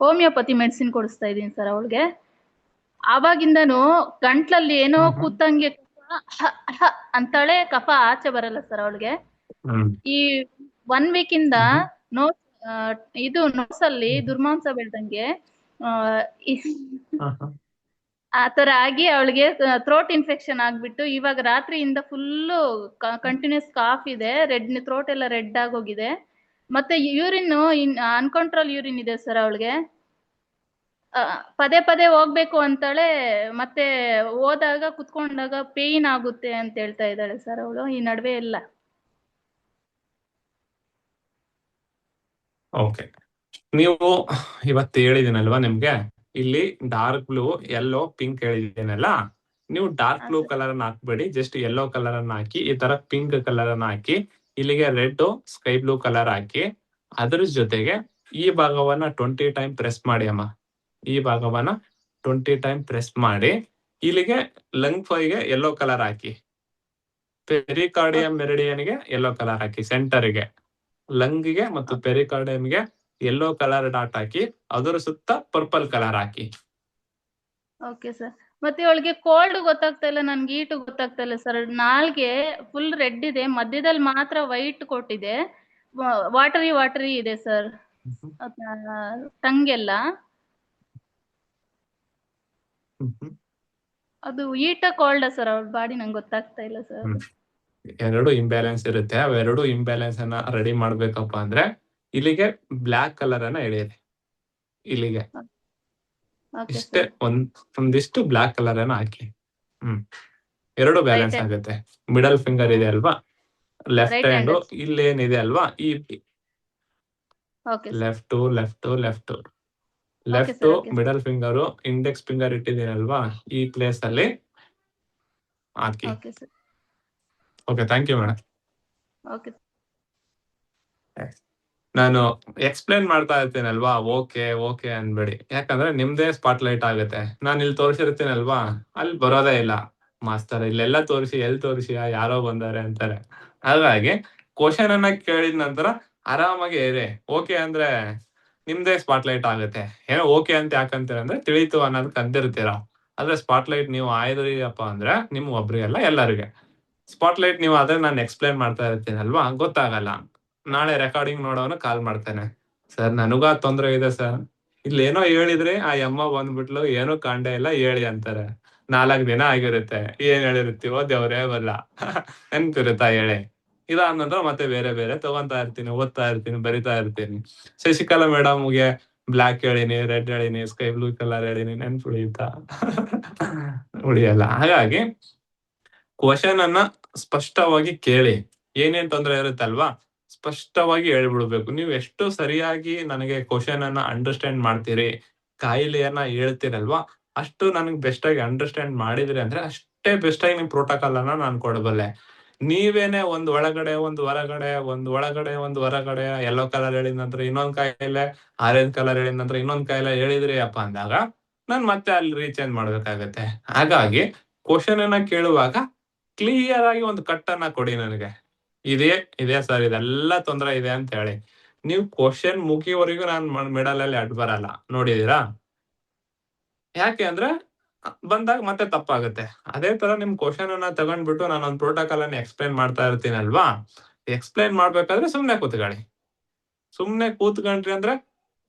ಹೋಮಿಯೋಪತಿ ಮೆಡಿಸಿನ್ ಕೊಡಿಸ್ತಾ ಇದೀನಿ ಸರ್ ಅವಳಿಗೆ. ಆವಾಗಿಂದನು ಗಂಟ್ಲಲ್ಲಿ ಏನೋ ಕೂತಂಗೆ ಹ ಹ ಅಂತಾಳೆ ಕಫ ಆಚೆ ಬರಲ್ಲ ಸರ್ ಅವಳಿಗೆ. ಹ್ಮ್ ಈ 1 week ಇಂದ ಹ್ಮ್ ನೋಸ್ ಇದು ನೋಸ್ ಅಲ್ಲಿ ದುರ್ಮಾಂಸ ಬೆಳ್ದಂಗೆ ಆ, ಈ- ಆ ತರ ಆಗಿ ಅವಳಿಗೆ ಥ್ರೋಟ್ ಇನ್ಫೆಕ್ಷನ್ ಆಗ್ಬಿಟ್ಟು ಇವಾಗ ರಾತ್ರಿಯಿಂದ ಫುಲ್ಲು ಕಂಟಿನ್ಯೂಸ್ ಕಾಫ್ ಇದೆ, ಥ್ರೋಟ್ ಎಲ್ಲ ರೆಡ್ ಆಗೋಗಿದೆ. ಮತ್ತೆ ಯೂರಿನ್ ಅನ್ಕಂಟ್ರೋಲ್ ಯೂರಿನ್ ಇದೆ ಸರ್ ಅವಳಿಗೆ. ಪದೇ ಪದೇ ಹೋಗ್ಬೇಕು ಅಂತಾಳೆ, ಮತ್ತೆ ಹೋದಾಗ ಕುತ್ಕೊಂಡಾಗ ಪೇಯ್ನ್ ಆಗುತ್ತೆ ಅಂತ ಹೇಳ್ತಾ ಇದ್ದಾಳೆ ಸರ್ ಅವಳು ಈ ನಡುವೆ ಎಲ್ಲ. ಓಕೆ, ನೀವು ಇವತ್ತು ಹೇಳಿದ್ದೀನಲ್ವಾ ನಿಮ್ಗೆ, ಇಲ್ಲಿ ಡಾರ್ಕ್ ಬ್ಲೂ, ಯೆಲ್ಲೋ, ಪಿಂಕ್ ಹೇಳಿದ್ದೀನಲ್ಲ, ನೀವು ಡಾರ್ಕ್ ಬ್ಲೂ ಕಲರ್ ಅನ್ನ ಹಾಕ್ಬೇಡಿ, ಜಸ್ಟ್ ಯೆಲ್ಲೋ ಕಲರ್ ಅನ್ನ ಹಾಕಿ, ಈ ತರ ಪಿಂಕ್ ಕಲರ್ ಅನ್ನ ಹಾಕಿ, ಇಲ್ಲಿಗೆ ರೆಡ್ ಸ್ಕೈ ಬ್ಲೂ ಕಲರ್ ಹಾಕಿ, ಅದ್ರ ಜೊತೆಗೆ ಈ ಭಾಗವನ್ನ 20 ಟೈಮ್ ಪ್ರೆಸ್ ಮಾಡಿ ಅಮ್ಮ. ಈ ಭಾಗವನ್ನ 20 ಟೈಮ್ ಪ್ರೆಸ್ ಮಾಡಿ, ಇಲ್ಲಿಗೆ ಲಂಗ್ ಫೈಗೆ ಯೆಲ್ಲೋ ಕಲರ್ ಹಾಕಿ, ಪೆರಿಕಾರ್ಡಿಯಂ ಮೆರಿಡಿಯನ್ಗೆ ಯೆಲ್ಲೋ ಕಲರ್ ಹಾಕಿ, ಸೆಂಟರ್ಗೆ ಲಂಗ್ಗೆ ಮತ್ತು ಪೆರಿಕಾರ್ಡಿಯಂಗೆ ಯೆಲ್ಲೋ ಕಲರ್ ಡಾಟ್ ಹಾಕಿ, ಅದರ ಸುತ್ತ ಪರ್ಪಲ್ ಕಲರ್ ಹಾಕಿ. Okay sir. ಮತ್ತೆ ಅವಳಿಗೆ ಕೋಲ್ಡ್ ಗೊತ್ತಾಗ್ತಾ ಇಲ್ಲ, ನನ್ಗೆ ಹೀಟ್ ಗೊತ್ತಾಗ್ತಾ ಇಲ್ಲ ಸರ್. ನಾಲ್ಗೆ ಫುಲ್ ರೆಡ್ ಇದೆ, ಮಧ್ಯದಲ್ಲಿ ಮಾತ್ರ ವೈಟ್ ಕೊಟ್ಟಿದೆ, ವಾಟರಿ ಇದೆ ಸರ್ ಟಂಗೆಲ್ಲ. ಅದು ಹೀಟ ಕೋಲ್ಡ್ ಸರ್ ಅವಳ ಬಾಡಿ, ನಂಗೆ ಗೊತ್ತಾಗ್ತಾ ಇಲ್ಲ ಸರ್. ಎರಡು ಇಂಬ್ಯಾಲೆನ್ಸ್ ಇರುತ್ತೆ, ಅವೆರಡು ಇಂಬ್ಯಾಲೆನ್ಸ್ ಅನ್ನ ರೆಡಿ ಮಾಡ್ಬೇಕಪ್ಪ ಅಂದ್ರೆ ಇಲ್ಲಿಗೆ ಬ್ಲಾಕ್ ಕಲರ್ ಅನ್ನ ಎಳೆಯಿರಿ. ಇಲ್ಲಿಗೆ ಓಕೆ ಇಷ್ಟೇ ಸರ್. ಒಂದಿಷ್ಟು ಬ್ಲಾಕ್ ಕಲರ್ ಅನ್ನ ಹಾಕಿ. ಎರಡು ಬ್ಯಾಲೆನ್ಸ್ Right hand. ಆಗುತ್ತೆ. ಮಿಡಲ್ ಫಿಂಗರ್ ಇದೆ ಅಲ್ವಾ, ಲೆಫ್ಟ್ Right ಹ್ಯಾಂಡ್ hand. ಇಲ್ಲೇನಿದೆ ಅಲ್ವಾ, ಈ okay sir. Left left left okay left sir. Okay middle finger, index finger ಇಟ್ಟಿದ್ದೀನಲ್ವಾ, ಈ ಪ್ಲೇಸ್ ಅಲ್ಲಿ ಹಾಕಿ. Okay sir. Okay, thank you madam. Okay. ನಾನು ಎಕ್ಸ್ಪ್ಲೇನ್ ಮಾಡ್ತಾ ಇರ್ತೀನಲ್ವಾ, ಓಕೆ ಓಕೆ ಅನ್ಬೇಡಿ, ಯಾಕಂದ್ರೆ ನಿಮ್ದೇ ಸ್ಪಾಟ್ ಲೈಟ್ ಆಗುತ್ತೆ. ನಾನು ಇಲ್ಲಿ ತೋರಿಸಿರ್ತೀನಲ್ವಾ, ಅಲ್ಲಿ ಬರೋದೇ ಇಲ್ಲ ಮಾಸ್ಟರ್, ಇಲ್ಲೆಲ್ಲ ತೋರಿಸಿ ಎಲ್ಲಿ ತೋರಿಸಿಯಾ, ಯಾರೋ ಬಂದಾರೆ ಅಂತಾರೆ. ಹಾಗಾಗಿ ಕ್ವಶನ್ ಅನ್ನ ಕೇಳಿದ ನಂತರ ಆರಾಮಾಗಿ ಇರಿ. ಓಕೆ ಅಂದ್ರೆ ನಿಮ್ದೇ ಸ್ಪಾಟ್ ಲೈಟ್ ಆಗುತ್ತೆ. ಏನೋ ಓಕೆ ಅಂತ ಯಾಕಂತೀರ ಅಂದ್ರೆ ತಿಳಿತು ಅನ್ನೋದಕ್ಕೆ ಅಂದಿರ್ತೀರ. ಆದ್ರೆ ಸ್ಪಾಟ್ ಲೈಟ್ ನೀವು ಆಯ್ದ್ರಿಯಪ್ಪ ಅಂದ್ರೆ ನಿಮ್ ಒಬ್ರಿಗೆಲ್ಲ ಎಲ್ಲರಿಗೆ ಸ್ಪಾಟ್ ಲೈಟ್ ನೀವು ಅದೇ ನಾನು ಎಕ್ಸ್ಪ್ಲೇನ್ ಮಾಡ್ತಾ ಇರ್ತೀನಲ್ವಾ, ಗೊತ್ತಾಗಲ್ಲ. ನಾಳೆ ರೆಕಾರ್ಡಿಂಗ್ ನೋಡೋನು ಕಾಲ್ ಮಾಡ್ತಾನೆ, ಸರ್ ನನಗೂ ಆ ತೊಂದ್ರೆ ಇದೆ ಸರ್, ಇಲ್ಲೇನೋ ಹೇಳಿದ್ರಿ, ಆ ಅಮ್ಮ ಬಂದ್ಬಿಟ್ಲು, ಏನೋ ಕಾಂಡೆ ಇಲ್ಲ ಹೇಳಿ ಅಂತಾರೆ. 4 ದಿನ ಆಗಿರುತ್ತೆ, ಏನ್ ಹೇಳಿರ್ತೀವೋ ದೇವ್ರೇ ಬಲ್ಲ ನೆನ್ಪಿರುತ್ತಾ ಹೇಳಿ. ಇದಾದ ನಂತರ ಮತ್ತೆ ಬೇರೆ ಬೇರೆ ತಗೊಂತಾ ಇರ್ತೀನಿ, ಓದ್ತಾ ಇರ್ತೀನಿ, ಬರಿತಾ ಇರ್ತೀನಿ. ಶಶಿಕಲಾ ಮೇಡಮ್ಗೆ ಬ್ಲಾಕ್ ಹೇಳಿನಿ, ರೆಡ್ ಹೇಳಿನಿ, ಸ್ಕೈ ಬ್ಲೂ ಕಲರ್ ಹೇಳಿನಿ, ನೆನ್ಪು ಉಳಿಯುತ್ತಾ? ಉಳಿಯಲ್ಲ. ಹಾಗಾಗಿ ಕ್ವಶನ್ ಅನ್ನ ಸ್ಪಷ್ಟವಾಗಿ ಕೇಳಿ, ಏನೇನ್ ತೊಂದರೆ ಇರುತ್ತಲ್ವಾ ಸ್ಪಷ್ಟವಾಗಿ ಹೇಳ್ಬಿಡ್ಬೇಕು. ನೀವು ಎಷ್ಟು ಸರಿಯಾಗಿ ನನಗೆ ಕ್ವಶನ್ ಅನ್ನ ಅಂಡರ್ಸ್ಟ್ಯಾಂಡ್ ಮಾಡ್ತೀರಿ, ಕಾಯಿಲೆಯನ್ನ ಹೇಳ್ತೀರಲ್ವಾ, ಅಷ್ಟು ನನಗೆ ಬೆಸ್ಟ್ ಆಗಿ ಅಂಡರ್ಸ್ಟ್ಯಾಂಡ್ ಮಾಡಿದ್ರಿ ಅಂದ್ರೆ ಅಷ್ಟೇ ಬೆಸ್ಟ್ ಆಗಿ ನಿಮ್ ಪ್ರೋಟೋಕಾಲ್ ಅನ್ನ ನಾನು ಕೊಡಬಲ್ಲೆ. ನೀವೇನೆ ಒಂದ್ ಒಳಗಡೆ ಒಂದ್ ಹೊರಗಡೆ, ಒಂದ್ ಒಳಗಡೆ ಒಂದ್ ಹೊರಗಡೆ, ಯೆಲ್ಲೋ ಕಲರ್ ಹೇಳಿದ ನಂತರ ಇನ್ನೊಂದ್ ಕಾಯಿಲೆ, ಆರೆಂಜ್ ಕಲರ್ ಹೇಳಿದ ನಂತರ ಇನ್ನೊಂದ್ ಕಾಯಿಲೆ ಹೇಳಿದ್ರಿ ಅಪ್ಪ ಅಂದಾಗ ನಾನ್ ಮತ್ತೆ ಅಲ್ಲಿ ರೀಚೇಂಜ್ ಮಾಡ್ಬೇಕಾಗತ್ತೆ. ಹಾಗಾಗಿ ಕ್ವಶನ್ ಅನ್ನ ಕೇಳುವಾಗ ಕ್ಲಿಯರ್ ಆಗಿ ಒಂದು ಕಟ್ ಅನ್ನ ಕೊಡಿ ನನಗೆ, ಇದೆ ಸರ್, ಇದೆಲ್ಲ ತೊಂದರೆ ಇದೆ ಅಂತ ಹೇಳಿ. ನೀವು ಕ್ವಶನ್ ಮುಗಿಯವರೆಗೂ ನಾನು ಮಿಡಲ್ ಅಲ್ಲಿ ಅಡ್ ಬರಲ್ಲ, ನೋಡಿದೀರಾ? ಯಾಕೆ ಅಂದ್ರೆ ಬಂದಾಗ ಮತ್ತೆ ತಪ್ಪಾಗುತ್ತೆ. ಅದೇ ತರ ನಿಮ್ ಕ್ವಶನ್ ಅನ್ನ ತಗೊಂಡ್ಬಿಟ್ಟು ನಾನು ಒಂದು ಪ್ರೋಟೋಕಾಲ್ ಅನ್ನ ಎಕ್ಸ್ಪ್ಲೈನ್ ಮಾಡ್ತಾ ಇರ್ತೀನಲ್ವಾ, ಎಕ್ಸ್ಪ್ಲೈನ್ ಮಾಡ್ಬೇಕಾದ್ರೆ ಸುಮ್ನೆ ಕೂತ್ಕೊಂಡ್ರಿ ಅಂದ್ರೆ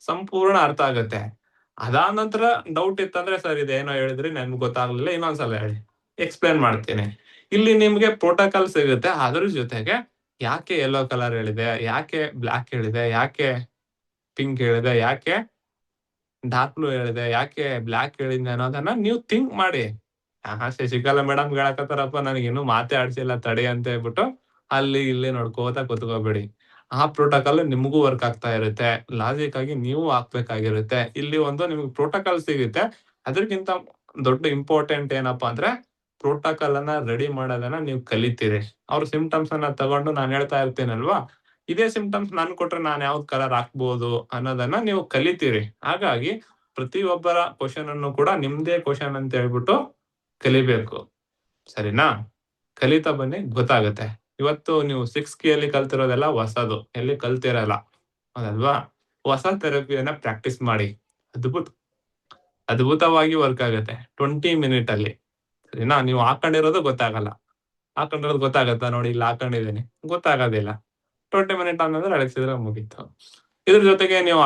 ಸಂಪೂರ್ಣ ಅರ್ಥ ಆಗುತ್ತೆ. ಅದಾದ ನಂತರ ಡೌಟ್ ಇತ್ತಂದ್ರೆ ಸರ್ ಇದೇನೋ ಹೇಳಿದ್ರಿ ನನ್ಗೆ ಗೊತ್ತಾಗ್ಲಿಲ್ಲ, ಇನ್ನೊಂದ್ಸಲ ಹೇಳಿ, ಎಕ್ಸ್ಪ್ಲೈನ್ ಮಾಡ್ತೀನಿ. ಇಲ್ಲಿ ನಿಮ್ಗೆ ಪ್ರೋಟೋಕಾಲ್ ಸಿಗುತ್ತೆ. ಅದ್ರ ಜೊತೆಗೆ ಯಾಕೆ ಯೆಲ್ಲೋ ಕಲರ್ ಹೇಳಿದೆ, ಯಾಕೆ ಬ್ಲಾಕ್ ಹೇಳಿದೆ, ಯಾಕೆ ಪಿಂಕ್ ಹೇಳಿದೆ, ಯಾಕೆ ಡಾರ್ಕ್ ಬ್ಲೂ ಹೇಳಿದೆ, ಯಾಕೆ ಬ್ಲಾಕ್ ಹೇಳಿದೆ ಅನ್ನೋದನ್ನ ನೀವು ಥಿಂಕ್ ಮಾಡಿ. ಶಶಿಕಲಾ ಮೇಡಮ್ ಹೇಳಕತ್ತಾರಪ್ಪ, ನನಗೆ ಇನ್ನೂ ಮಾತೇ ಆಡ್ಸಿಲ್ಲ ತಡಿ ಅಂತ ಹೇಳ್ಬಿಟ್ಟು ಅಲ್ಲಿ ಇಲ್ಲಿ ನೋಡ್ಕೋತಾ ಕೂತ್ಕೋಬೇಡಿ. ಆ ಪ್ರೋಟೋಕಾಲ್ ನಿಮಗೂ ವರ್ಕ್ ಆಗ್ತಾ ಇರುತ್ತೆ, ಲಾಜಿಕ್ ಆಗಿ ನೀವು ಹಾಕ್ಬೇಕಾಗಿರುತ್ತೆ. ಇಲ್ಲಿ ಒಂದು ನಿಮ್ಗೆ ಪ್ರೋಟೋಕಾಲ್ ಸಿಗುತ್ತೆ. ಅದಕ್ಕಿಂತ ದೊಡ್ಡ ಇಂಪಾರ್ಟೆಂಟ್ ಏನಪ್ಪಾ ಅಂದ್ರೆ ಪ್ರೋಟೋಕಾಲ್ ಅನ್ನ ರೆಡಿ ಮಾಡೋದನ್ನ ನೀವು ಕಲಿತೀರಿ. ಅವ್ರ ಸಿಂಪ್ಟಮ್ಸ್ ಅನ್ನ ತಗೊಂಡು ನಾನು ಹೇಳ್ತಾ ಇರ್ತೀನಲ್ವಾ, ಇದೇ ಸಿಂಪ್ಟಮ್ಸ್ ನನ್ ಕೊಟ್ರೆ ನಾನು ಯಾವ್ದು ಕಲರ್ ಹಾಕ್ಬೋದು ಅನ್ನೋದನ್ನ ನೀವು ಕಲಿತೀರಿ. ಹಾಗಾಗಿ ಪ್ರತಿಯೊಬ್ಬರ ಕ್ವಶನ್ ಅನ್ನು ಕೂಡ ನಿಮ್ದೇ ಕ್ವಶನ್ ಅಂತ ಹೇಳ್ಬಿಟ್ಟು ಕಲಿಬೇಕು, ಸರಿನಾ? ಕಲಿತಾ ಬನ್ನಿ, ಗೊತ್ತಾಗುತ್ತೆ. ಇವತ್ತು ನೀವು 6K ಅಲ್ಲಿ ಕಲ್ತಿರೋದೆಲ್ಲ ಹೊಸದು, ಎಲ್ಲಿ ಕಲ್ತಿರಲ್ಲ, ಅದಲ್ವಾ? ಹೊಸ ಥೆರಪಿಯನ್ನ ಪ್ರಾಕ್ಟೀಸ್ ಮಾಡಿ, ಅದ್ಭುತವಾಗಿ ವರ್ಕ್ ಆಗುತ್ತೆ 20 ಮಿನಿಟ್ ಅಲ್ಲಿ. ಸರಿನಾ? ನೀವು ಹಾಕೊಂಡಿರೋದು ಗೊತ್ತಾಗಲ್ಲ. ಹಾಕೊಂಡಿರೋದು ಗೊತ್ತಾಗತ್ತಾ? ನೋಡಿ ಇಲ್ಲಿ ಹಾಕೊಂಡಿದ್ದೀನಿ, ಗೊತ್ತಾಗೋದಿಲ್ಲ. 20 ಮಿನಿಟ್ ಅನ್ನೋದ್ರೆ ಅಳಿಸಿದ್ರೆ ಮುಗೀತು. ಇದ್ರ ಜೊತೆಗೆ ನೀವು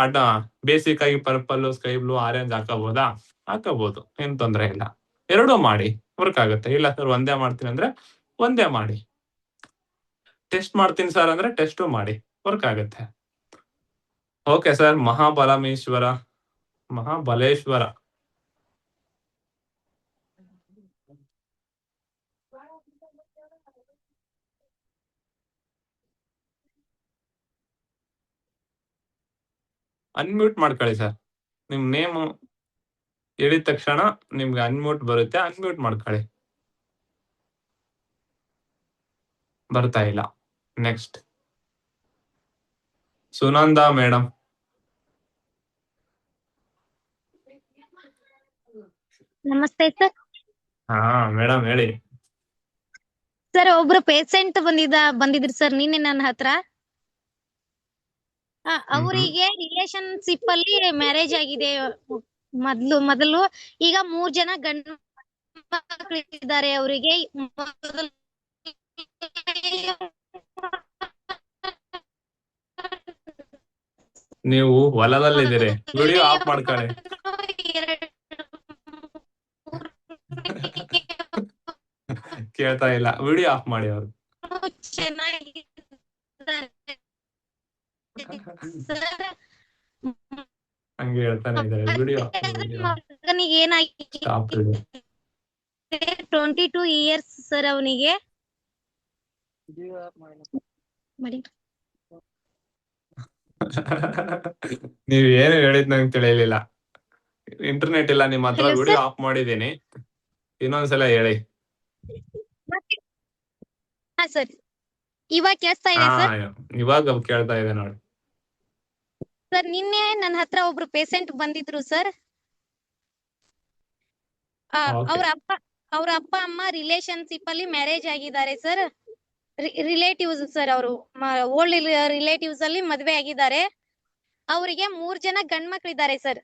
ಬೇಸಿಕ್ ಆಗಿ ಪರ್ಪಲ್, ಸ್ಕೈ ಬ್ಲೂ, ಆರೆಂಜ್ ಹಾಕೋಬಹುದಾ? ಹಾಕೋಬಹುದು, ಏನ್ ತೊಂದ್ರೆ ಇಲ್ಲ. ಎರಡೂ ಮಾಡಿ, ವರ್ಕ್ ಆಗುತ್ತೆ. ಇಲ್ಲ ಸರ್ ಒಂದೇ ಮಾಡ್ತೀನಿ ಅಂದ್ರೆ ಒಂದೇ ಮಾಡಿ. ಟೆಸ್ಟ್ ಮಾಡ್ತೀನಿ ಸರ್ ಅಂದ್ರೆ ಟೆಸ್ಟ್ ಮಾಡಿ, ವರ್ಕ್ ಆಗುತ್ತೆ. Okay sir. ಮಹಾಬಲೇಶ್ವರ ಅನ್ಮ್ಯೂಟ್ ಮಾಡ್ಕೊಳ್ಳಿ ಸರ್. ನಿಮ್ ನೇಮ್ ಹೇಳಿದ ತಕ್ಷಣ ನಿಮ್ಗೆ ಅನ್ಮ್ಯೂಟ್ ಬರುತ್ತೆ, ಅನ್ಮ್ಯೂಟ್ ಮಾಡ್ಕೊಳ್ಳಿ. ಬರ್ತಾ ಇಲ್ಲ. Next Sunanda madam. ನಮಸ್ತೆ ಸರ್. ಹಾ ಮೇಡಮ್ ಹೇಳಿ. ಸರ್ ಒಬ್ರು ಪೇಷಂಟ್ ಬಂದಿದ್ರು ಸರ್ ನಿನ್ನೆ ನನ್ನ ಹತ್ರ. ಅವರಿಗೆ ರಿಲೇಶನ್ಶಿಪ್ ಅಲ್ಲಿ ಮ್ಯಾರೇಜ್ ಆಗಿದೆ ಮೊದಲು. ಈಗ 3 ಜನ ಗಂಡು ಮಕ್ಕಳಿದ್ದಾರೆ ಅವರಿಗೆ. ನೀವು ಹೊಲದಲ್ಲಿದ್ದೀರಿ, ವಿಡಿಯೋ ಆಫ್ ಮಾಡ್ಕೊಳ್ಳಿ. ಕೇಳ್ತಾ ಇಲ್ಲ, ವಿಡಿಯೋ ಆಫ್ ಮಾಡಿ. ಅವ್ರು ಹಂಗೆ ಹೇಳ್ತಾನೆ ಇದ್ದಾರೆ, ವಿಡಿಯೋ ಮಗನಿಗೆ ಏನಾಗಿದೆ? 22 ಇಯರ್ಸ್ ಸರ್ ಅವನಿಗೆ. ನೀವ್ ಏನು ಹೇಳಿದ್ ನಂಗೆ ತಿಳಿಯಲಿಲ್ಲ. ಇಂಟರ್ನೆಟ್ ಇಲ್ಲ ನಿಮ್ಮ ಹತ್ರ, Hello, ವಿಡಿಯೋ sir. ಆಫ್ ಮಾಡಿದೀನಿ. ಇನ್ನೊಂದ್ಸಲ ಹೇಳಿ. ಹಾ ಸರ್, ಇವಾಗ ಕೇಳಿಸ್ತಾ ಇದೆ ಸರ್. ಇವಾಗ ಕೇಳ್ತಾ ಇದೆ ನೋಡಿ. ಸರ್ ನಿನ್ನೆ ನನ್ನ ಹತ್ರ ಒಬ್ರು ಪೇಷಂಟ್ ಬಂದಿದ್ರು ಸರ್. ಅವ್ರ ಅಪ್ಪ ಅಮ್ಮ ರಿಲೇಶನ್ಶಿಪ್ ಅಲ್ಲಿ ಮ್ಯಾರೇಜ್ ಆಗಿದ್ದಾರೆ ಸರ್. ರಿಲೇಟಿವ್ಸ್ ಸರ್, ಅವರು ಓಲ್ಡ್ ರಿಲೇಟಿವ್ಸ್ ಅಲ್ಲಿ ಮದ್ವೆ ಆಗಿದ್ದಾರೆ. ಅವರಿಗೆ 3 ಜನ ಗಂಡ್ ಮಕ್ಳಿದ್ದಾರೆ ಸರ್.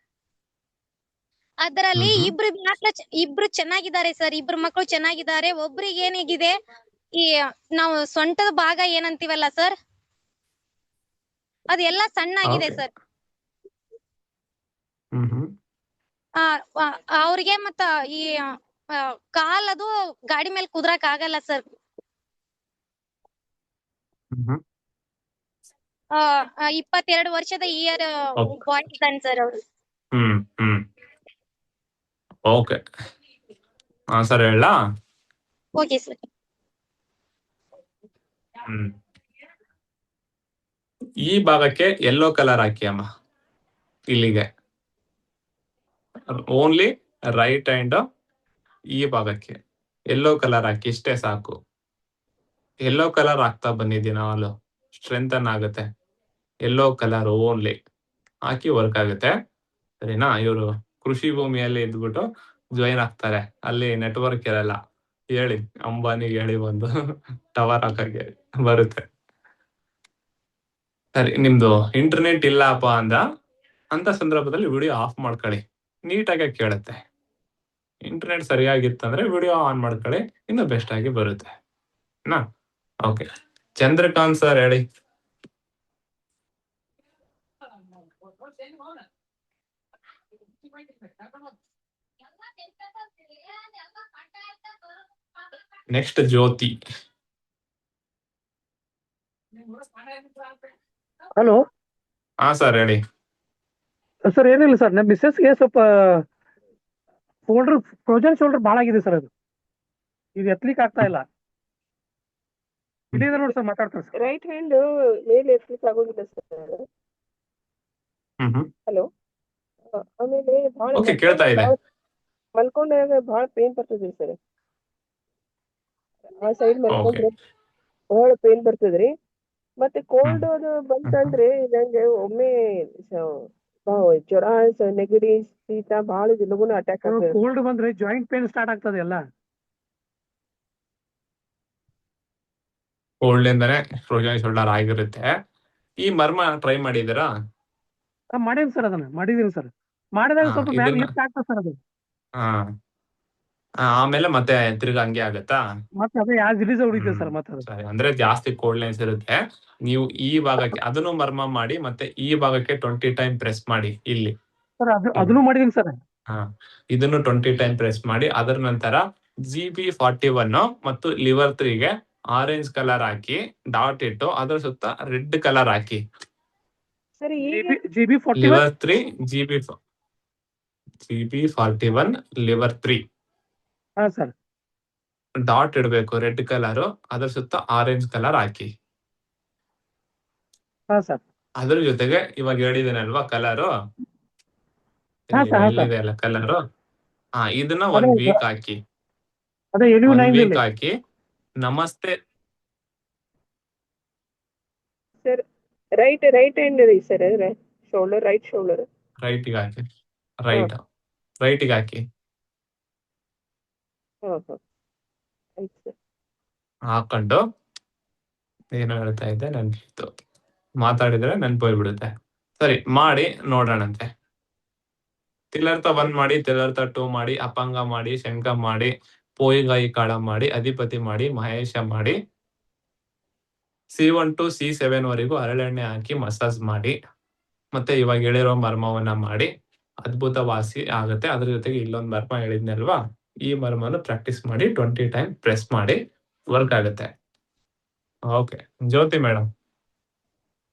ಅದರಲ್ಲಿ ಇಬ್ರು ಚೆನ್ನಾಗಿದ್ದಾರೆ ಸರ್. ಇಬ್ರು ಮಕ್ಕಳು ಚೆನ್ನಾಗಿದ್ದಾರೆ. ಒಬ್ರಿಗೆ ಏನಾಗಿದೆ, ಈ ನಾವು ಸೊಂಟದ ಭಾಗ ಏನಂತೀವಲ್ಲ ಸರ್, ಅದೆಲ್ಲ ಸಣ್ಣ ಆಗಿದೆ ಸರ್. ಅವ್ರಿಗೆ ಮತ್ತ ಈ ಕಾಲದು ಗಾಡಿ ಮೇಲೆ ಕುದ್ರಕ್ ಆಗಲ್ಲ ಸರ್. 22 ವರ್ಷದ ಇಯರ್ ಬಾಯ್ ಇದ್ದಾನೆ ಸರ್ ಅವರು. ಓಕೆ ಸರ್, ಹೇಳ. Okay sir. ಈ ಭಾಗಕ್ಕೆ ಯೆಲ್ಲೋ ಕಲರ್ ಹಾಕಿ ಅಮ್ಮ. ಇಲ್ಲಿಗೆ ಓನ್ಲಿ ರೈಟ್ ಹ್ಯಾಂಡ್ ಈ ಭಾಗಕ್ಕೆ ಯೆಲ್ಲೋ ಕಲರ್ ಹಾಕಿ, ಇಷ್ಟೇ ಸಾಕು. ಯೆಲ್ಲೋ ಕಲರ್ ಹಾಕ್ತಾ ಬನ್ನಿದ್ದೀನಿ, ಹಾಲು ಸ್ಟ್ರೆಂಥನ್ ಆಗುತ್ತೆ. ಯೆಲ್ಲೋ ಕಲರ್ ಓನ್ಲಿ ಹಾಕಿ ವರ್ಕ್ ಆಗುತ್ತೆ. ಸರಿನಾ? ಇವರು ಕೃಷಿ ಭೂಮಿಯಲ್ಲಿ ಇದ್ಬಿಟ್ಟು ಜಾಯಿನ್ ಆಗ್ತಾರೆ, ಅಲ್ಲಿ ನೆಟ್ವರ್ಕ್ ಇರಲ್ಲ. ಹೇಳಿ ಅಂಬಾನಿಗೆ ಹೇಳಿ ಒಂದು ಟವರ್ ಹಾಕಕ್ಕೆ ಬರುತ್ತೆ. ಸರಿ, ನಿಮ್ದು ಇಂಟರ್ನೆಟ್ ಇಲ್ಲಪ್ಪ ಅಂತ ಸಂದರ್ಭದಲ್ಲಿ ವಿಡಿಯೋ ಆಫ್ ಮಾಡ್ಕೊಳ್ಳಿ, ನೀಟಾಗಿ ಕೇಳುತ್ತೆ. ಇಂಟರ್ನೆಟ್ ಸರಿಯಾಗಿತ್ತಂದ್ರೆ ವಿಡಿಯೋ ಆನ್ ಮಾಡ್ಕೊಳ್ಳಿ, ಇನ್ನು ಬೆಸ್ಟ್ ಆಗಿ ಬರುತ್ತೆ. ಓಕೆ, ಚಂದ್ರಕಾಂತ್ ಸರ್ ಹೇಳಿ. ನೆಕ್ಸ್ಟ್ ಜ್ಯೋತಿ. ಹಲೋ. ಹಾ ಸರ್ ಹೇಳಿ. ಸರ್ ಏನಿಲ್ಲ ಸರ್, ನಮ್ಮ ಮಿಸ್ಸಸ್ಗೆ ಸ್ವಲ್ಪ ಫ್ರೋಜನ್ ಶೋಲ್ಡರ್ ಭಾಳ ಆಗಿದೆ ಸರ್. ಅದು ಇದು ಎತ್ಲಿಕ್ಕೆ ಆಗ್ತಾ ಇಲ್ಲ. ಇಲ್ಲಿಂದ ನೋಡಿ ಸರ್, ಮಾತಾಡ್ತಾರೆ ಸರ್. ರೈಟ್ ಹ್ಯಾಂಡ್ ಮೇಲೆ ಎತ್ತಲಿಕ್ಕೆ ಆಗೋದಿಲ್ಲ ಸರ್. ಹಲೋ. ಆಮೇಲೆ ಓಕೆ, ಕೇಳ್ತಾ ಇದೆ. ಮಲ್ಕೊಂಡಾಗ ಬಹಳ ಪೇನ್ ಬರ್ತದ್ರಿ ಸರ್. ಆ ಸೈಡ್ ಮಲ್ಕೊಂಡ್ರೆ ಬಹಳ ಪೇನ್ ಬರ್ತದ್ರಿ. ಮತ್ತೆ ಕೋಲ್ಡ್ ಅದು ಬಂತಂದ್ರೆ ನಂಗೆ ಒಮ್ಮೆ ಜ್ವರ, ನೆಗಡಿ, ಶೀತ ಬಹಳ ಲಗುನ ಅಟ್ಯಾಕ್ ಆಗ್ತದೆ. ಕೋಲ್ಡ್ ಬಂದ್ರೆ ಜಾಯಿಂಟ್ ಪೇನ್ ಸ್ಟಾರ್ಟ್ ಆಗ್ತದೆ ಎಲ್ಲ. ಕೋಲ್ಡ್ ಇಂದಾನೆ ಫ್ರೋಜನ್ ಶೋಲ್ಡರ್ ಆಗಿರುತ್ತೆ. ಈ ಮರ್ಮ ಟ್ರೈ ಮಾಡಿದ್ದೀರಾ? ಮಾಡೀನಿ ಸರ್, ಅದನ್ನ ಮಾಡಿದೀನಿ ಸರ್. ಮಾಡಿದಾಗ ಸ್ವಲ್ಪ ಮ್ಯಾಲೆ ಲಿಫ್ಟ್ ಆಗ್ತದೆ ಸರ್ ಅದು. ಆಮೇಲೆ ಮತ್ತೆ ತಿರ್ಗಾ ಹಂಗೆ ಆಗತ್ತಾ? ಮತ್ತೆ ಅದೇ ಯಾಸ್ ರಿಲೀಸ್ ಹೊಡಿತೀವಿ ಸರ್ ಮತ್ತೆ ಅದು. ಸರಿ, ಅಂದ್ರೆ ಜಾಸ್ತಿ ಕೋಲ್ಡ್ನೆಸ್ ಇರುತ್ತೆ. ನೀವು ಈ ಭಾಗಕ್ಕೆ ಅದನ್ನು ಮರ್ಮ ಮಾಡಿ ಮತ್ತೆ ಈ ಭಾಗಕ್ಕೆ 20 ಟೈಮ್ ಪ್ರೆಸ್ ಮಾಡಿ ಇಲ್ಲಿ. ಸರ್ ಅದನ್ನು ಮಾಡಿದೀನಿ ಸರ್. ಹಾ, ಇದನ್ನು 20 ಟೈಮ್ ಪ್ರೆಸ್ ಮಾಡಿ. ಅದರ ನಂತರ GB41 ಮತ್ತು ಲಿವರ್ 3ಗೆ ಆರೆಂಜ್ ಕಲರ್ ಹಾಕಿ ಡಾಟ್ ಇಟ್ಟು ಅದ್ರ ಸುತ್ತ ರೆಡ್ ಕಲರ್ ಹಾಕಿ. GB41 ಲಿವರ್ 3 GB41 ಲಿವರ್ 3 ಹಾ ಸರ್. ಡಾಟ್ ಇಡಬೇಕು ರೆಡ್ ಕಲರ್, ಅದ್ರ ಸುತ್ತ ಆರೆಂಜ್ ಕಲರ್ ಹಾಕಿ. ಹಾ ಸರ್. ಅದ್ರ ಜೊತೆಗೆ ಇವಾಗ ಹೇಳಿದೇನಲ್ವಾ ಕಲರು, ಹಾ ಸರ್. ಇಲ್ಲಿದೆ ಅಲ್ಲ ಕಲರು, ಇದನ್ನ ಅದೇ 1 ವೀಕ್ ಹಾಕಿ. ಅದೇ 1 ವೀಕ್ ಹಾಕಿ ನಮಸ್ತೆ ಸರ್ ರೈಟ್ ಹ್ಯಾಂಡ್ ರೀ ಸರ್, ಶೋಲ್ಡರ್, ರೈಟ್ ಶೋಲ್ಡರ್. ರೈಟಿಗೆ ಹಾಕಿ, ರೈಟಿಗೆ ಹಾಕಿ. ಹಾಕೊಂಡು ಏನೋ ಹೇಳ್ತಾ ಇದ್ದೆ, ನನ್ಗಿತ್ತು ಮಾತಾಡಿದ್ರೆ ನೆನ್ಪೋಗ್ಬಿಡುತ್ತೆ. ಸರಿ, ಮಾಡಿ ನೋಡೋಣಂತೆ. ತಿಲರ್ಥ 1 ಮಾಡಿ, ತಿಲರ್ಥ 2 ಮಾಡಿ, ಅಪಂಗ ಮಾಡಿ, ಶಂಕ ಮಾಡಿ, ಪೋಯಿಗಾಯಿ ಕಾಳ ಮಾಡಿ, ಅಧಿಪತಿ ಮಾಡಿ, ಮಹೇಶ ಮಾಡಿ, C1 to C7 ವರೆಗೂ ಹರಳೆಣ್ಣೆ ಹಾಕಿ ಮಸಾಜ್ ಮಾಡಿ. ಮತ್ತೆ ಇವಾಗ ಹೇಳಿರೋ ಮರ್ಮವನ್ನ ಮಾಡಿ. ಅದ್ಭುತ ವಾಸಿ ಆಗುತ್ತೆ. ಅದ್ರ ಜೊತೆಗೆ ಇಲ್ಲೊಂದು ಮರ್ಮ ಹೇಳಿದ್ನಲ್ವಾ, ಈ ಮರ್ಮನು ಪ್ರಾಕ್ಟೀಸ್ ಮಾಡಿ 20 ಟೈಮ್ ಪ್ರೆಸ್ ಮಾಡಿ, ವರ್ಕ್ ಆಗುತ್ತೆ. ಓಕೆ ಜ್ಯೋತಿ ಮೇಡಮ್.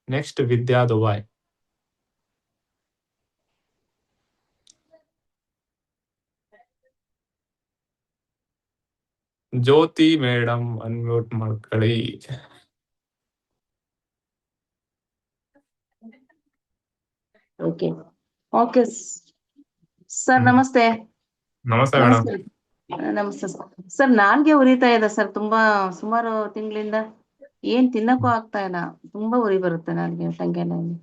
ನೆಕ್ಸ್ಟ್ ವಿದ್ಯಾ ದುಬಾಯ್. ಜ್ಯೋತಿ ಮೇಡಮ್ ಅನ್ಮ್ಯೂಟ್ ಮಾಡ್ಕೊಳ್ಳಿ. ಓಕೆ ಸರ್, ನಮಸ್ತೆ. ನಮಸ್ತೆ ಮೇಡಮ್. ನಮಸ್ತೆ ಸರ್. ನಾಲ್ಗೆ ಉರಿತಾ ಇದೆ ಸರ್, ತುಂಬಾ ಸುಮಾರು ತಿಂಗಳಿಂದ. ಏನ್ ತಿನ್ನಕ್ಕೂ ಆಗ್ತಾ ಇಲ್ಲ, ತುಂಬಾ ಉರಿ ಬರುತ್ತೆ ನಾಲ್ಗೆ, ಟಂಗೆನಲ್ಲಿ.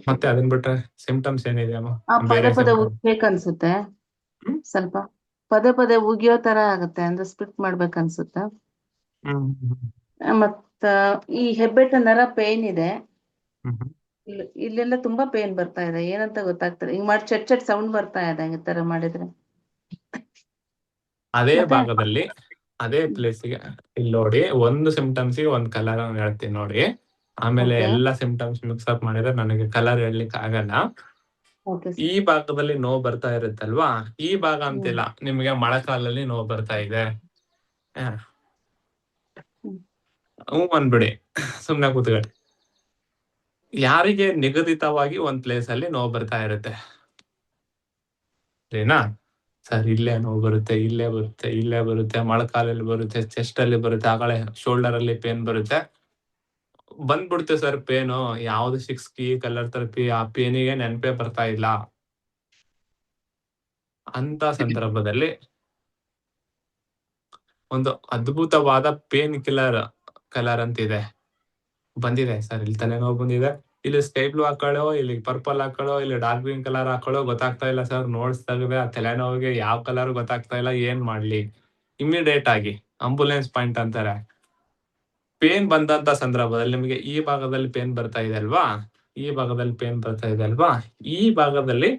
ಮತ್ತೆ ಅದನ್ ಬಿಟ್ರೆ ಸಿಂಪ್ಟಮ್ಸ್ ಏನಿದೆ ಅಮ್ಮ? ಪದೇ ಪದೇ ಉಗ್ಬೇಕನ್ಸುತ್ತೆ, ಸ್ವಲ್ಪ ಪದೇ ಪದೇ ಉಗಿಯೋ ತರ ಆಗುತ್ತೆ, ಅಂದ್ರೆ ಸ್ಪ್ಲಿಟ್ ಮಾಡ್ಬೇಕನ್ಸುತ್ತೆ. ಮತ್ತ ಈ ಹೆಬ್ಬೆಟ್ಟ ನರ ಪೇನ್ ಇದೆ, ಇಲ್ಲೆಲ್ಲ ತುಂಬಾ ಪೇನ್ ಬರ್ತಾ ಇದೆ, ಏನಂತ ಗೊತ್ತಾಗ್ತದೆ. ಹಿಂಗ್ ಮಾಡಿ ಚಟ್ ಸೌಂಡ್ ಬರ್ತಾ ಇದೆ ಈ ತರ ಮಾಡಿದ್ರೆ. ಅದೇ ಭಾಗದಲ್ಲಿ ಅದೇ ಪ್ಲೇಸ್ಗೆ ಇಲ್ಲಿ ನೋಡಿ, ಒಂದು ಸಿಂಪ್ಟಮ್ಸ್ಗೆ ಒಂದ್ ಕಲರ್ ಹೇಳ್ತೀನಿ ನೋಡಿ. ಆಮೇಲೆ ಎಲ್ಲಾ ಸಿಂಪ್ಟಮ್ಸ್ ಮಿಕ್ಸ್ ಅಪ್ ಮಾಡಿದ್ರೆ ನನಗೆ ಕಲರ್ ಹೇಳಲಿಕ್ಕೆ ಆಗಲ್ಲ. ಈ ಭಾಗದಲ್ಲಿ ನೋವು ಬರ್ತಾ ಇರುತ್ತಲ್ವಾ, ಈ ಭಾಗ ಅಂತಿಲ್ಲ, ನಿಮ್ಗೆ ಮಳೆಕಾಲದಲ್ಲಿ ನೋವು ಬರ್ತಾ ಇದೆ ಅಂದ್ಬಿಡಿ, ಸುಮ್ನೆ ಕೂತ್ಕೊಳ್ಳಿ. ಯಾರಿಗೆ ನಿಗದಿತವಾಗಿ ಒಂದ್ ಪ್ಲೇಸ್ ಅಲ್ಲಿ ನೋವು ಬರ್ತಾ ಇರುತ್ತೆ, ಸರಿನಾ ಸರ್? ಇಲ್ಲೇ ನೋವು ಬರುತ್ತೆ, ಇಲ್ಲೇ ಬರುತ್ತೆ, ಇಲ್ಲೇ ಬರುತ್ತೆ, ಮೊಳಕಾಲಲ್ಲಿ ಬರುತ್ತೆ, ಚೆಸ್ಟ್ ಅಲ್ಲಿ ಬರುತ್ತೆ, ಆಗಳೇ ಶೋಲ್ಡರ್ ಅಲ್ಲಿ ಪೇನ್ ಬರುತ್ತೆ, ಬಂದ್ಬಿಡುತ್ತೆ ಸರ್ ಪೇನು. ಯಾವ್ದು 6 ಕೀ ಕಲರ್ ಥೆರಪಿ ಆ ಪೇನಿಗೆ ನೆನಪೇ ಬರ್ತಾ ಇಲ್ಲ. ಅಂತ ಸಂದರ್ಭದಲ್ಲಿ ಒಂದು ಅದ್ಭುತವಾದ ಪೇನ್ ಕಿಲ್ಲರ್ ಕಲರ್ ಅಂತಿದೆ, ಬಂದಿದೆ ಸರ್. ಇಲ್ಲಿ ತಲೆನೋವು ಬಂದಿದೆ, ಇಲ್ಲಿ ಸ್ಕೈ ಬ್ಲೂ ಹಾಕೊಳ್ಳೋ, ಇಲ್ಲಿ ಪರ್ಪಲ್ ಹಾಕೊಳ್ಳೋ, ಇಲ್ಲಿ ಡಾರ್ಕ್ ಗ್ರೀನ್ ಕಲರ್ ಹಾಕೊಳ್ಳೋ, ಗೊತ್ತಾಗ್ತಾ ಇಲ್ಲ ಸರ್. ನೋಟ್ಸ್ ತೆಗೆದೆ ಆ ತಲೆನೋವಿಗೆ ಯಾವ ಕಲರ್ ಗೊತ್ತಾಗ್ತಾ ಇಲ್ಲ, ಏನ್ ಮಾಡ್ಲಿ? ಇಮಿಡಿಯೇಟ್ ಆಗಿ ಆಂಬುಲೆನ್ಸ್ ಪಾಯಿಂಟ್ ಅಂತಾರೆ. ಪೇನ್ ಬಂದಂತ ಸಂದರ್ಭದಲ್ಲಿ ನಿಮಗೆ ಈ ಭಾಗದಲ್ಲಿ ಪೇನ್ ಬರ್ತಾ ಇದೆ ಅಲ್ವಾ, ಈ ಭಾಗದಲ್ಲಿ ಪೇನ್ ಬರ್ತಾ ಇದೆ ಅಲ್ವಾ, ಈ ಭಾಗದಲ್ಲಿ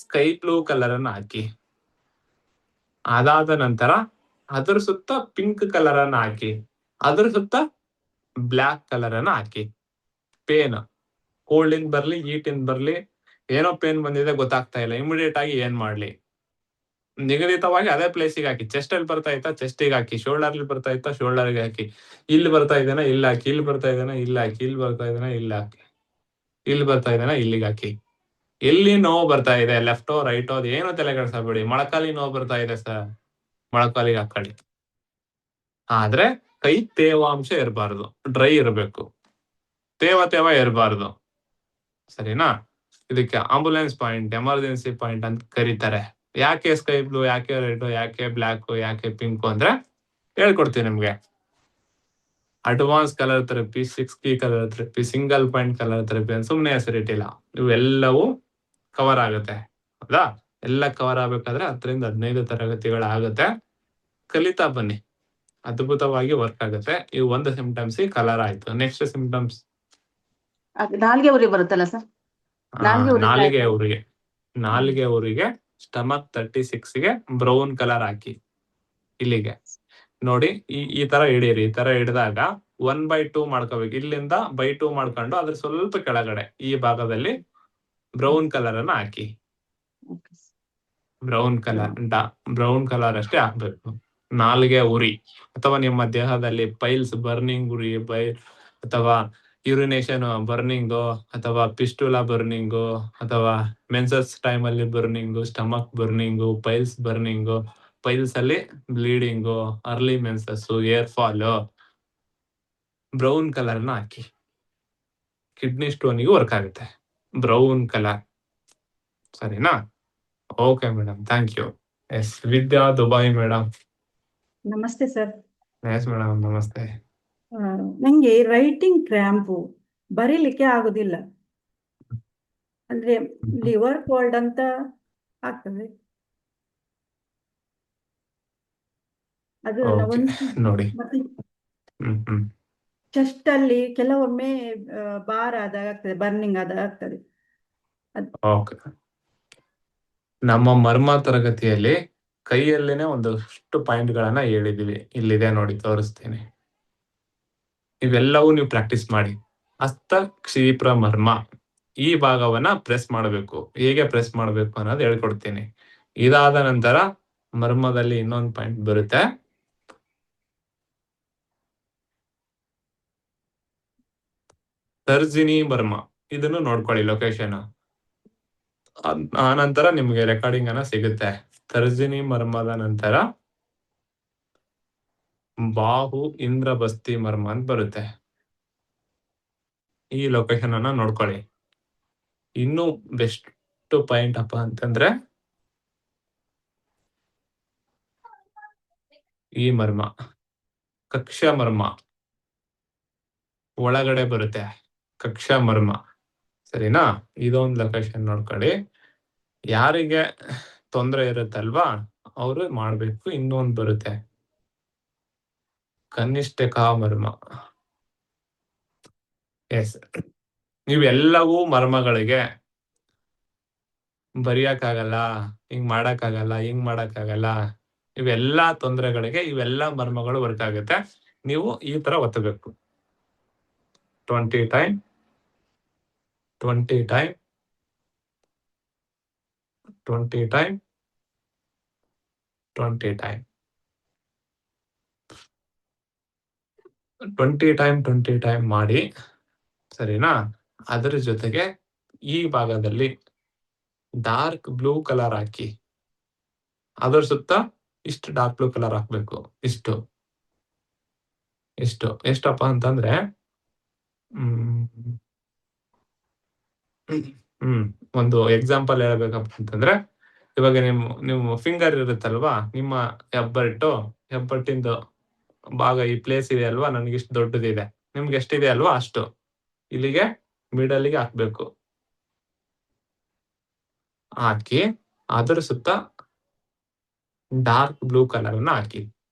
ಸ್ಕೈ ಬ್ಲೂ ಕಲರ್ ಅನ್ನ ಹಾಕಿ. ಅದಾದ ನಂತರ ಅದ್ರ ಸುತ್ತ ಪಿಂಕ್ ಕಲರ್ ಅನ್ನ ಹಾಕಿ, ಅದ್ರ ಸುತ್ತ ಬ್ಲಾಕ್ ಕಲರ್ ಅನ್ನ ಹಾಕಿ. ಪೇನ್ ಕೋಲ್ಡ್ ಇನ್ ಬರ್ಲಿ, ಹೀಟ್ ಇನ್ ಬರ್ಲಿ, ಏನೋ ಪೇನ್ ಬಂದಿದೆ ಗೊತ್ತಾಗ್ತಾ ಇಲ್ಲ, ಇಮಿಡಿಯೇಟ್ ಆಗಿ ಏನ್ ಮಾಡ್ಲಿ? ನಿಗದಿತವಾಗಿ ಅದೇ ಪ್ಲೇಸಿಗೆ ಹಾಕಿ. ಚೆಸ್ಟ್ ಅಲ್ಲಿ ಬರ್ತಾ ಇತ್ತಾ ಚೆಸ್ಟಿಗೆ ಹಾಕಿ, ಶೋಲ್ಡರ್ ಅಲ್ಲಿ ಬರ್ತಾ ಇತ್ತಾ ಶೋಲ್ಡರ್ಗೆ ಹಾಕಿ, ಇಲ್ಲಿ ಬರ್ತಾ ಇದ್ದೇನಾ ಇಲ್ಲಿ ಹಾಕಿ, ಇಲ್ಲಿ ಬರ್ತಾ ಇದ್ದೇನಾ ಇಲ್ಲಿ ಹಾಕಿ, ಇಲ್ಲಿ ಬರ್ತಾ ಇದ್ದೇನಾ ಇಲ್ಲಿ ಹಾಕಿ, ಇಲ್ಲಿ ಬರ್ತಾ ಇದ್ದೇನಾ ಇಲ್ಲಿಗೆ ಹಾಕಿ. ಎಲ್ಲಿ ನೋವು ಬರ್ತಾ ಇದೆ, ಲೆಫ್ಟೋ ರೈಟೋ ಅದು ಏನೋ ತಲೆ ಕೆಡಿಸಬೇಡಿ. ಮೊಳಕಾಲಿ ನೋವು ಬರ್ತಾ ಇದೆ ಸರ್, ಮೊಳಕಾಲಿಗೆ ಹಾಕೊಳ್ಳಿ. ಆದ್ರೆ ಕೈ ತೇವಾಂಶ ಇರಬಾರ್ದು, ಡ್ರೈ ಇರಬೇಕು, ತೇವ ಇರಬಾರ್ದು, ಸರಿನಾ? ಇದಕ್ಕೆ ಆಂಬುಲೆನ್ಸ್ ಪಾಯಿಂಟ್, ಎಮರ್ಜೆನ್ಸಿ ಪಾಯಿಂಟ್ ಅಂತ ಕರೀತಾರೆ. ಯಾಕೆ ಸ್ಕೈ ಬ್ಲೂ, ಯಾಕೆ ರೆಡ್, ಯಾಕೆ ಬ್ಲಾಕ್, ಯಾಕೆ ಪಿಂಕ್ ಅಂದ್ರೆ ಹೇಳ್ಕೊಡ್ತೀನಿ ನಿಮ್ಗೆ. Advance colour therapy, 6 key colour therapy, single point colour therapy ಅಂತ ಸುಮ್ಮನೆ ಹೆಸರಿಟ್ಟಿಲ್ಲ. ಇವೆಲ್ಲವೂ ಕವರ್ ಆಗುತ್ತೆ, ಹೌದಾ? ಎಲ್ಲ ಕವರ್ ಆಗ್ಬೇಕಾದ್ರೆ 10 ರಿಂದ 15 ತರಗತಿಗಳಾಗುತ್ತೆ. ಕಲಿತಾ ಬನ್ನಿ, ಅದ್ಭುತವಾಗಿ ವರ್ಕ್ ಆಗುತ್ತೆ. ಈ ಒಂದು ಸಿಂಪ್ಟಮ್ಸ್ ಕಲರ್ ಆಯ್ತು. ನೆಕ್ಸ್ಟ್ ಸಿಂಪ್ಟಮ್ಸ್ ನಾಲ್ಗೆ ಉರಿ ಬರುತ್ತಲ್ಲ ಸರ್? ನಾಲಿಗೆ ಊರಿಗೆ ಸ್ಟಮಕ್ 36ಗೆ ಬ್ರೌನ್ ಕಲರ್ ಹಾಕಿ ಇಲ್ಲಿಗೆ ನೋಡಿ. ಈ ತರ ಹಿಡೀರಿ. ಈ ತರ ಹಿಡಿದಾಗ 1/2 ಮಾಡ್ಕೋಬೇಕು. ಇಲ್ಲಿಂದ 2 ಮಾಡ್ಕೊಂಡು ಅದ್ರ ಸ್ವಲ್ಪ ಕೆಳಗಡೆ ಈ ಭಾಗದಲ್ಲಿ ಬ್ರೌನ್ ಕಲರ್ ಅನ್ನ ಹಾಕಿ. ಬ್ರೌನ್ ಕಲರ್ ಅಷ್ಟೇ ಹಾಕ್ಬೇಕು. ನಾಲ್ಗೆ ಉರಿ ಅಥವಾ ನಿಮ್ಮ ದೇಹದಲ್ಲಿ ಪೈಲ್ಸ್ ಬರ್ನಿಂಗ್ ಉರಿ ಅಥವಾ ಯೂರಿನೇಷನ್ ಬರ್ನಿಂಗು ಅಥವಾ ಪಿಸ್ಟುಲಾ ಬರ್ನಿಂಗು ಅಥವಾ ಮೆನ್ಸಸ್ ಟೈಮ್ ಅಲ್ಲಿ burning, stomach burning, piles burning, piles ಅಲ್ಲಿ bleeding, early menses, hair fall, brown colour ನ ಹಾಕಿ. ಕಿಡ್ನಿ ಸ್ಟೋನಿಗೂ ವರ್ಕ್ ಆಗುತ್ತೆ ಬ್ರೌನ್ ಕಲರ್. ಸರಿನಾ? Okay madam, thank you. Yes, Vidya Dubai madam. ನಮಸ್ತೆ ಸರ್. ಎಸ್ ಮೇಡಮ್, ನಮಸ್ತೆ. ನಂಗೆ ರೈಟಿಂಗ್ ಕ್ರ್ಯಾಂಪು ಬರೀಲಿಕ್ಕೆ ಆಗುದಿಲ್ಲ. ಅಂದ್ರೆ ಲಿವರ್ ಕೋಲ್ಡ್ ಅಂತ ಆಗ್ತದೆ. ಅದು Okay, ನೋಡಿ. ಚೆಸ್ಟ್ ಅಲ್ಲಿ ಕೆಲವೊಮ್ಮೆ ಬಾರ್ ಆದಾಗ ಆಗ್ತದೆ, ಬರ್ನಿಂಗ್ ಆದಾಗ ಆಗ್ತದೆ. ಓಕೆ. ನಮ್ಮ ಮರ್ಮ ತರಗತಿಯಲ್ಲಿ ಕೈಯಲ್ಲೇನೆ ಒಂದಷ್ಟು ಪಾಯಿಂಟ್ ಗಳನ್ನ ಹೇಳಿದೀವಿ. ಇಲ್ಲಿದೆ ನೋಡಿ, ತೋರಿಸ್ತೀನಿ. ಇವೆಲ್ಲವೂ ನೀವು ಪ್ರಾಕ್ಟೀಸ್ ಮಾಡಿ. ಹಸ್ತ ಕ್ಷಿಪ್ರ ಮರ್ಮ ಈ ಭಾಗವನ್ನ ಪ್ರೆಸ್ ಮಾಡಬೇಕು. ಹೇಗೆ ಪ್ರೆಸ್ ಮಾಡಬೇಕು ಅನ್ನೋದು ಹೇಳ್ಕೊಡ್ತೀನಿ. ಇದಾದ ನಂತರ ಮರ್ಮದಲ್ಲಿ ಇನ್ನೊಂದು ಪಾಯಿಂಟ್ ಬರುತ್ತೆ. ತರ್ಜಿನಿ ಮರ್ಮ, ಇದನ್ನು ನೋಡ್ಕೊಳ್ಳಿ ಲೊಕೇಶನ್. ಆ ನಂತರ ನಿಮ್ಗೆ ರೆಕಾರ್ಡಿಂಗ್ ಅನ್ನ ಸಿಗುತ್ತೆ. ತರ್ಜಿನಿ ಮರ್ಮದ ನಂತರ ಬಾಹು ಇಂದ್ರಬಸ್ತಿ ಮರ್ಮ ಅಂತ ಬರುತ್ತೆ. ಈ ಲೊಕೇಶನ್ ಅನ್ನ ನೋಡ್ಕೊಳ್ಳಿ. ಇನ್ನು ಬೆಸ್ಟ್ ಪಾಯಿಂಟ್ ಅಪ್ಪ ಅಂತಂದ್ರೆ ಈ ಮರ್ಮ ಕಕ್ಷ ಮರ್ಮ ಒಳಗಡೆ ಬರುತ್ತೆ. ಕಕ್ಷ ಮರ್ಮ, ಸರಿನಾ? ಇದೊಂದು ಲೊಕೇಶನ್ ನೋಡ್ಕೊಳ್ಳಿ. ಯಾರಿಗೆ ತೊಂದರೆ ಇರುತ್ತಲ್ವಾ ಅವರು ಮಾಡ್ಬೇಕು. ಇನ್ನೊಂದು ಬರುತ್ತೆ ಕನಿಷ್ಠಕ ಮರ್ಮ. ಎಸ್, ನೀವೆಲ್ಲವೂ ಮರ್ಮಗಳಿಗೆ ಬರೆಯಕ್ಕಾಗಲ್ಲ, ಹಿಂಗ್ ಮಾಡಕ್ಕಾಗಲ್ಲ, ಇವೆಲ್ಲಾ ತೊಂದರೆಗಳಿಗೆ ಇವೆಲ್ಲ ಮರ್ಮಗಳು ವರ್ಕ್ ಆಗುತ್ತೆ. ನೀವು ಈ ತರ ಒತ್ತಬೇಕು. 20 time 20 time 20 time 20 time 20 time 20 time ಮಾಡಿ, ಸರಿನಾ? ಅದರ ಜೊತೆಗೆ ಈ ಭಾಗದಲ್ಲಿ ಡಾರ್ಕ್ ಬ್ಲೂ ಕಲರ್ ಹಾಕಿ. ಅದರ ಸುತ್ತ ಇಷ್ಟು ಡಾರ್ಕ್ ಬ್ಲೂ ಕಲರ್ ಹಾಕ್ಬೇಕು. ಇಷ್ಟು ಎಷ್ಟಪ್ಪ ಅಂತಂದ್ರೆ ಒಂದು ಎಕ್ಸಾಂಪಲ್ ಹೇಳ್ಬೇಕಪ್ಪ ಅಂತಂದ್ರೆ, ಇವಾಗ ನಿಮ್ಮ ಫಿಂಗರ್ ಇರುತ್ತಲ್ವಾ, ನಿಮ್ಮ ಹೆಬ್ಬಟ್ಟಿಂದು ಭಾಗ ಈ ಪ್ಲೇಸ್ ಇದೆ ಅಲ್ವಾ, ನನಗೆ ಇಷ್ಟು ದೊಡ್ಡದಿದೆ, ನಿಮ್ಗೆ ಎಷ್ಟಿದೆ ಅಲ್ವಾ ಅಷ್ಟು ಇಲ್ಲಿಗೆ ಮಿಡಲ್ಗೆ ಹಾಕ್ಬೇಕು. ಹಾಕಿ ಅದರ ಸುತ್ತ ಡಾರ್ಕ್ ಬ್ಲೂ ಕಲರ್ ಅನ್ನ ಹಾಕಿ.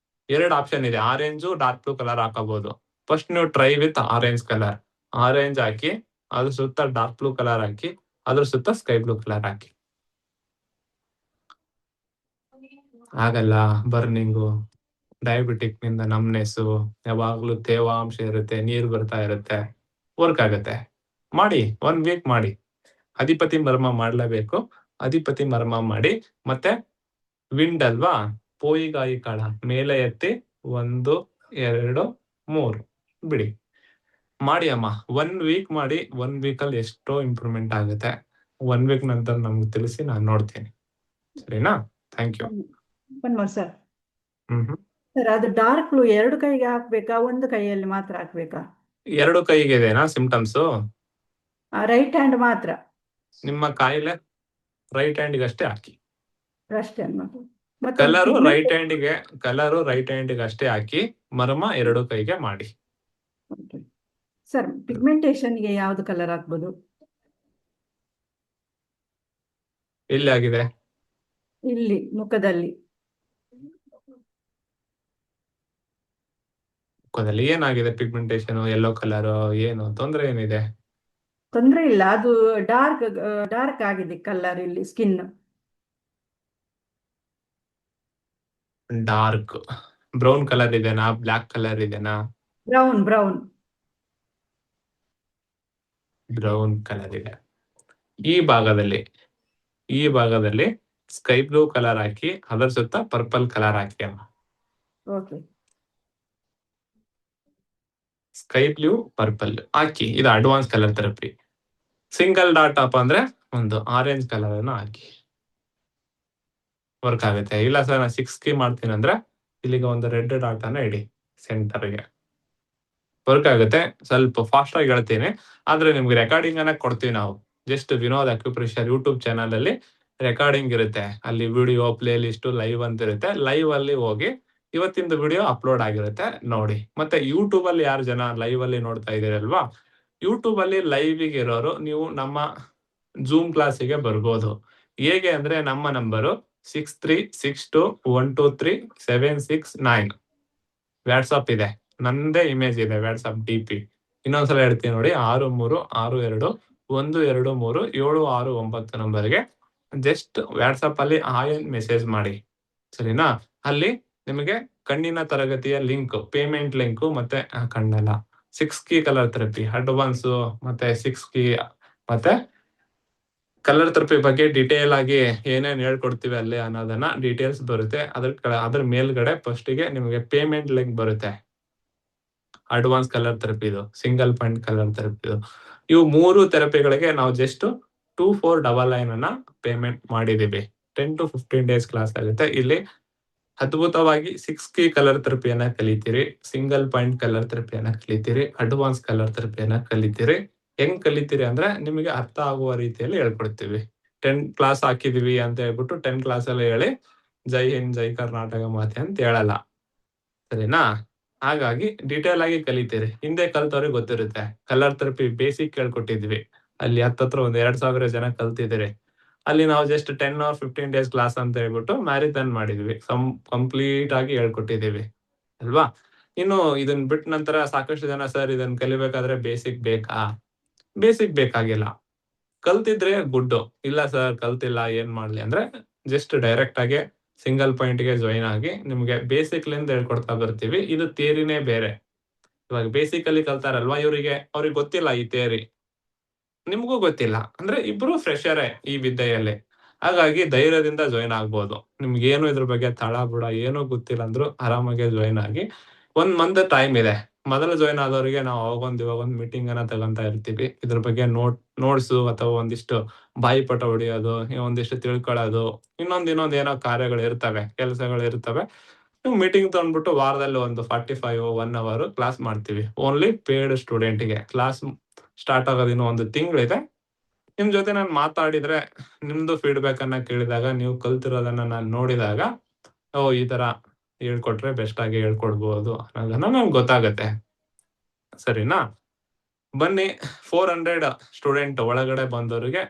2 ಆಪ್ಷನ್ ಇದೆ, ಆರೆಂಜು ಡಾರ್ಕ್ ಬ್ಲೂ ಕಲರ್ ಹಾಕಬಹುದು. ಫಸ್ಟ್ ನೀವು try with orange colour. Orange ಹಾಕಿ, ಅದ್ರ ಸುತ್ತ ಡಾರ್ಕ್ ಬ್ಲೂ ಕಲರ್ ಹಾಕಿ, ಅದ್ರ ಸುತ್ತ ಸ್ಕೈ ಬ್ಲೂ ಕಲರ್ ಹಾಕಿ. ಆಗಲ್ಲ, ಬರ್ನಿಂಗು, ಡಯಾಬಿಟಿಕ್ ನಿಂದ ನಮ್ನೆಸ್ಸು, ಯಾವಾಗ್ಲೂ ತೇವಾಂಶ ಇರುತ್ತೆ, ನೀರು ಬರ್ತಾ ಇರುತ್ತೆ, ವರ್ಕ್ ಆಗುತ್ತೆ. ಮಾಡಿ, 1 ವೀಕ್ ಮಾಡಿ. ಅಧಿಪತಿ ಮರ್ಮ ಮಾಡ್ಲೇಬೇಕು. ಅಧಿಪತಿ ಮರ್ಮ ಮಾಡಿ, ಮತ್ತೆ ವಿಂಡ್ ಅಲ್ವಾ, ಪೋಯಿಗಾಯಿ ಕಾಳ ಮೇಲೆ ಎತ್ತಿ 1 2 3 ಬಿಡಿ. ಮಾಡಿ ಅಮ್ಮ, 1 ವೀಕ್ ಮಾಡಿ. 1 ವೀಕಲ್ಲಿ ಎಷ್ಟೋ ಇಂಪ್ರೂವ್ಮೆಂಟ್ ಆಗುತ್ತೆ. 1 ವೀಕ್ ನಂತರ ನಮ್ಗೆ ತಿಳಿಸಿ, ನಾನು ನೋಡ್ತೀನಿ. ಸರಿನಾ? Thank you. ಸರ್ ಸರ್, ಅದು ಡಾರ್ಕ್ ಬ್ಲೂ 2 ಕೈಗೆ ಹಾಕ್ಬೇಕಾ, ಒಂದು ಕೈಯಲ್ಲಿ ಮಾತ್ರ ಹಾಕ್ಬೇಕಾ? 2 ಕೈಗೆ ಇದೆನಾ ಸಿಂಪ್ಟಮ್ಸ್? ರೈಟ್ ಹ್ಯಾಂಡ್ ಮಾತ್ರ. ನಿಮ್ಮ ಕಾಯಿಲೆ ರೈಟ್ ಹ್ಯಾಂಡ್ಗೆ ಅಷ್ಟೇ ಹಾಕಿ. ಅಷ್ಟೇ ಕಲರು ರೈಟ್ ಹ್ಯಾಂಡ್ಗೆ ಅಷ್ಟೇ ಹಾಕಿ. ಮರ್ಮ 2 ಕೈಗೆ ಮಾಡಿ. ಸರ್, ಪಿಗ್ಮೆಂಟೇಶನ್ಗೆ ಯಾವ್ದು ಕಲರ್ ಹಾಕ್ಬೋದು? ಎಲ್ಲಿ ಆಗಿದೆ? ಇಲ್ಲಿ ಮುಖದಲ್ಲಿ. ಮುಖದಲ್ಲಿ ಏನಾಗಿದೆ? ಪಿಗ್ಮೆಂಟೇಶನ್ ಯೆಲ್ಲೋ ಕಲರ್, ಏನು ತೊಂದರೆ ಏನಿದೆ? ತೊಂದ್ರೆ ಇಲ್ಲ, ಅದು ಡಾರ್ಕ್ ಆಗಿದೆ ಕಲರ್ ಇಲ್ಲಿ, ಸ್ಕಿನ್. ಡಾರ್ಕ್ ಬ್ರೌನ್ ಕಲರ್ ಇದೆನಾ, ಬ್ಲಾಕ್ ಕಲರ್ ಇದೆನಾ? ಬ್ರೌನ್ ಬ್ರೌನ್ ಬ್ರೌನ್ ಕಲರ್ ಇದೆ. ಈ ಭಾಗದಲ್ಲಿ ಸ್ಕೈ ಬ್ಲೂ ಕಲರ್ ಹಾಕಿ ಅದರ ಸುತ್ತ ಪರ್ಪಲ್ ಕಲರ್ ಹಾಕಿ ಅಮ್ಮ. ಓಕೆ ಸ್ಕೈ ಬ್ಲೂ ಪರ್ಪಲ್ ಹಾಕಿ, ಇದು advance colour therapy. Single dot up ಅಂದ್ರೆ ಒಂದು ಆರೆಂಜ್ ಕಲರ್ ಅನ್ನು ಹಾಕಿ, ವರ್ಕ್ ಆಗುತ್ತೆ. ಇಲ್ಲ ಸರ್ ನಾನು 6 ಕೀ ಮಾಡ್ತೀನಿ ಅಂದ್ರೆ ಇಲ್ಲಿಗೆ ಒಂದು ರೆಡ್ ಡಾಟ್ ಅನ್ನ ಇಡಿ ಸೆಂಟರ್ಗೆ, ವರ್ಕ್ ಆಗುತ್ತೆ. ಸ್ವಲ್ಪ ಫಾಸ್ಟ್ ಆಗಿ ಹೇಳ್ತೀನಿ, ಆದ್ರೆ ನಿಮ್ಗೆ ರೆಕಾರ್ಡಿಂಗ್ ಅನ್ನ ಕೊಡ್ತೀವಿ ನಾವು. Just Vinod acupressure YouTube channel ಅಲ್ಲಿ ರೆಕಾರ್ಡಿಂಗ್ ಇರುತ್ತೆ, ಅಲ್ಲಿ ವಿಡಿಯೋ ಪ್ಲೇ ಲಿಸ್ಟ್ ಲೈವ್ ಅಂತ ಇರುತ್ತೆ. ಲೈವ್ ಅಲ್ಲಿ ಹೋಗಿ ಇವತ್ತಿಂದು ವಿಡಿಯೋ ಅಪ್ಲೋಡ್ ಆಗಿರುತ್ತೆ ನೋಡಿ. ಮತ್ತೆ ಯೂಟ್ಯೂಬ್ ಅಲ್ಲಿ ಯಾರು ಜನ ಲೈವ್ ಅಲ್ಲಿ ನೋಡ್ತಾ ಇದೀರಲ್ವಾ, ಯೂಟ್ಯೂಬ್ ಅಲ್ಲಿ ಲೈವ್ ಇರೋರು ನೀವು ನಮ್ಮ ಜೂಮ್ ಕ್ಲಾಸಿಗೆ ಬರ್ಬೋದು. ಹೇಗೆ ಅಂದ್ರೆ ನಮ್ಮ ನಂಬರು 6362123769 ವಾಟ್ಸಪ್ ಇದೆ, ನಂದೇ ಇಮೇಜ್ ಇದೆ ವಾಟ್ಸಪ್ DP. ಇನ್ನೊಂದ್ಸಲ ಹೇಳ್ತೀನಿ ನೋಡಿ, 6362123769 ನಂಬರ್ಗೆ ಜಸ್ಟ್ ವಾಟ್ಸಪ್ ಅಲ್ಲಿ ಹಾಯ್ ಮೆಸೇಜ್ ಮಾಡಿ, ಸರಿನಾ? ಅಲ್ಲಿ ನಿಮಗೆ ಕಣ್ಣಿನ ತರಗತಿಯ ಲಿಂಕ್, ಪೇಮೆಂಟ್ ಲಿಂಕ್, ಮತ್ತೆ ಕಣ್ಣಲ್ಲ 6 ಕೀ ಕಲರ್ ಥೆರಪಿ ಅಡ್ವಾನ್ಸ್, ಮತ್ತೆ 6 ಕೀ ಮತ್ತೆ ಕಲರ್ ಥೆರಪಿ ಬಗ್ಗೆ ಡೀಟೇಲ್ ಆಗಿ ಏನೇನ್ ಹೇಳ್ಕೊಡ್ತೀವಿ ಅಲ್ಲಿ ಅನ್ನೋದನ್ನ ಡೀಟೇಲ್ಸ್ ಬರುತ್ತೆ. ಅದ್ರ ಮೇಲ್ಗಡೆ ಫಸ್ಟ್ ಗೆ ನಿಮಗೆ ಪೇಮೆಂಟ್ ಲಿಂಕ್ ಬರುತ್ತೆ. ಅಡ್ವಾನ್ಸ್ ಕಲರ್ ಥೆರಪಿದು, ಸಿಂಗಲ್ ಪಾಯಿಂಟ್ ಕಲರ್ ಥೆರಪಿದು, ಇವು 3 ಥೆರಪಿಗಳಿಗೆ ನಾವು ಜಸ್ಟ್ 2499 ಅನ್ನ ಪೇಮೆಂಟ್ ಮಾಡಿದೀವಿ. 10 to 15 ಡೇಸ್ ಕ್ಲಾಸ್ ಆಗುತ್ತೆ. ಇಲ್ಲಿ ಅದ್ಭುತವಾಗಿ 6 ಕೀ ಕಲರ್ ಥೆರಪಿಯನ್ನ ಕಲಿತೀರಿ, ಸಿಂಗಲ್ ಪಾಯಿಂಟ್ ಕಲರ್ ಥೆರಪಿಯನ್ನ ಕಲಿತೀರಿ, ಅಡ್ವಾನ್ಸ್ ಕಲರ್ ಥೆರಪಿಯನ್ನ ಕಲಿತೀರಿ. ಹೆಂಗ್ ಕಲಿತೀರಿ ಅಂದ್ರೆ ನಿಮಗೆ ಅರ್ಥ ಆಗುವ ರೀತಿಯಲ್ಲಿ ಹೇಳ್ಕೊಡ್ತೀವಿ. 10 ಕ್ಲಾಸ್ ಹಾಕಿದೀವಿ ಅಂತ ಹೇಳ್ಬಿಟ್ಟು 10 ಕ್ಲಾಸ್ ಅಲ್ಲಿ ಹೇಳಿ ಜೈ ಹಿಂದ್ ಜೈ ಕರ್ನಾಟಕ ಮಾತೆ ಅಂತ ಹೇಳಲ್ಲ, ಸರಿನಾ? ಹಾಗಾಗಿ ಡೀಟೇಲ್ ಆಗಿ ಕಲಿತೀರಿ. ಹಿಂದೆ ಕಲ್ತವ್ರಿಗೆ ಗೊತ್ತಿರುತ್ತೆ, ಕಲರ್ ಥೆರಪಿ ಬೇಸಿಕ್ ಹೇಳ್ಕೊಟ್ಟಿದ್ವಿ, ಅಲ್ಲಿ ಹತ್ತತ್ರ ಒಂದು 2000 ಜನ ಕಲ್ತಿದ್ದೀರಿ. ಅಲ್ಲಿ ನಾವು ಜಸ್ಟ್ 10 or 15 ಡೇಸ್ ಕ್ಲಾಸ್ ಅಂತ ಹೇಳ್ಬಿಟ್ಟು ಮ್ಯಾರಿಥಾನ್ ಮಾಡಿದ್ವಿ, ಕಂಪ್ಲೀಟ್ ಆಗಿ ಹೇಳ್ಕೊಟ್ಟಿದೀವಿ ಅಲ್ವಾ? ಇನ್ನು ಇದನ್ನ ಬಿಟ್ಟ ನಂತರ ಸಾಕಷ್ಟು ಜನ ಸರ್ ಇದನ್ನ ಕಲಿಬೇಕಾದ್ರೆ ಬೇಸಿಕ್ ಬೇಕಾ? ಬೇಸಿಕ್ ಬೇಕಾಗಿಲ್ಲ, ಕಲ್ತಿದ್ರೆ ಗುಡ್ಡು. ಇಲ್ಲ ಸರ್ ಕಲ್ತಿಲ್ಲ ಏನ್ ಮಾಡ್ಲಿ ಅಂದ್ರೆ ಜಸ್ಟ್ ಡೈರೆಕ್ಟ್ ಆಗಿ ಸಿಂಗಲ್ ಪಾಯಿಂಟ್ ಗೆ ಜಾಯಿನ್ ಆಗಿ ನಿಮ್ಗೆ ಬೇಸಿಕ್ ಲಿಂದ ಹೇಳ್ಕೊಡ್ತಾ ಬರ್ತೀವಿ. ಇದು ಥಿಯರಿನೇ ಬೇರೆ. ಇವಾಗ ಬೇಸಿಕ್ ಅಲ್ಲಿ ಕಲ್ತಾರಲ್ವಾ, ಅವ್ರಿಗೆ ಗೊತ್ತಿಲ್ಲ ಈ ಥಿಯರಿ, ನಿಮ್ಗೂ ಗೊತ್ತಿಲ್ಲ ಅಂದ್ರೆ ಇಬ್ರು ಫ್ರೆಶರೇ ಈ ವಿದ್ಯೆಯಲ್ಲಿ. ಹಾಗಾಗಿ ಧೈರ್ಯದಿಂದ ಜಾಯಿನ್ ಆಗ್ಬೋದು. ನಿಮ್ಗೇನು ಇದ್ರ ಬಗ್ಗೆ ತಳ ಬುಡ ಏನೂ ಗೊತ್ತಿಲ್ಲ ಅಂದ್ರು ಆರಾಮಾಗಿ ಜಾಯಿನ್ ಆಗಿ. 1 ಮಂತ್ ಟೈಮ್ ಇದೆ. ಮೊದಲು ಜಾಯಿನ್ ಆದವರಿಗೆ ನಾವು ಇವಾಗ ಒಂದು ಮೀಟಿಂಗ್ ಅನ್ನ ತಗೊಂತಾ ಇರ್ತೀವಿ. ಇದ್ರ ಬಗ್ಗೆ ನೋಟ್ಸು ಅಥವಾ ಒಂದಿಷ್ಟು ಬಾಯಿಪಾಠ ಹೊಡಿಯೋದು, ಒಂದಿಷ್ಟು ತಿಳ್ಕೊಳ್ಳೋದು, ಇನ್ನೊಂದ್ ಏನೋ ಕಾರ್ಯಗಳು ಇರ್ತವೆ, ಕೆಲಸಗಳು ಇರ್ತವೆ. ನೀವು ಮೀಟಿಂಗ್ ತಗೊಂಡ್ಬಿಟ್ಟು ವಾರದಲ್ಲಿ ಒಂದು 45-1 hour ಕ್ಲಾಸ್ ಮಾಡ್ತೀವಿ. ಓನ್ಲಿ ಪೇಯ್ಡ್ ಸ್ಟೂಡೆಂಟ್ಗೆ. ಕ್ಲಾಸ್ ಸ್ಟಾರ್ಟ್ ಆಗೋದು ಇನ್ನೂ 1 ತಿಂಗಳಿದೆ. ನಿಮ್ ಜೊತೆ ನಾನು ಮಾತಾಡಿದ್ರೆ, ನಿಮ್ದು ಫೀಡ್ಬ್ಯಾಕ್ ಅನ್ನ ಕೇಳಿದಾಗ, ನೀವು ಕಲ್ತಿರೋದನ್ನ ನಾನು ನೋಡಿದಾಗ, ಈ ತರ ಹೇಳ್ಕೊಟ್ರೆ ಬೆಸ್ಟ್ ಆಗಿ ಹೇಳ್ಕೊಡ್ಬೋದು ಅನ್ನೋದನ್ನ ನಮ್ಗೆ ಗೊತ್ತಾಗತ್ತೆ, ಸರಿನಾ? ಬನ್ನಿ. 400 ಸ್ಟೂಡೆಂಟ್ ಒಳಗಡೆ ಬಂದವರಿಗೆ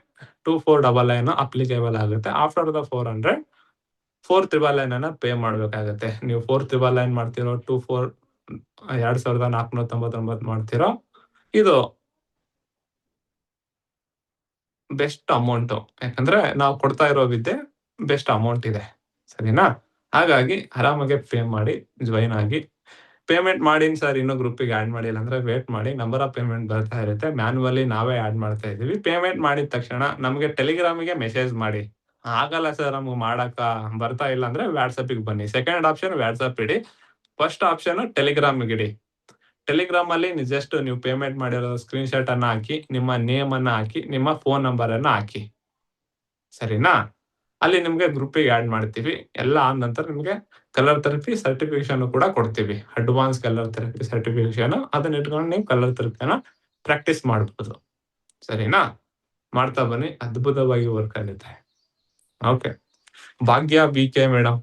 2499 ಅಪ್ಲಿಕೇಬಲ್ ಆಗುತ್ತೆ. ಆಫ್ಟರ್ ದ 400 499 ಅನ್ನ ಪೇ ಮಾಡ್ಬೇಕಾಗತ್ತೆ. ನೀವು 4999 ಮಾಡ್ತಿರೋ, 2499 ಮಾಡ್ತಿರೋ, ಇದು ಬೆಸ್ಟ್ ಅಮೌಂಟ್. ಯಾಕಂದ್ರೆ ನಾವು ಕೊಡ್ತಾ ಇರೋ ವಿದ್ಯೆ ಬೆಸ್ಟ್ ಅಮೌಂಟ್ ಇದೆ, ಸರಿನಾ? ಹಾಗಾಗಿ ಆರಾಮಾಗಿ ಪೇ ಮಾಡಿ ಜಾಯಿನ್ ಆಗಿ. ಪೇಮೆಂಟ್ ಮಾಡಿ ಸರ್ ಇನ್ನೂ ಗ್ರೂಪಿಗೆ ಆಡ್ ಮಾಡಿಲ್ಲ ಅಂದ್ರೆ ವೇಟ್ ಮಾಡಿ, ನಂಬರ್ ಆಫ್ ಪೇಮೆಂಟ್ ಬರ್ತಾ ಇರುತ್ತೆ. ಮ್ಯಾನ್ಯುವಲಿ ನಾವೇ ಆಡ್ ಮಾಡ್ತಾ ಇದೀವಿ. ಪೇಮೆಂಟ್ ಮಾಡಿದ ತಕ್ಷಣ ನಮಗೆ ಟೆಲಿಗ್ರಾಮಿಗೆ ಮೆಸೇಜ್ ಮಾಡಿ. ಆಗಲ್ಲ ಸರ್ ನಮ್ಗೆ ಮಾಡಕ್ಕ ಬರ್ತಾ ಇಲ್ಲ ಅಂದ್ರೆ ವಾಟ್ಸಪ್ಗೆ ಬನ್ನಿ. ಸೆಕೆಂಡ್ ಆಪ್ಷನ್ ವಾಟ್ಸಪ್ ಇಡಿ, ಫಸ್ಟ್ ಆಪ್ಷನ್ ಟೆಲಿಗ್ರಾಮ್ ಇಡಿ. ಟೆಲಿಗ್ರಾಮ್ ಅಲ್ಲಿ ಜಸ್ಟ್ ನೀವು ಪೇಮೆಂಟ್ ಮಾಡಿರೋ ಸ್ಕ್ರೀನ್ ಶಾಟ್ ಅನ್ನ ಹಾಕಿ, ನಿಮ್ಮ ನೇಮ್ ಅನ್ನ ಹಾಕಿ, ನಿಮ್ಮ ಫೋನ್ ನಂಬರ್ ಅನ್ನ ಹಾಕಿ, ಸರಿನಾ? ಅಲ್ಲಿ ನಿಮ್ಗೆ ಗ್ರೂಪಿಗೆ ಆಡ್ ಮಾಡ್ತೀವಿ. ಎಲ್ಲ ಆದ ನಂತರ ನಿಮ್ಗೆ ಕಲರ್ ಥೆರಪಿ ಸರ್ಟಿಫಿಕೇಶನ್ ಕೂಡ ಕೊಡ್ತೀವಿ, ಅಡ್ವಾನ್ಸ್ ಕಲರ್ ಥೆರಪಿ ಸರ್ಟಿಫಿಕೇಶನ್. ಅದನ್ನ ಇಟ್ಕೊಂಡು ನೀವು ಕಲರ್ ಥೆರಪಿನ ಪ್ರಾಕ್ಟೀಸ್ ಮಾಡ್ಬೋದು, ಸರಿನಾ? ಮಾಡ್ತಾ ಬನ್ನಿ, ಅದ್ಭುತವಾಗಿ ವರ್ಕ್ ಆಗುತ್ತೆ. ಓಕೆ, ಭಾಗ್ಯ BK ಮೇಡಮ್.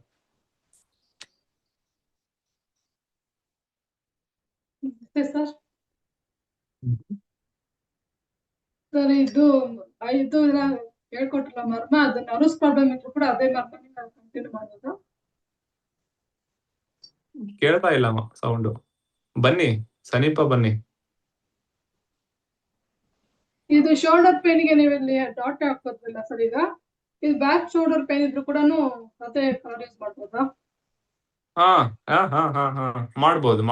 ಸರ್ ಇದು ಹೇಳ್ಕೊಟ್ರಲ್ಲ ಮರ್ಮ, ಅದು ನರ್ವ್ಸ್ ಪ್ರಾಬ್ಲಮ್ ಇದ್ರು ಕೂಡ ಅದೇ ಮರ್ಮನೇ ನಾವು ಕಂಟಿನ್ಯೂ ಮಾಡೋದು. ಕೇಳ್ತಾ ಇಲ್ಲ ಸೌಂಡು. ಬನ್ನಿ ಸಮೀಪ ಬನ್ನಿ. ಇದು ಶೋಲ್ಡರ್ ಪೇನ್ಗೆ ನೀವು ಇಲ್ಲಿ ಡಾಟ್ ಹಾಕೋದಿಲ್ಲ ಸರ್. ಈಗ ಇದು ಬ್ಯಾಕ್ ಶೋಲ್ಡರ್ ಪೇನ್ ಇದ್ರು ಕೂಡ ಅದೇ ಯೂಸ್ ಮಾಡ್ಬೋದಾ? ಹಾ ಹಾ ಹಾ ಹಾ ಹಾ ಮಾಡ್ಬೋದು.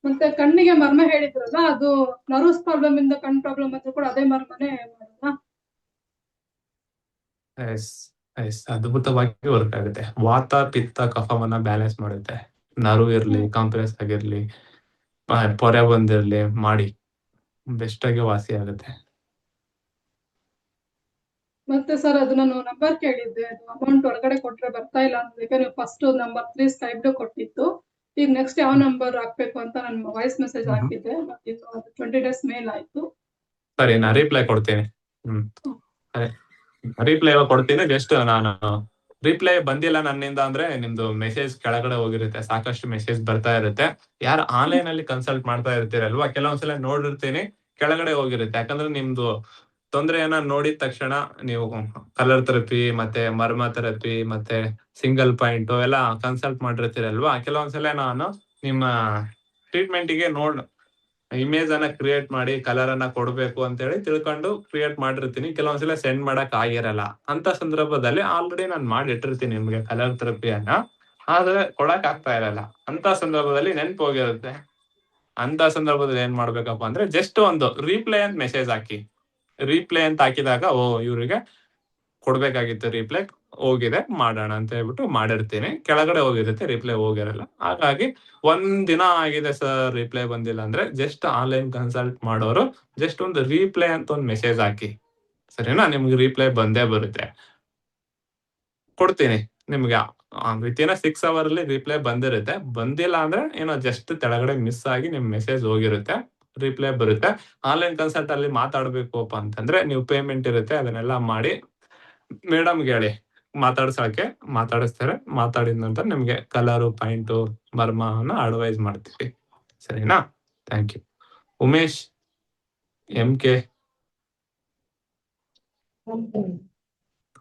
ಮತ್ತೆ ಕಣ್ಣಿಗೆ ಮರ್ಮ ಹೇಳಿದ್ರಲ್ಲ, ಅದು ನರ್ವ್ಸ್ ಪ್ರಾಬ್ಲಮ್ ಇಂದ ಕಣ್ ಪ್ರಾಬ್ಲಮ್ ಆದ್ರೂ ಕೂಡ ಅದೇ ಮರ್ಮನೇ ಮಾಡೋದಾ? ಎಸ್ ಅದ್ಭುತವಾಗಿ ವರ್ಕ್ ಆಗುತ್ತೆ. ವಾತ ಪಿತ್ತ ಕಫವನ್ನ ಬ್ಯಾಲೆನ್ಸ್ ಮಾಡುತ್ತೆ. ನರ್ವ್ ಇರ್ಲಿ, ಕಾಂಪ್ರೆಸ್ ಆಗಿರ್ಲಿ, ಪೊರೆ ಬಂದಿರ್ಲಿ ಮಾಡಿ ಬೆಸ್ಟ್ ಆಗಿ ವಾಸಿ ಆಗುತ್ತೆ. ಮತ್ತೆ ಸರ್ ಅದು ನಾನು ನಂಬರ್ ಕೇಳಿದ್ದೆ, ಅದು ಅಮೌಂಟ್ ಹೊರಗಡೆ ಕೊಟ್ರೆ ಬರ್ತಾ ಇಲ್ಲ ಅಂತ. ನೀವು ಫಸ್ಟ್ ನಂಬರ್ 3 ಸ್ಕೈಬ್ಲು ಕೊಟ್ಟಿತ್ತು. ಈಗ ನೆಕ್ಸ್ಟ್ ಯಾವ ನಂಬರ್ ಹಾಕ್ಬೇಕು ಅಂತ ನಾನು ವಾಯ್ಸ್ ಮೆಸೇಜ್ ಹಾಕಿದ್ದೆ. ಮತ್ತೆ ಇದು 20 days ಮೇಲ್ ಆಯ್ತು. ಸರಿ, ನಾ ರಿಪ್ಲೈ ಕೊಡ್ತೀನಿ. ರಿಪ್ಲೈ ಕೊಡ್ತೀನಿ. ಜಸ್ಟ್ ನಾನು ರಿಪ್ಲೈ ಬಂದಿಲ್ಲ ನನ್ನಿಂದ ಅಂದ್ರೆ ನಿಮ್ದು ಮೆಸೇಜ್ ಕೆಳಗಡೆ ಹೋಗಿರುತ್ತೆ. ಸಾಕಷ್ಟು ಮೆಸೇಜ್ ಬರ್ತಾ ಇರುತ್ತೆ. ಯಾರು ಆನ್ಲೈನ್ ಅಲ್ಲಿ ಕನ್ಸಲ್ಟ್ ಮಾಡ್ತಾ ಇರ್ತೀರಲ್ವಾ, ಕೆಲವೊಂದ್ಸಲ ನೋಡಿರ್ತೀನಿ ಕೆಳಗಡೆ ಹೋಗಿರುತ್ತೆ. ಯಾಕಂದ್ರೆ ನಿಮ್ದು ತೊಂದರೆಯನ್ನ ನೋಡಿದ ತಕ್ಷಣ ನೀವು ಕಲರ್ ಥೆರಪಿ ಮತ್ತೆ ಮರ್ಮ ಥೆರಪಿ ಮತ್ತೆ ಸಿಂಗಲ್ ಪಾಯಿಂಟ್ ಎಲ್ಲ ಕನ್ಸಲ್ಟ್ ಮಾಡಿರ್ತೀರಲ್ವಾ, ಕೆಲವೊಂದ್ಸಲ ನಾನು ನಿಮ್ಮ ಟ್ರೀಟ್ಮೆಂಟಿಗೆ ಇಮೇಜ್ ಅನ್ನ ಕ್ರಿಯೇಟ್ ಮಾಡಿ ಕಲರ್ ಅನ್ನ ಕೊಡ್ಬೇಕು ಅಂತ ಹೇಳಿ ತಿಳ್ಕೊಂಡು ಕ್ರಿಯೇಟ್ ಮಾಡಿರ್ತೀನಿ. ಕೆಲವೊಂದ್ಸಲ ಸೆಂಡ್ ಮಾಡಕ್ ಆಗಿರಲ್ಲ. ಅಂತ ಸಂದರ್ಭದಲ್ಲಿ ಆಲ್ರೆಡಿ ನಾನು ಮಾಡಿಟ್ಟಿರ್ತೀನಿ ನಿಮ್ಗೆ ಕಲರ್ ಥೆರಪಿಯನ್ನ, ಆದ್ರೆ ಕೊಡಕ್ ಆಗ್ತಾ ಇರಲ್ಲ. ಅಂತ ಸಂದರ್ಭದಲ್ಲಿ ನೆನ್ಪು ಹೋಗಿರುತ್ತೆ. ಅಂತ ಸಂದರ್ಭದಲ್ಲಿ ಏನ್ ಮಾಡ್ಬೇಕಪ್ಪ ಅಂದ್ರೆ ಜಸ್ಟ್ ಒಂದು ರೀಪ್ಲೈ ಅಂತ ಮೆಸೇಜ್ ಹಾಕಿ. ರೀಪ್ಲೈ ಅಂತ ಹಾಕಿದಾಗ ಇವ್ರಿಗೆ ಕೊಡ್ಬೇಕಾಗಿತ್ತು ರಿಪ್ಲೈ, ಹೋಗಿದೆ ಮಾಡೋಣ ಅಂತ ಹೇಳ್ಬಿಟ್ಟು ಮಾಡಿರ್ತೀನಿ. ಕೆಳಗಡೆ ಹೋಗಿರುತ್ತೆ, ರಿಪ್ಲೈ ಹೋಗಿರಲ್ಲ. ಹಾಗಾಗಿ ಒಂದಿನ ಆಗಿದೆ ಸರ್ ರಿಪ್ಲೈ ಬಂದಿಲ್ಲ ಅಂದ್ರೆ ಜಸ್ಟ್ ಆನ್ಲೈನ್ ಕನ್ಸಲ್ಟ್ ಮಾಡೋರು ಜಸ್ಟ್ ಒಂದು ರಿಪ್ಲೈ ಅಂತ ಒಂದು ಮೆಸೇಜ್ ಹಾಕಿ, ಸರಿನಾ? ನಿಮ್ಗೆ ರಿಪ್ಲೈ ಬಂದೇ ಬರುತ್ತೆ. ಕೊಡ್ತೀನಿ ನಿಮ್ಗೆ ವಿತಿನ್ 6 hours ಅಲ್ಲಿ ರಿಪ್ಲೈ ಬಂದಿರುತ್ತೆ. ಬಂದಿಲ್ಲ ಅಂದ್ರೆ ಏನೋ ಜಸ್ಟ್ ಕೆಳಗಡೆ ಮಿಸ್ ಆಗಿ ನಿಮ್ ಮೆಸೇಜ್ ಹೋಗಿರುತ್ತೆ, ರಿಪ್ಲೈ ಬರುತ್ತೆ. ಆನ್ಲೈನ್ ಕನ್ಸಲ್ಟ್ ಅಲ್ಲಿ ಮಾತಾಡ್ಬೇಕಪ್ಪ ಅಂತಂದ್ರೆ ನೀವು ಪೇಮೆಂಟ್ ಇರುತ್ತೆ, ಅದನ್ನೆಲ್ಲ ಮಾಡಿ ಮೇಡಮ್ಗೆ ಹೇಳಿ ಮಾತಾಡಿಸ್ತಾರೆ. ಮಾತಾಡಿದ ನಂತರ ನಿಮ್ಗೆ ಕಲರು ಪಾಯಿಂಟು ಮರ್ಮನ ಅಡ್ವೈಸ್ ಮಾಡ್ತೀವಿ, ಸರಿನಾ? Thank you. Umesh MK.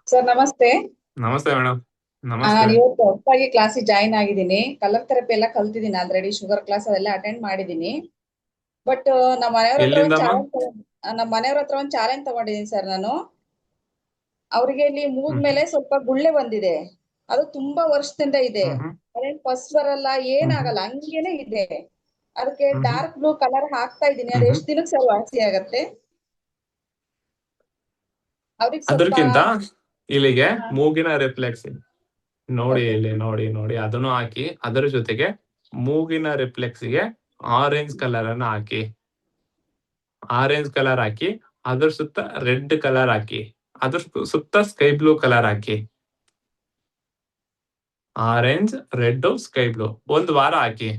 Sir ನಮಸ್ತೆ. ನಮಸ್ತೆ ಮೇಡಮ್. ನಾನು ನಮಸ್ತೆ. ಇವತ್ತು ಹೊಸದಾಗಿ ಕ್ಲಾಸಿಗೆ ಜಾಯಿನ್ ಆಗಿದ್ದೀನಿ. ಕಲರ್ ಥೆರಪಿ ಎಲ್ಲ ಕಲ್ತಿದ್ದೀನಿ ಆಲ್ರೆಡಿ. ಶುಗರ್ ಕ್ಲಾಸ್ ಅದೆಲ್ಲ ಅಟೆಂಡ್ ಮಾಡಿದ್ದೀನಿ. ಬಟ್ ನಮ್ಮ ಮನೆಯವ್ರ ಹತ್ರ ಒಂದು ಚಾಲೆಂಜ್ ತಗೊಂಡಿದ್ದೀನಿ ಸರ್ ನಾನು. ಅವ್ರಿಗೆ ಇಲ್ಲಿ ಮೂಗ್ ಮೇಲೆ ಸ್ವಲ್ಪ ಗುಳ್ಳೆ ಬಂದಿದೆ. ಅದು ತುಂಬಾ ವರ್ಷದಿಂದ ಇದೆ. ಅದೇನ್ ಫಸ್ಟ್ ಬರಲ್ಲ, ಏನಾಗಲ್ಲ, ಹಂಗೇನೆ ಇದೆ. ಅದಕ್ಕೆ ಡಾರ್ಕ್ ಬ್ಲೂ ಕಲರ್ ಹಾಕ್ತಾ ಇದ್ದೀನಿ. ಅದು ಎಷ್ಟು ದಿನಕ್ಕೆ ಸರ್ ವಾಸಿ ಆಗತ್ತೆ? ಅವ್ರಿಗೆ ಸ್ವಲ್ಪ ಅದಕ್ಕಿಂತ ಇಲ್ಲಿಗೆ ಮೂಗಿನ ರಿಫ್ಲೆಕ್ಸ್ ನೋಡಿ, ಇಲ್ಲಿ ನೋಡಿ ಅದನ್ನು ಹಾಕಿ. ಅದರ ಜೊತೆಗೆ ಮೂಗಿನ ರಿಫ್ಲೆಕ್ಸ್ ಗೆ ಆರೆಂಜ್ ಕಲರ್ ಅನ್ನ ಹಾಕಿ. ಆರೆಂಜ್ ಕಲರ್ ಹಾಕಿ, ಅದ್ರ ಸುತ್ತ ರೆಡ್ ಕಲರ್ ಹಾಕಿ, ಅದ್ರ ಸುತ್ತ ಸ್ಕೈ ಬ್ಲೂ ಕಲರ್ ಹಾಕಿ. ಆರೆಂಜ್, ರೆಡ್, ಸ್ಕೈ ಬ್ಲೂ 1 ವಾರ ಹಾಕಿ,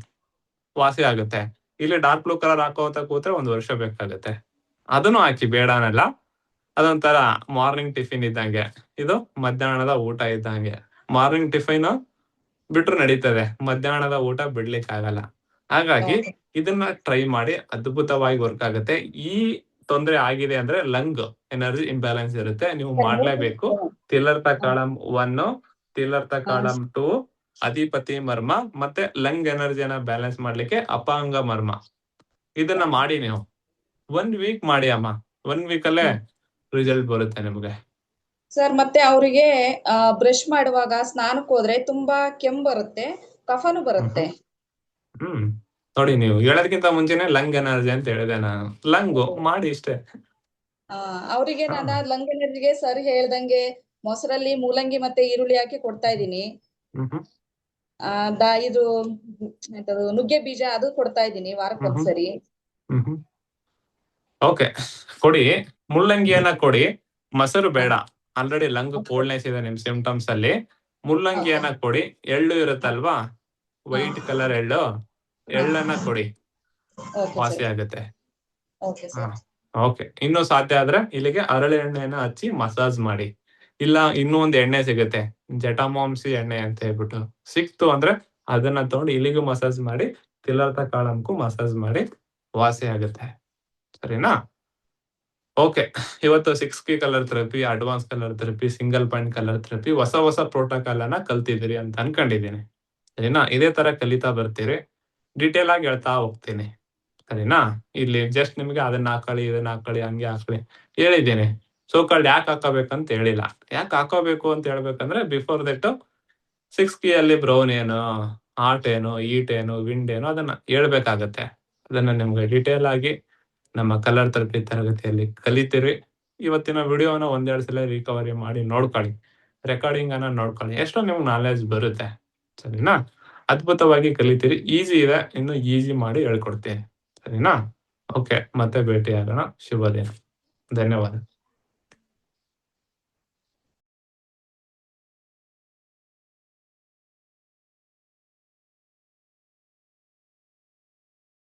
ವಾಸಿ ಆಗುತ್ತೆ. ಇಲ್ಲಿ ಡಾರ್ಕ್ ಬ್ಲೂ ಕಲರ್ ಹಾಕೋತ ಕೂತ್ರೆ 1 ವರ್ಷ ಬೇಕಾಗುತ್ತೆ. ಅದನ್ನು ಹಾಕಿ, ಬೇಡ ಅನ್ನಲ್ಲ. ಅದೊಂಥರ ಮಾರ್ನಿಂಗ್ ಟಿಫಿನ್ ಇದ್ದಂಗೆ, ಇದು ಮಧ್ಯಾಹ್ನದ ಊಟ ಇದ್ದಂಗೆ. ಮಾರ್ನಿಂಗ್ ಟಿಫಿನ್ ಬಿಟ್ರು ನಡೀತದೆ, ಮಧ್ಯಾಹ್ನದ ಊಟ ಬಿಡ್ಲಿಕ್ಕೆ ಆಗಲ್ಲ. ಹಾಗಾಗಿ ಇದನ್ನ ಟ್ರೈ ಮಾಡಿ, ಅದ್ಭುತವಾಗಿ ವರ್ಕ್ ಆಗುತ್ತೆ. ಈ ತೊಂದರೆ ಆಗಿದೆ ಅಂದ್ರೆ ಲಂಗ್ ಎನರ್ಜಿ ಇಂಬ್ಯಾಲೆನ್ಸ್ ಇರುತ್ತೆ, ನೀವು ಮಾಡ್ಲೇಬೇಕು. ತಿಲರ್ಥ ಕಾಳಂ 1, ತಿಲರ್ಥ ಕಾಳಂ 2, ಅಧಿಪತಿ ಮರ್ಮ ಮತ್ತೆ ಲಂಗ್ ಎನರ್ಜಿಯನ್ನ ಬ್ಯಾಲೆನ್ಸ್ ಮಾಡ್ಲಿಕ್ಕೆ ಅಪಾಂಗ ಮರ್ಮ. ಇದನ್ನ ಮಾಡಿ ನೀವು 1 week ಮಾಡಿ ಅಮ್ಮ. 1 week ಅಲ್ಲೇ ರಿಸಲ್ಟ್ ಬರುತ್ತೆ ನಿಮ್ಗೆ. ಸರ್ ಮತ್ತೆ ಅವರಿಗೆ ಬ್ರಷ್ ಮಾಡುವಾಗ, ಸ್ನಾನಕ್ಕೆ ಹೋದ್ರೆ ತುಂಬಾ ಕೆಮ್ಮು ಬರುತ್ತೆ, ಕಫನು ಬರುತ್ತೆ. ನೋಡಿ, ನೀವು ಹೇಳೋದಕ್ಕಿಂತ ಮುಂಚೆನೆ ಲಂಗ್ ಎನರ್ಜಿ ಅಂತ ಹೇಳಿದೆ ನಾನು. ಲಂಗು ಮಾಡಿ ಇಷ್ಟೇ. ಅವರಿಗೆ ನಾನು ಲಂಗ್ ಎನರ್ಜಿಗೆ ಸರ್ ಹೇಳ್ದಂಗೆ ಮೊಸರಲ್ಲಿ ಮೂಲಂಗಿ ಮತ್ತೆ ಈರುಳ್ಳಿ ಹಾಕಿ ಕೊಡ್ತಾ ಇದ್ದೀನಿ. ಇದು ನುಗ್ಗೆ ಬೀಜ ಅದು ಕೊಡ್ತಾ ಇದ್ದೀನಿ ವಾರಕ್ಕೆ ಒಂದ್ಸರಿ. ಓಕೆ, ಕೊಡಿ. ಮುಳ್ಳಂಗಿಯನ್ನ ಕೊಡಿ, ಮೊಸರು ಬೇಡ. ಆಲ್ರೆಡಿ ಲಂಗ್ ಕೋಲ್ಡ್ನೆಸ್ ಇದೆ ನಿಮ್ ಸಿಂಪ್ಟಮ್ಸ್ ಅಲ್ಲಿ. ಮುಳ್ಳಂಗಿಯನ್ನ ಕೊಡಿ. ಎಳ್ಳು ಇರುತ್ತಲ್ವಾ, ವೈಟ್ ಕಲರ್ ಎಳ್ಳನ್ನ ಕೊಡಿ, ವಾಸಿ ಆಗುತ್ತೆ. ಓಕೆ, ಇನ್ನು ಸಾಧ್ಯ ಆದ್ರೆ ಇಲ್ಲಿಗೆ ಹರಳೆ ಎಣ್ಣೆನ ಹಚ್ಚಿ ಮಸಾಜ್ ಮಾಡಿ. ಇಲ್ಲ ಇನ್ನೂ ಒಂದು ಎಣ್ಣೆ ಸಿಗುತ್ತೆ, ಜಟಾಮಾಂಸಿ ಎಣ್ಣೆ ಅಂತ ಹೇಳ್ಬಿಟ್ಟು. ಸಿಕ್ತು ಅಂದ್ರೆ ಅದನ್ನ ತಗೊಂಡು ಇಲ್ಲಿಗೂ ಮಸಾಜ್ ಮಾಡಿ, ತಿಲರ್ಥ ಕಾಳಂಗೂ ಮಸಾಜ್ ಮಾಡಿ, ವಾಸಿ ಆಗುತ್ತೆ. ಸರಿನಾ? ಓಕೆ, ಇವತ್ತು 6 key colour therapy, advance colour therapy, single point colour therapy, ಹೊಸ ಪ್ರೋಟೋಕಾಲ್ ಅನ್ನ ಕಲ್ತಿದ್ದೀರಿ ಅಂತ ಅನ್ಕೊಂಡಿದ್ದೀನಿ. ಸರಿನಾ? ಇದೇ ತರ ಕಲಿತಾ ಬರ್ತೀರಿ, ಡೀಟೇಲ್ ಆಗಿ ಹೇಳ್ತಾ ಹೋಗ್ತೀನಿ. ಸರಿನಾ? ಇಲ್ಲಿ ಜಸ್ಟ್ ನಿಮ್ಗೆ ಅದನ್ನ ಹಾಕೊಳ್ಳಿ, ಇದನ್ನ ಹಾಕೊಳ್ಳಿ, ಹಂಗೆ ಹಾಕೊಳ್ಳಿ ಹೇಳಿದ್ದೀನಿ. ಸೋ ಕಾಲ್ಡ್ ಯಾಕೆ ಹಾಕೋಬೇಕಂತ ಹೇಳಿಲ್ಲ. ಯಾಕೆ ಹಾಕೋಬೇಕು ಅಂತ ಹೇಳ್ಬೇಕಂದ್ರೆ ಬಿಫೋರ್ ದಟ್ 6 ಕೀ ಅಲ್ಲಿ ಬ್ರೌನ್ ಏನು, ಹಾರ್ಟ್ ಏನು, ಈಟ್ ಏನು, ವಿಂಡ್ ಏನು ಅದನ್ನ ಹೇಳ್ಬೇಕಾಗತ್ತೆ. ಅದನ್ನ ನಿಮ್ಗೆ ಡೀಟೇಲ್ ಆಗಿ ನಮ್ಮ ಕಲರ್ ಥೆರಪಿ ತರಗತಿಯಲ್ಲಿ ಕಲಿತೀರಿ. ಇವತ್ತಿನ ವಿಡಿಯೋನ ಒಂದೆರಡು ಸಲ ರಿಕವರಿ ಮಾಡಿ ನೋಡ್ಕೊಳ್ಳಿ, ರೆಕಾರ್ಡಿಂಗ್ ಅನ್ನ ನೋಡ್ಕೊಳ್ಳಿ, ಎಷ್ಟೋ ನಿಮ್ಗೆ ನಾಲೆಜ್ ಬರುತ್ತೆ. ಸರಿನಾ? ಅದ್ಭುತವಾಗಿ ಕಲಿತೀರಿ. ಈಸಿ ಇದೆ, ಇನ್ನು ಈಸಿ ಮಾಡಿ ಹೇಳ್ಕೊಡ್ತೀನಿ. ಸರಿನಾ? ಓಕೆ, ಮತ್ತೆ ಭೇಟಿ ಆಗೋಣ. ಶುಭ ದಿನ. ಧನ್ಯವಾದ.